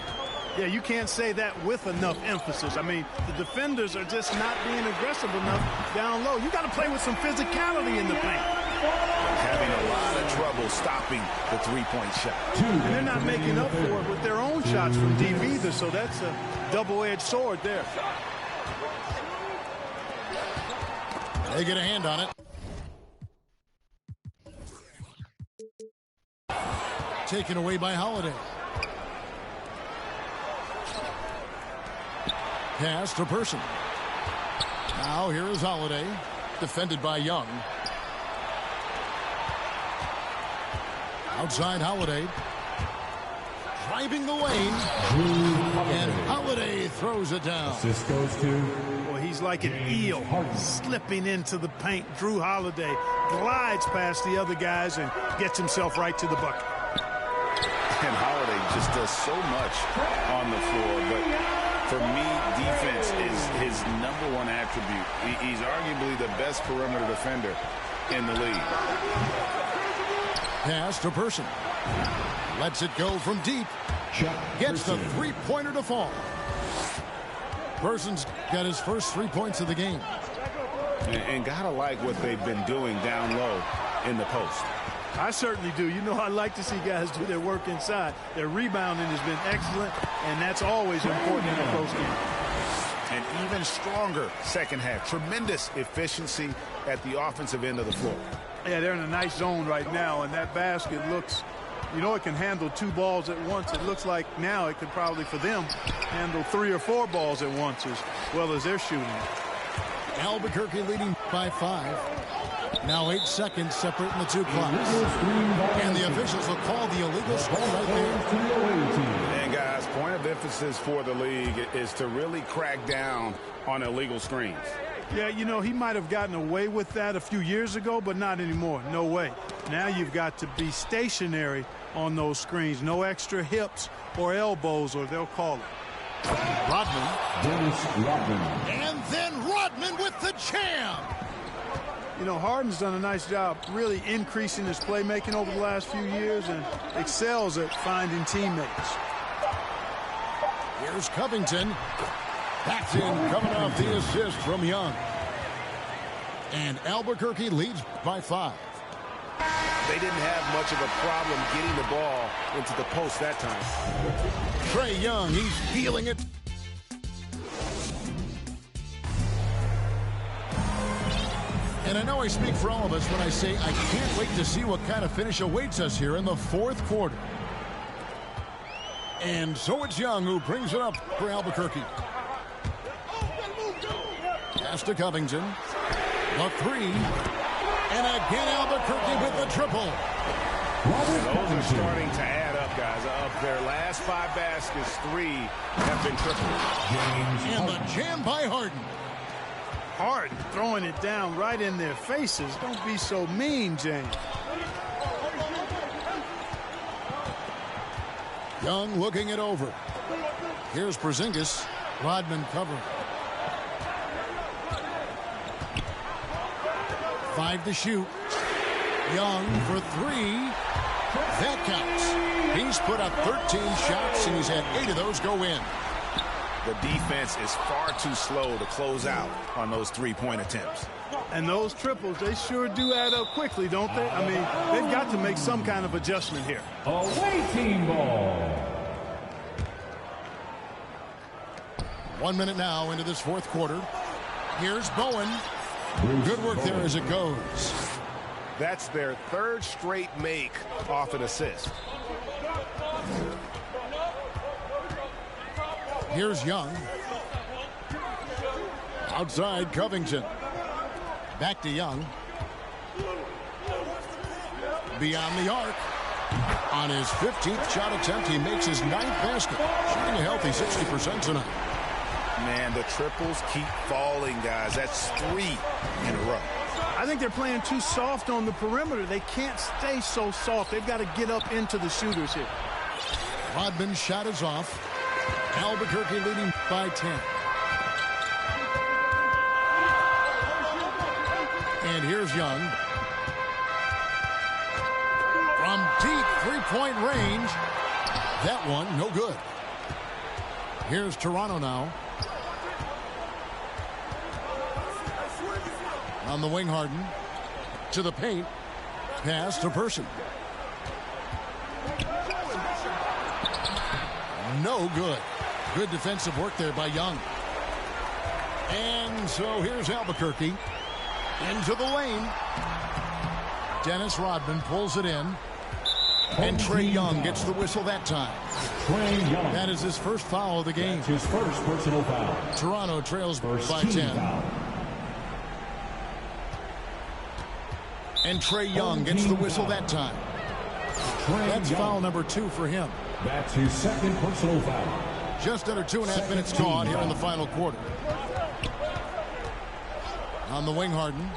Yeah, you can't say that with enough emphasis. I mean, the defenders are just not being aggressive enough down low. You got to play with some physicality in the paint. Having a lot of trouble stopping the three-point shot. And they're not making up for it with their own shots from deep either, so that's a double-edged sword there. They get a hand on it. Taken away by Holiday. Pass to Person. Now here is Holiday. Defended by Young. Outside Holiday. Driving the lane. And Holiday throws it down. This goes to... Well, he's like an eel slipping into the paint. Drew Holiday glides past the other guys and gets himself right to the bucket. And Holiday just does so much on the floor, but for me, defense is his #1 attribute. He's arguably the best perimeter defender in the league. Pass to Person. Lets it go from deep. Gets the three-pointer to fall. Person's got his first 3 points of the game. And gotta like what they've been doing down low in the post. I certainly do. You know, I like to see guys do their work inside. Their rebounding has been excellent, and that's always important in a close game. And even stronger second half. Tremendous efficiency at the offensive end of the floor. Yeah, they're in a nice zone right now, and that basket looks, you know, it can handle 2 balls at once. It looks like now it could probably, for them, handle 3 or 4 balls at once as well as they're shooting. Albuquerque leading by 5. Now 8 seconds separating the 2 clocks. And the officials will call the illegal screen right there. And guys, point of emphasis for the league is to really crack down on illegal screens. Yeah, you know, he might have gotten away with that a few years ago, but not anymore. No way. Now you've got to be stationary on those screens. No extra hips or elbows, or they'll call it. Rodman. Dennis Rodman. And then Rodman with the jam. You know, Harden's done a nice job really increasing his playmaking over the last few years and excels at finding teammates. Here's Covington. That's in, coming off the assist from Young. And Albuquerque leads by 5. They didn't have much of a problem getting the ball into the post that time. Trae Young, he's feeling it. And I know I speak for all of us when I say I can't wait to see what kind of finish awaits us here in the 4th quarter. And so it's Young who brings it up for Albuquerque. Pass to Covington. The 3. And again Albuquerque with the triple. Those are starting to add up, guys. Of their last 5 baskets, 3 have been triple. And the jam by Harden. Harden throwing it down right in their faces. Don't be so mean, James. Young looking it over. Here's Porzingis. Rodman covering. 5 to shoot. Young for 3. That counts. He's put up 13 shots, and he's had 8 of those go in. The defense is far too slow to close out on those 3-point attempts. And those triples, they sure do add up quickly, don't they? I mean, they've got to make some kind of adjustment here. Away team ball. 1 minute now into this 4th quarter. Here's Bowen. Good work there as it goes. That's their 3rd straight make off an assist. Here's Young. Outside Covington. Back to Young. Beyond the arc. On his 15th shot attempt, he makes his 9th basket. Shooting a healthy 60% tonight. Man, the triples keep falling, guys. That's 3 in a row. I think they're playing too soft on the perimeter. They can't stay so soft. They've got to get up into the shooters here. Rodman's shot is off. Albuquerque leading by 10. And here's Young. From deep three-point range. That one, no good. Here's Toronto now. On the wing, Harden. To the paint. Pass to Person. No good. Good defensive work there by Young. And so here's Albuquerque. Into the lane. Dennis Rodman pulls it in. And Trae Young gets the whistle that time. Trae Young. That is his first foul of the game. That's his first personal foul. Toronto trails First by team 10. foul. And Trae Young gets the whistle that time. That's foul number 2 for him. That's his second personal foul. Just under 2.5 minutes gone here in the final quarter. On the wing, Harden.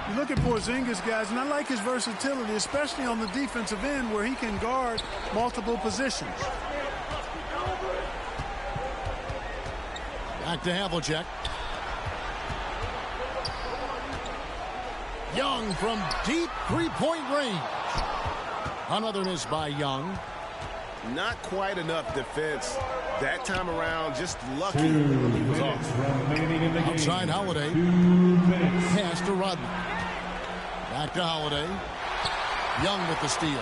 You look at Porzingis, guys, and I like his versatility, especially on the defensive end where he can guard multiple positions. Back to Havlicek. Young from deep three-point range. Another miss by Young. Not quite enough defense that time around. Just lucky. 2 He was off. minutes remaining in the game. Outside Holiday. 2 minutes. Pass to Rodman. Back to Holiday. Young with the steal.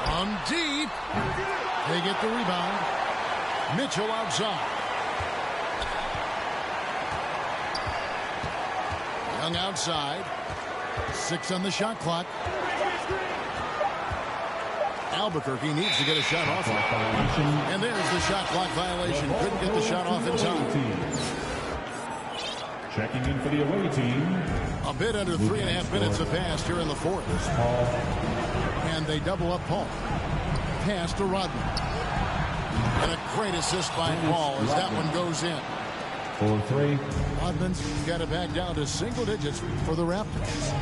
From deep. They get the rebound. Mitchell outside. Young outside. 6 on the shot clock. Albuquerque needs to get a shot off. And there's the shot clock violation. Couldn't get the shot off in time. Checking in for the away team. A bit under 3.5 minutes have passed here in the fourth. And they double up Paul. Pass to Rodman. And a great assist by Paul as that one goes in. 4-3. Rodman's got it back down to single digits for the Raptors.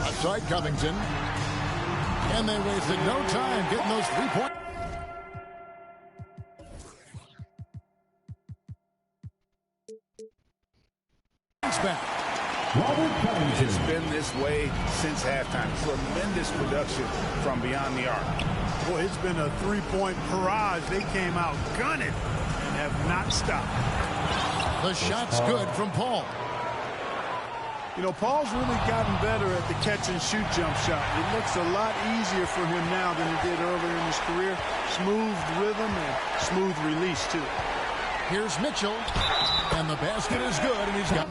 Outside Covington. And they wasted no time getting those 3 points. Back. It's been this way since halftime. Tremendous production from beyond the arc. Boy, it's been a three-point barrage. They came out gunning and have not stopped. The shot's good from Paul. You know, Paul's really gotten better at the catch-and-shoot jump shot. It looks a lot easier for him now than it did earlier in his career. Smooth rhythm and smooth release, too. Here's Mitchell. And the basket is good, and he's got...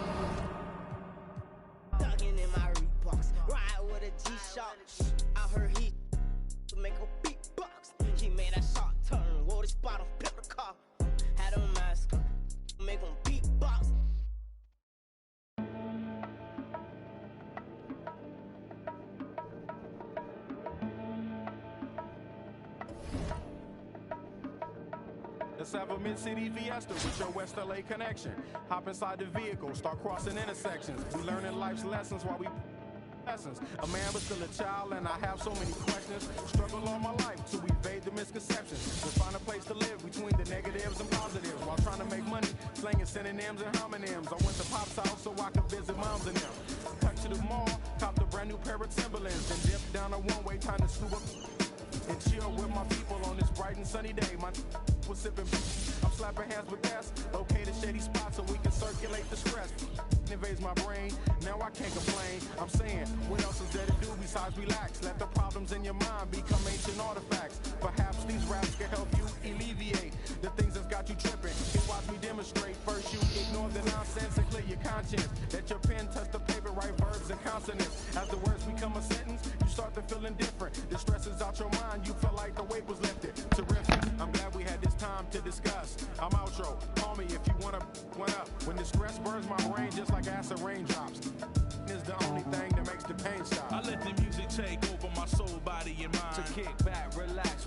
Let's have a mid-city fiesta with your West LA connection. Hop inside the vehicle, start crossing intersections. We learning life's lessons while we lessons. A man but still a child, and I have so many questions. Struggle all my life to evade the misconceptions. To find a place to live between the negatives and positives while trying to make money, slanging synonyms and homonyms. I went to Pop's house so I could visit moms and them. Cut to the mall, copped a brand new pair of Timberlands, and dipped down a one-way time to scoop up and chill with my people on this bright and sunny day. My was sipping, I'm slapping hands with gas. Locate a shady spot so we can circulate the stress. Invades my brain, now I can't complain. I'm saying, what else is there to do besides relax? Let the problems in your mind become ancient artifacts. Perhaps these raps can help you alleviate the things that's got you tripping. Here, watch me demonstrate. First you ignore the nonsense and clear your conscience. Let your pen touch the paper, write verbs and consonants. As the words become a sentence, you start to feel indifferent. The stress is out your mind, you feel like the weight was lifted. Terrific, I'm glad we had this time to discuss. I'm outro, call me if you wanna one up. When the stress burns my brain just like acid raindrops, is the only thing that makes the pain stop. I let the music take over my soul, body, and mind. To kick back, relax,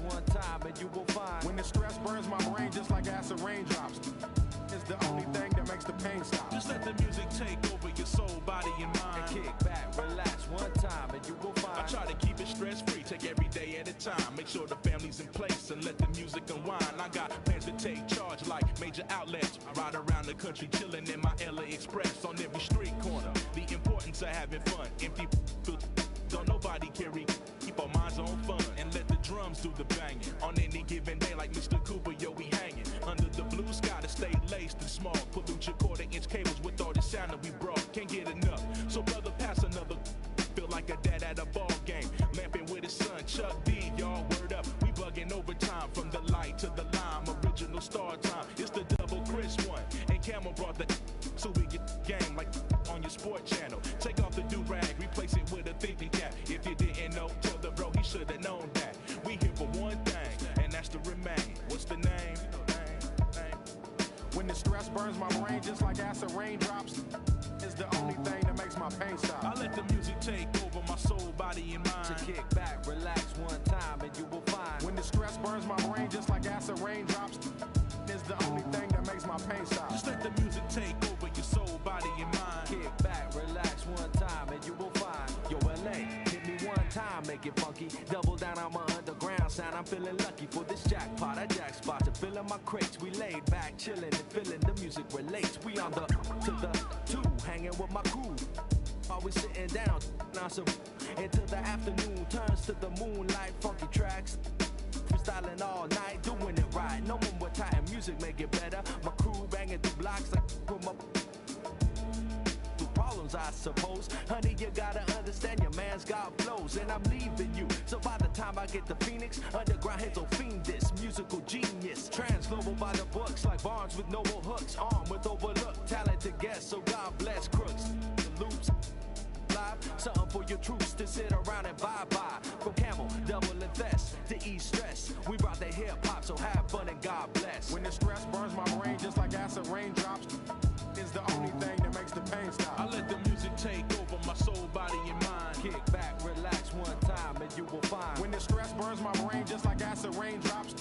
the music take over your soul, body, and mind. And kick back, relax one time, and you will find. I try to keep it stress-free, take every day at a time. Make sure the family's in place and let the music unwind. I got plans to take charge like major outlets. I ride around the country chilling in my LA Express on every street corner. The importance of having fun. Empty don't nobody carry. Keep our minds on fun and let the drums do the banging. On any given day like Mr. Cooper, yo, we hanging. Under the blue sky to stay laced and small. Pollute your quarter-inch cables with all the sound that we brought. Can't get enough. So brother, pass another. Feel like a dad at a ball game. Lamping with his son, Chuck D, y'all word up. We bugging overtime from the light to the lime. Original star time. It's the double Chris one. And Camel brought the so we get game like on your sport channel. Take off the do-rag, replace it with a thinking cap. If you didn't know, tell the bro he should have known that. We here for one thing, and that's to remain. What's the name? When the stress burns my brain just like acid raindrops, is the only thing that makes my pain stop. I let the music take over my soul, body, and mind. To kick back, relax one time, and you will find. When the stress burns my brain just like acid raindrops, is the only thing that makes my pain stop. Just let the music take over your soul, body, and mind. Kick back, relax one time, and you will find. Yo, LA, hit me one time, make it funky. Double down on my underground sound. I'm feeling lucky for this jackpot. I jack spot to fill in my crates. We laid back, chilling and feeling the music relates. We on the to the two, hanging with my crew. Always sitting down, on some until the afternoon turns to the moonlight. Funky tracks, freestyling all night, doing it right. No more time, music make it better. My crew banging through blocks like from my problems, I suppose. Honey, you gotta understand your man's got flows, and I'm leaving you. So by the time I get to Phoenix, underground heads will fiend this musical genius. Trans-global by the books, like Barnes with noble hooks, armed with overlooked talented guests. So God bless crooks, the loops. Live, something for your troops to sit around and bye-bye. From Camel, double and Fest to ease stress. We brought the hip-hop, so have fun and God bless. When the stress burns my brain just like acid raindrops, is the only thing that makes the pain stop. I let the music take over my soul, body, and mind. Kick back, relax one time, and you will find. When the stress burns my brain just like acid raindrops,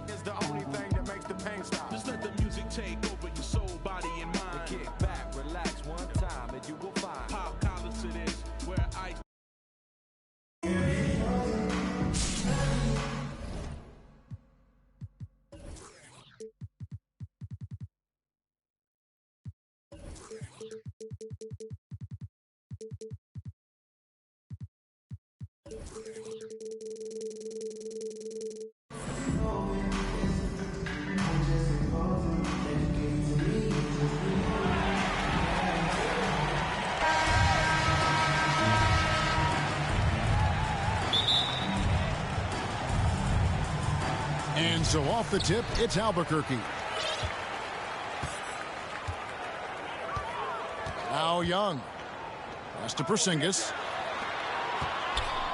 is the only thing that makes the pain stop. Just let the music take over your soul, body, and mind. Kick back, relax one time, and you will find. Pop collars to this, where I... And so off the tip, it's Albuquerque. Now Young. Pass to Porzingis.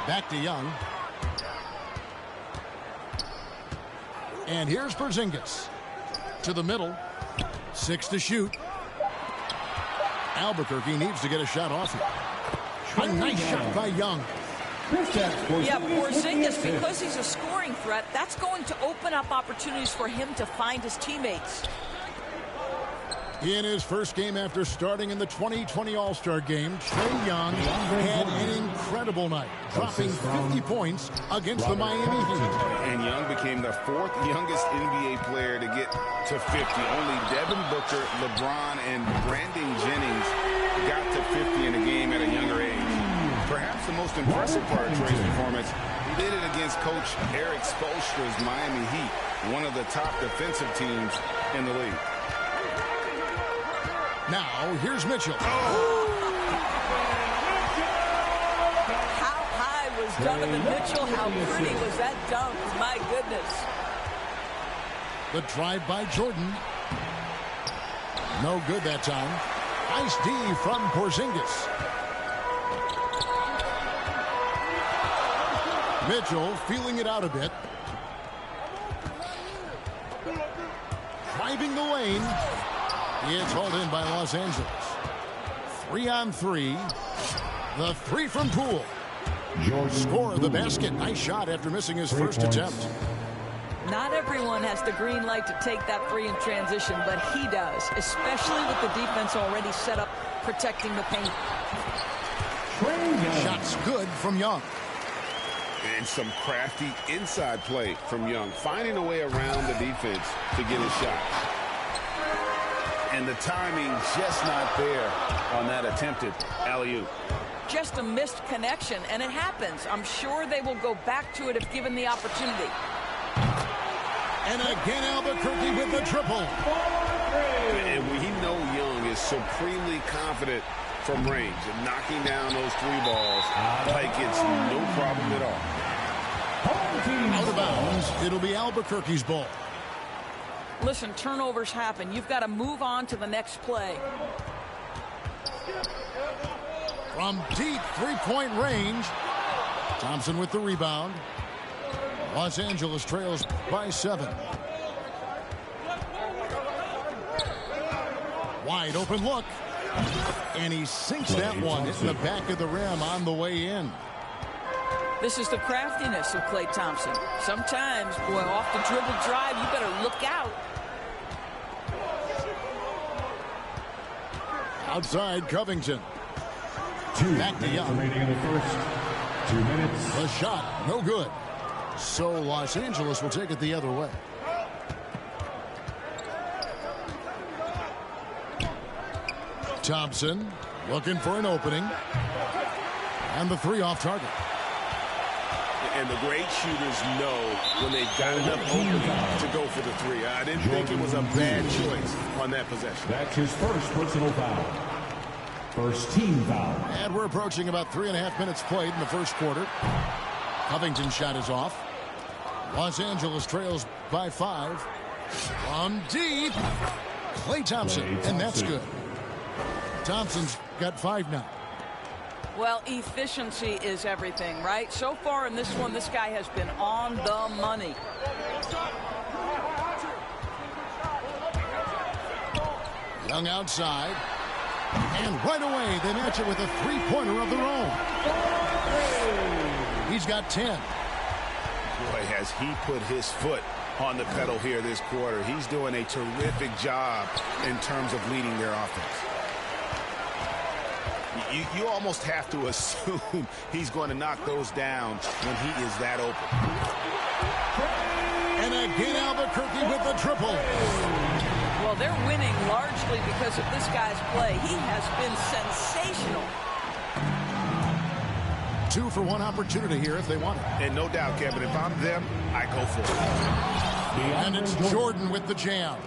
Back to Young. And here's Porzingis. To the middle. 6 to shoot. Albuquerque needs to get a shot off here. A nice shot by Young. Yeah, Porzingis, because he's a scoring threat, that's going to open up opportunities for him to find his teammates. In his first game after starting in the 2020 All-Star Game, Trae Young had an incredible night, dropping 50 points against the Miami Heat. And Young became the 4th youngest NBA player to get to 50. Only Devin Booker, LeBron, and Brandon Jennings got to 50 in a game at a younger age. Perhaps the most impressive part of Trae's performance, he did it against Coach Eric Spoelstra's Miami Heat, one of the top defensive teams in the league. Now, here's Mitchell. How high was Donovan Mitchell? How pretty was that dunk? My goodness. The drive by Jordan. No good that time. Nice D from Porzingis. Mitchell feeling it out a bit. Driving the lane. It's hauled in by Los Angeles. 3-on-3. The 3 from Poole. Score of the basket. Nice shot after missing his first attempt. Not everyone has the green light to take that three in transition, but he does, especially with the defense already set up protecting the paint. Shots good from Young. And some crafty inside play from Young, finding a way around the defense to get his shot. And the timing just not there on that attempted alley-oop. Just a missed connection, and it happens. I'm sure they will go back to it if given the opportunity. And again, Albuquerque with the triple. And we know Young is supremely confident from range and knocking down those three balls like it's no problem at all. Out of bounds, it'll be Albuquerque's ball. Listen, turnovers happen. You've got to move on to the next play. From deep three-point range, Thompson with the rebound. Los Angeles trails by 7. Wide open look. And he sinks that one in the back of the rim on the way in. This is the craftiness of Klay Thompson. Sometimes, boy, off the dribble drive, you better look out. Outside Covington. Back to Young. Remaining in the first 2 minutes. The shot, no good. So Los Angeles will take it the other way. Thompson looking for an opening. And the three off target. And the great shooters know when they've got enough opening to go for the three. I didn't think it was a bad choice on that possession. That's his first personal foul. First team foul. And we're approaching about 3.5 minutes played in the first quarter. Covington's shot is off. Los Angeles trails by 5. From deep. Klay Thompson, and that's good. Thompson's got 5 now. Well, efficiency is everything, right? So far in this one, this guy has been on the money. Young outside. And right away, they match it with a three-pointer of their own. He's got 10. Boy, has he put his foot on the pedal here this quarter. He's doing a terrific job in terms of leading their offense. You almost have to assume he's going to knock those down when he is that open. And again, Albuquerque with the triple. Well, they're winning largely because of this guy's play. He has been sensational. 2 for 1 opportunity here if they want it. And no doubt, Kevin, if I'm them, I go for it. And it's Jordan with the jam.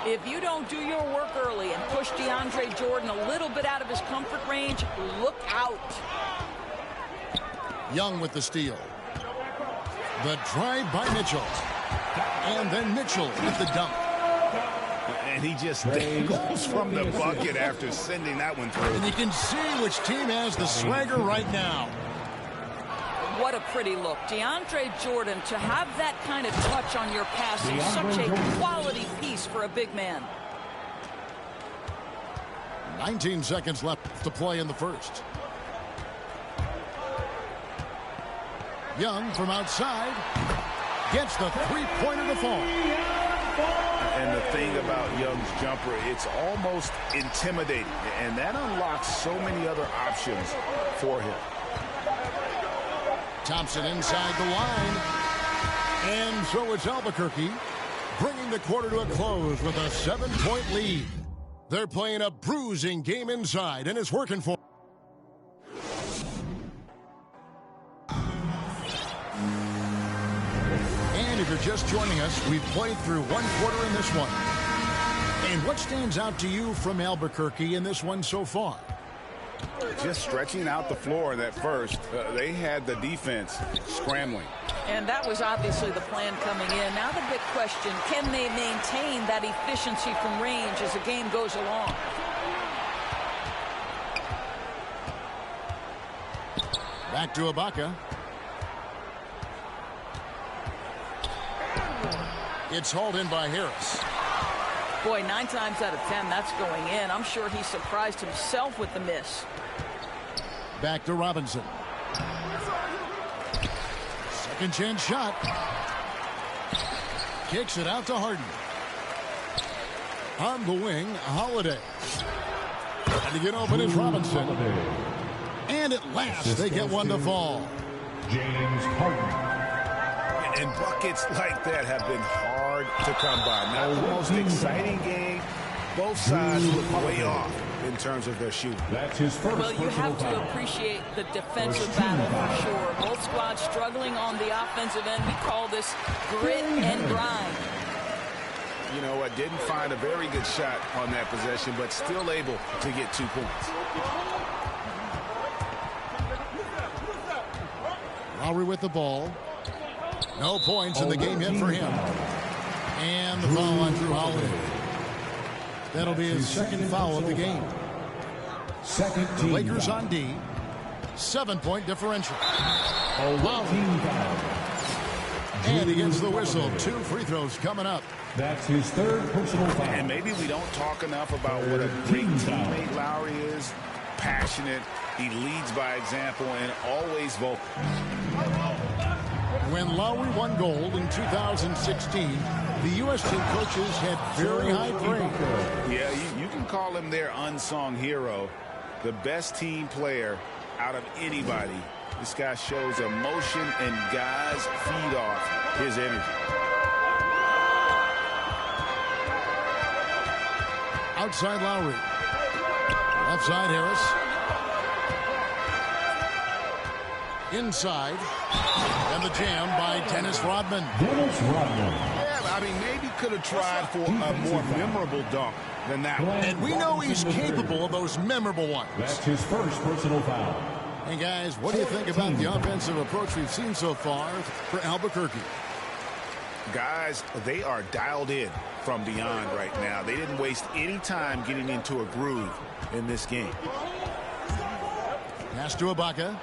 If you don't do your work early and push DeAndre Jordan a little bit out of his comfort range, look out. Young with the steal. The drive by Mitchell. And then Mitchell with the dunk. And he just dangles from the bucket after sending that one through. And you can see which team has the swagger right now. What a pretty look. DeAndre Jordan, to have that kind of touch on your passing, such a quality piece for a big man. 19 seconds left to play in the first. Young from outside gets the three-pointer to fall. And the thing about Young's jumper, it's almost intimidating. And that unlocks so many other options for him. Thompson inside the line. And so it's Albuquerque bringing the quarter to a close with a 7-point lead. They're playing a bruising game inside, and it's working for them. And if you're just joining us, we've played through 1 quarter in this one. And what stands out to you from Albuquerque in this one so far? Just stretching out the floor in that first. They had the defense scrambling. And that was obviously the plan coming in. Now the big question, can they maintain that efficiency from range as the game goes along? Back to Ibaka. It's hauled in by Harris. Boy, 9 times out of 10, that's going in. I'm sure he surprised himself with the miss. Back to Robinson. Second chance shot. Kicks it out to Harden. On the wing, Holiday. And to get open is Robinson. And at last, they get one to fall. James Harden. And buckets like that have been hard to come by. Not the most exciting game. Both sides look way off in terms of their shooting. That's his first. Well, you have to appreciate the defensive battle for sure. Both squads struggling on the offensive end. We call this grit and grind. You know what? Didn't find a very good shot on that possession, but still able to get 2 points. Lowry with the ball. No points in the game yet for him. And the foul on Drew Holiday. That'll be his second foul of the game. Second team. Lakers on D. 7-point differential. And he gets the whistle. 2 free throws coming up. That's his third personal foul. And maybe we don't talk enough about what a great teammate Lowry is. Passionate. He leads by example and always vocal. When Lowry won gold in 2016, the U.S. team coaches had very high praise. Yeah, you can call him their unsung hero. The best team player out of anybody. This guy shows emotion, and guys feed off his energy. Outside Lowry. Left side Harris. Inside. And the jam by Dennis Rodman. Dennis Rodman. Yeah, I mean, maybe could have tried for a more memorable dunk than that one. And we know he's capable of those memorable ones. That's his first personal foul. Hey, guys, what do you think about the offensive approach we've seen so far for Albuquerque? Guys, they are dialed in from beyond right now. They didn't waste any time getting into a groove in this game. Pass to Ibaka.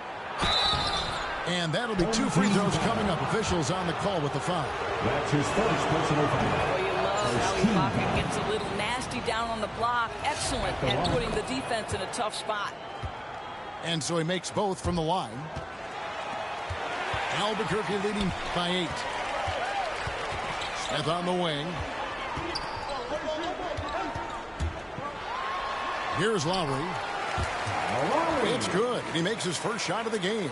And that'll be 2 free throws coming up. Officials on the call with the foul. That's his first personal foul. Well, you love how Ibaka gets a little nasty down on the block. Excellent at putting the defense in a tough spot. And so he makes both from the line. Albuquerque leading by 8. Smith on the wing. Here's Lowry. It's good. He makes his first shot of the game.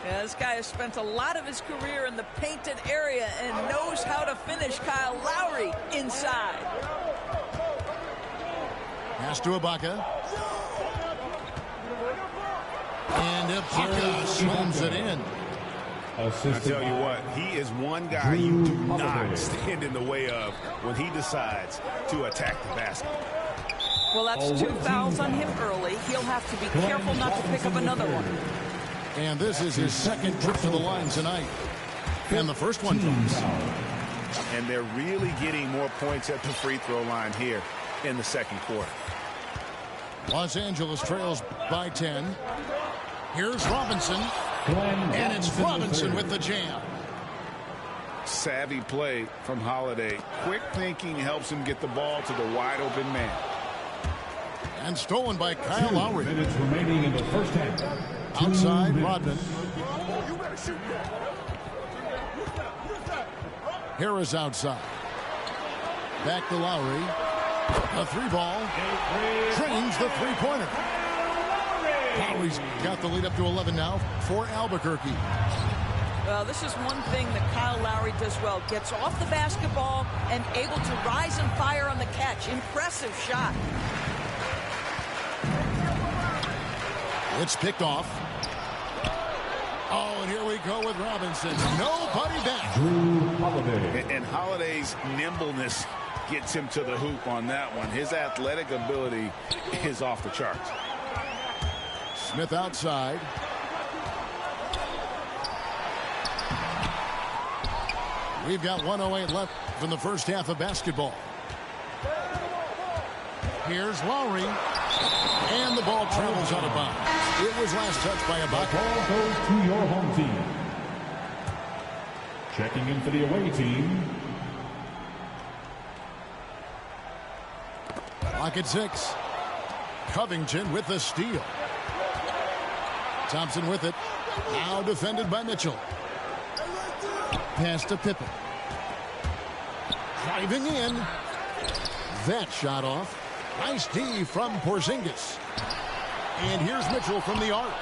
Yeah, this guy has spent a lot of his career in the painted area and knows how to finish. Kyle Lowry inside. Pass to Ibaka. And Ibaka slams it in. I tell you what, he is one guy you do not stand in the way of when he decides to attack the basket. Well, that's 2 fouls on him early. He'll have to be careful not to pick up another one. And this is his second trip to the line tonight. And the first one comes. And they're really getting more points at the free throw line here in the second quarter. Los Angeles trails by 10. Here's Robinson. And it's Robinson with the jam. Savvy play from Holiday. Quick thinking helps him get the ball to the wide open man. And stolen by Kyle Lowry. 2 minutes remaining in the first half. Outside Rodman. Harris outside. Back to Lowry. A 3-ball. Trains the 3-pointer. Lowry's got the lead up to 11 now for Albuquerque. Well, this is one thing that Kyle Lowry does well. Gets off the basketball and able to rise and fire on the catch. Impressive shot. It's picked off. Oh, and here we go with Robinson. Nobody back. Drew Holiday. And Holiday's nimbleness gets him to the hoop on that one. His athletic ability is off the charts. Smith outside. We've got 1:08 left from the first half of basketball. Here's Lowry. And the ball travels out of bounds. It was last touched by Ibaka. Ball goes to your home team. Checking in for the away team. Clock at 6. Covington with the steal. Thompson with it. Now defended by Mitchell. Pass to Pippen. Driving in. That shot off. Nice D from Porzingis. And here's Mitchell from the arc.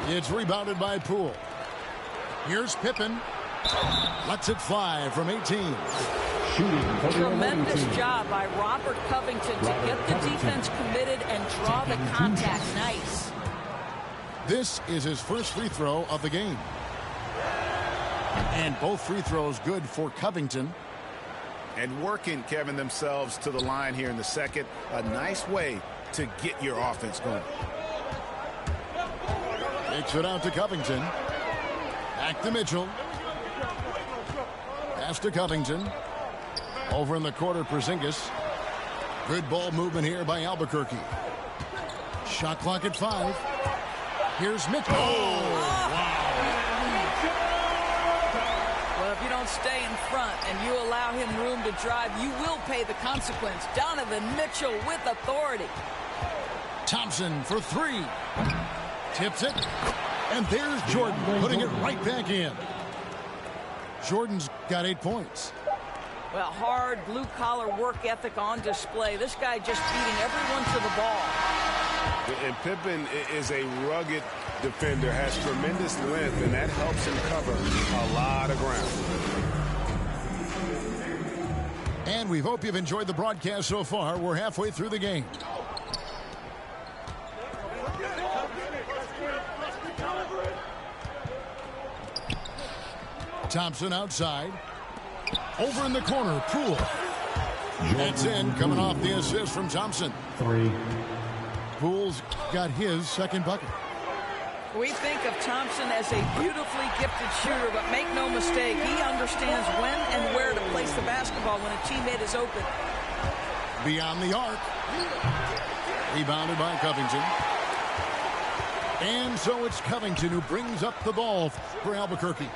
It's rebounded by Poole. Here's Pippen. Lets it fly from 18. Tremendous job by Robert Covington to get the defense committed and draw the contact. Nice. This is his first free throw of the game. And both free throws good for Covington. And working, Kevin, themselves to the line here in the second. A nice way to get your offense going. Takes it out to Covington. Back to Mitchell. Pass to Covington. Over in the corner, Porzingis. Good ball movement here by Albuquerque. Shot clock at 5. Here's Mitchell. Oh, wow. Well, if you don't stay in front and you allow him room to drive, you will pay the consequence. Donovan Mitchell with authority. Thompson for 3. Tips it. And there's Jordan putting it right back in. Jordan's got 8 points. Well, hard blue-collar work ethic on display. This guy just beating everyone to the ball. And Pippen is a rugged defender, has tremendous length, and that helps him cover a lot of ground. And we hope you've enjoyed the broadcast so far. We're halfway through the game. Thompson outside. Over in the corner, Poole. That's in, coming off the assist from Thompson. 3. Poole's got his second bucket. We think of Thompson as a beautifully gifted shooter, but make no mistake, he understands when and where to place the basketball when a teammate is open. Beyond the arc. Rebounded by Covington. And so it's Covington who brings up the ball for Albuquerque.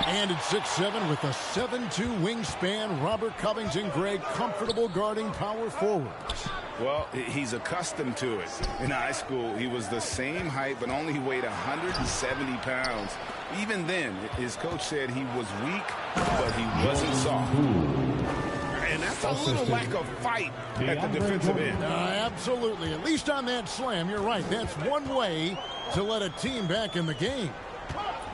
And it's 6'7" with a 7'2" wingspan. Robert Covington, Greg, comfortable guarding power forwards. Well, he's accustomed to it. In high school, he was the same height, but only weighed 170 pounds. Even then, his coach said he was weak, but he wasn't soft. And that's a little lack of fight at the defensive end. Absolutely. At least on that slam, you're right. That's one way to let a team back in the game.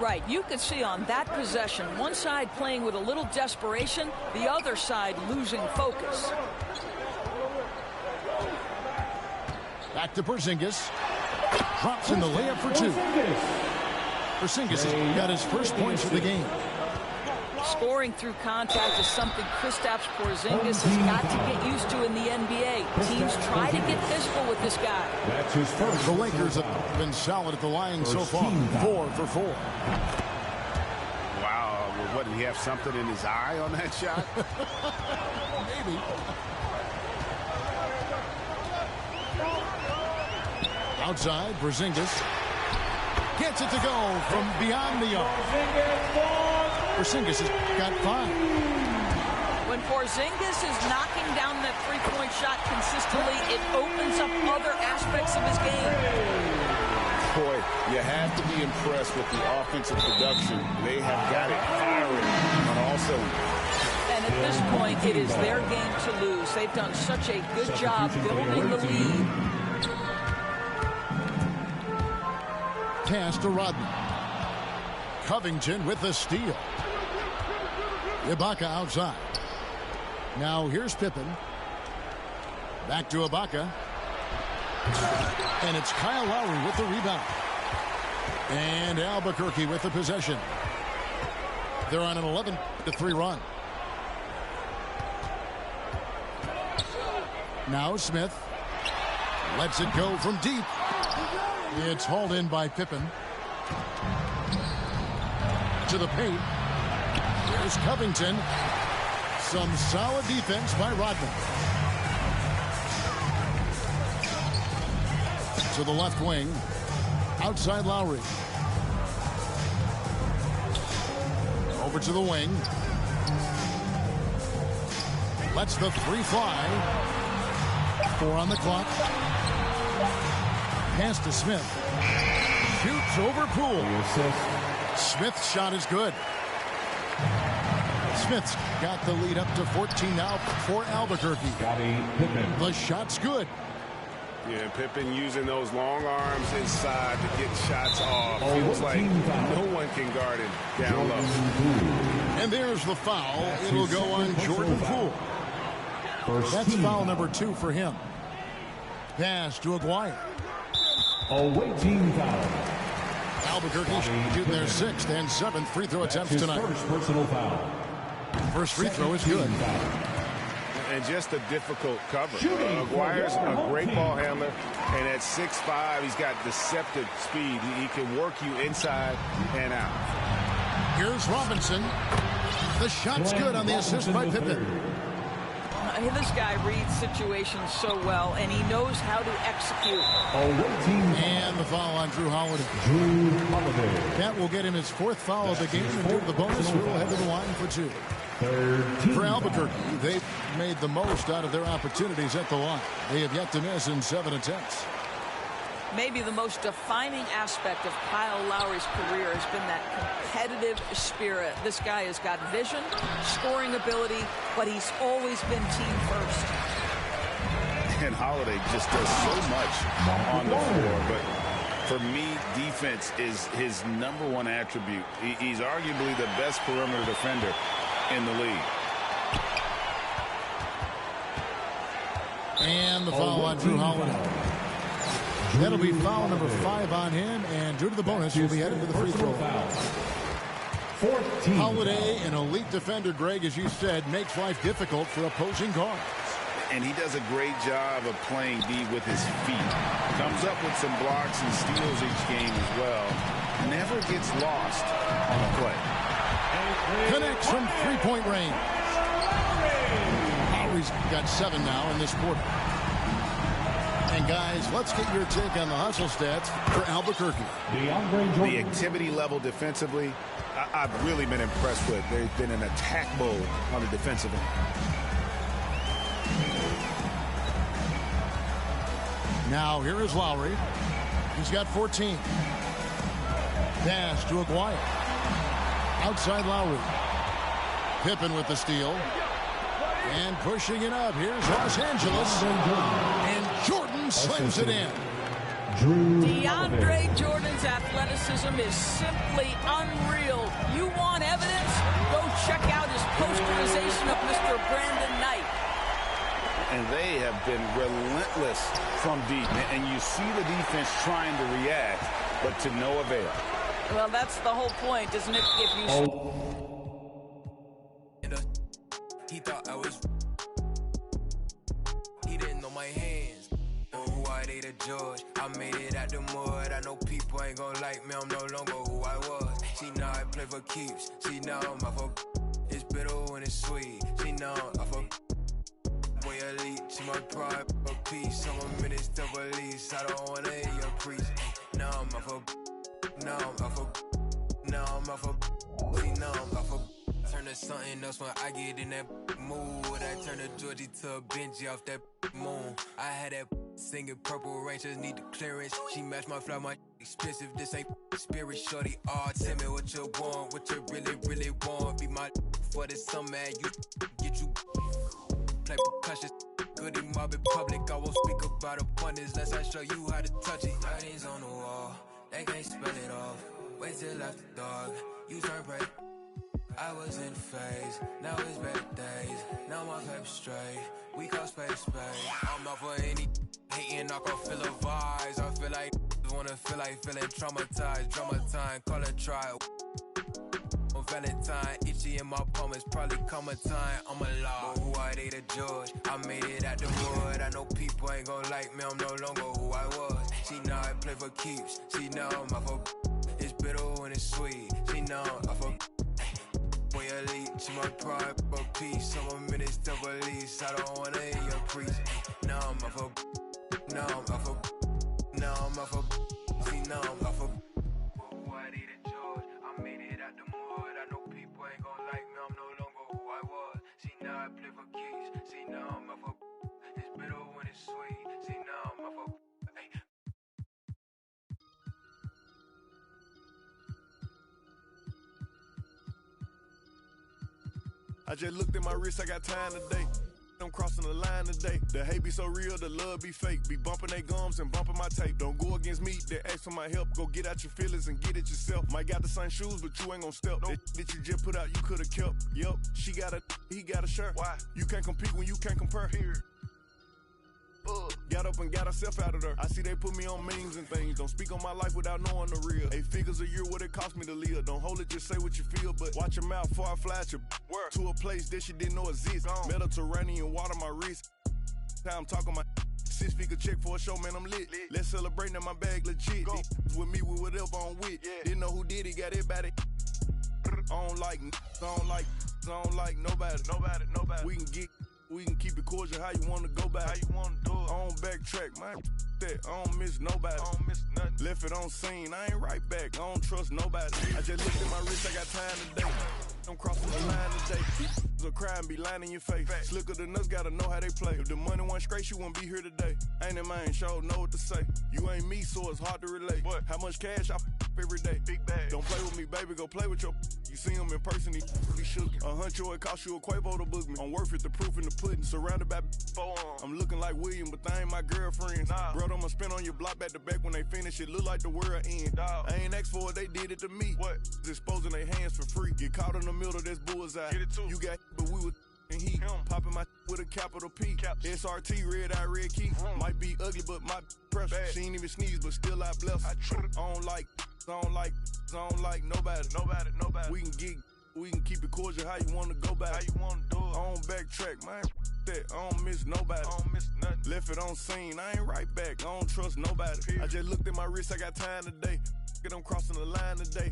Right. You could see on that possession, one side playing with a little desperation, the other side losing focus. Back to Porzingis. Drops in the layup for 2. Porzingis has got his first points of the game. Scoring through contact is something Kristaps Porzingis has got to get used to in the NBA. Teams try to get physical with this guy. That's his first. The Lakers have been solid at the line so far. 4 for 4. Wow. What, did he have something in his eye on that shot? Maybe. Outside, Porzingis gets it to go from beyond the arc. Porzingis has got 5. When Porzingis is knocking down that three-point shot consistently, it opens up other aspects of his game. Boy, you have to be impressed with the offensive production. They have got it firing on all cylinders. And at this point, it is their game to lose. They've done such a good job building the lead. Pass to Rodman. Covington with the steal. Ibaka outside. Now here's Pippen. Back to Ibaka. And it's Kyle Lowry with the rebound. And Albuquerque with the possession. They're on an 11-3 run. Now Smith lets it go from deep. It's hauled in by Pippen. To the paint. Here's Covington. Some solid defense by Rodman. To the left wing. Outside Lowry. Over to the wing. Lets the 3 fly. 4 on the clock. Pass to Smith. Shoots over Poole. Smith's shot is good. Smith's got the lead up to 14 now for Albuquerque. The shot's good. Yeah, Pippen using those long arms inside to get shots off. Feels like no one can guard it down low. And there's the foul. It'll go on Jordan Poole. That's foul number 2 for him. Pass to Aguirre. Awaiting foul. Albuquerque shooting their 6th and 7th free throw attempts tonight. First personal foul. First free throw is good. And just a difficult cover. Aguirre's a great ball handler, and at 6'5", he's got deceptive speed. He can work you inside and out. Here's Robinson. The shot's good on the assist by Pippen. This guy reads situations so well, and he knows how to execute. And the foul on Drew Holiday. That will get him his 4th foul of the game, and due to the bonus, we will head to the line for 2. For Albuquerque, they've made the most out of their opportunities at the line. They have yet to miss in 7 attempts. Maybe the most defining aspect of Kyle Lowry's career has been that competitive spirit. This guy has got vision, scoring ability, but he's always been team first. And Holiday just does so much on the floor, but for me, defense is his #1 attribute. He's arguably the best perimeter defender in the league. And the foul on Drew Holiday. That'll be foul number 5 on him, and due to the bonus, he'll be headed to the free throw. Holiday, an elite defender, Greg, as you said, makes life difficult for opposing guards. And he does a great job of playing D with his feet. Comes up with some blocks and steals each game as well. Never gets lost on a play. Connects from three-point range. Lowry's got 7 now in this quarter. And guys, let's get your take on the hustle stats for Albuquerque. The activity level defensively, I've really been impressed with. They've been in attack mode on the defensive end. Now here is Lowry. He's got 14. Pass to Aguirre. Outside Lowry. Pippen with the steal. And pushing it up. Here's Los Angeles. And Jordan slams it in. DeAndre Jordan's athleticism is simply unreal. You want evidence? Go check out his posterization of Mr. Brandon Knight. And they have been relentless from deep. And you see the defense trying to react, but to no avail. Well, that's the whole point, isn't it? If you... He thought I was... He didn't know my hands. Know who I did a judge. I made it out the mud. I know people ain't gonna like me. I'm no longer who I was. She know I play for keeps. She know I'm off of... It's bitter when it's sweet. She know I'm off of... Boy elite. She my pride, a piece. I'm a minister police. I don't wanna hear your preach. Now I'm off of... Now I'm off of... Now I'm off of... See, now I'm off of... Turn to something else when I get in that mood. I turn to Georgie to a Benji off that moon. I had that singing Purple Rangers need the clearance. She matched my fly, my expensive. This ain't spirit, shorty. Oh, tell me what you want, what you really want. Be my for the summer, you get you play percussion. Goody mob in public, I won't speak about abundance unless I show you how to touch it. Writings on the wall, they can't spell it off. Wait till after dark, you turn bright. I was in phase, now it's better days. Now my paper straight, we call space. I'm out for any hating, I can feel the vibes. I feel like wanna feel like feeling traumatized. Drama time, call it trial. On Valentine, itchy in my palm, it's probably coming time. I'm alive, but who I date a judge. I made it out the mud. I know people ain't gon' like me, I'm no longer who I was. She know I play for keeps, she know I'm off of... It's bitter when it's sweet, she know I'm off of... Boy elite, she my pride, a piece. I'm a minister police. I don't wanna hear your preach. Now I'm off of... Now I'm off of... Now I'm off of... See, now I'm off of... Who I need a judge. I made it out the mud. I know people ain't gon' like me. I'm no longer who I was. See, now I play for keys. See, now I'm off of... It's bitter when it's sweet. See, now I'm off of... I I just looked at my wrist, I got time today. I'm crossing the line today. The hate be so real, the love be fake. Be bumping they gums and bumping my tape. Don't go against me, they ask for my help. Go get out your feelings and get it yourself. Might got the same shoes, but you ain't gon' step. Nope. That you just put out, you could've kept. Yep, she got he got a shirt. Why? You can't compete when you can't compare. Here. Got up and got herself out of there. I see they put me on memes and things. Don't speak on my life without knowing the real. 8 figures a year, what it cost me to live. Don't hold it, just say what you feel. But watch your mouth before I fly at your word. To a place that you didn't know exists. Mediterranean water my wrist. Time talking my 6 figure check for a show, man, I'm lit. Let's celebrate in my bag legit. With me, with whatever I'm with. Didn't know who did it, got it about it. I don't like nobody. We can get. We can keep it cordial, how you wanna go back. How you wanna do it? I don't backtrack, man. That I don't miss nobody. I don't miss nothing. Left it on scene, I ain't right back. I don't trust nobody. I just looked at my wrist, I got time today. I'm crossing the line today. It's a crime, be lying in your face. Slicker than us, gotta know how they play. If the money wasn't straight, you wouldn't be here today. Ain't in mine, sure know what to say. You ain't me, so it's hard to relate. But how much cash I every day? Big bag. Don't play with me, baby, go play with your. You see him in person, he shook. $100, it cost you a Quavo to book me. I'm worth it, the proof in the pudding. Surrounded by forearms. I'm looking like William, but they ain't my girlfriends. Nah. Bro, I'ma spin on your block back to back when they finish. It look like the world end. Dog. I ain't asked for it, they did it to me. What? Exposing their hands for free. Get caught in the middle, that's bullseye. Get it too. You got, but we was and he popping my with a capital P. SRT, red eye, red key. Might be ugly, but my pressure. She ain't even sneeze, but still I bless. I don't like nobody. We can keep it cordial, how you wanna go back. How you wanna do it? I don't backtrack, man. That I don't miss nobody. I don't miss nothing. Left it on scene, I ain't right back. I don't trust nobody. I just looked at my wrist, I got time today. I'm crossing the line today.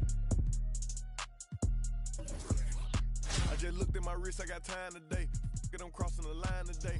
I just looked at my wrist, I got time today. I'm crossing the line today.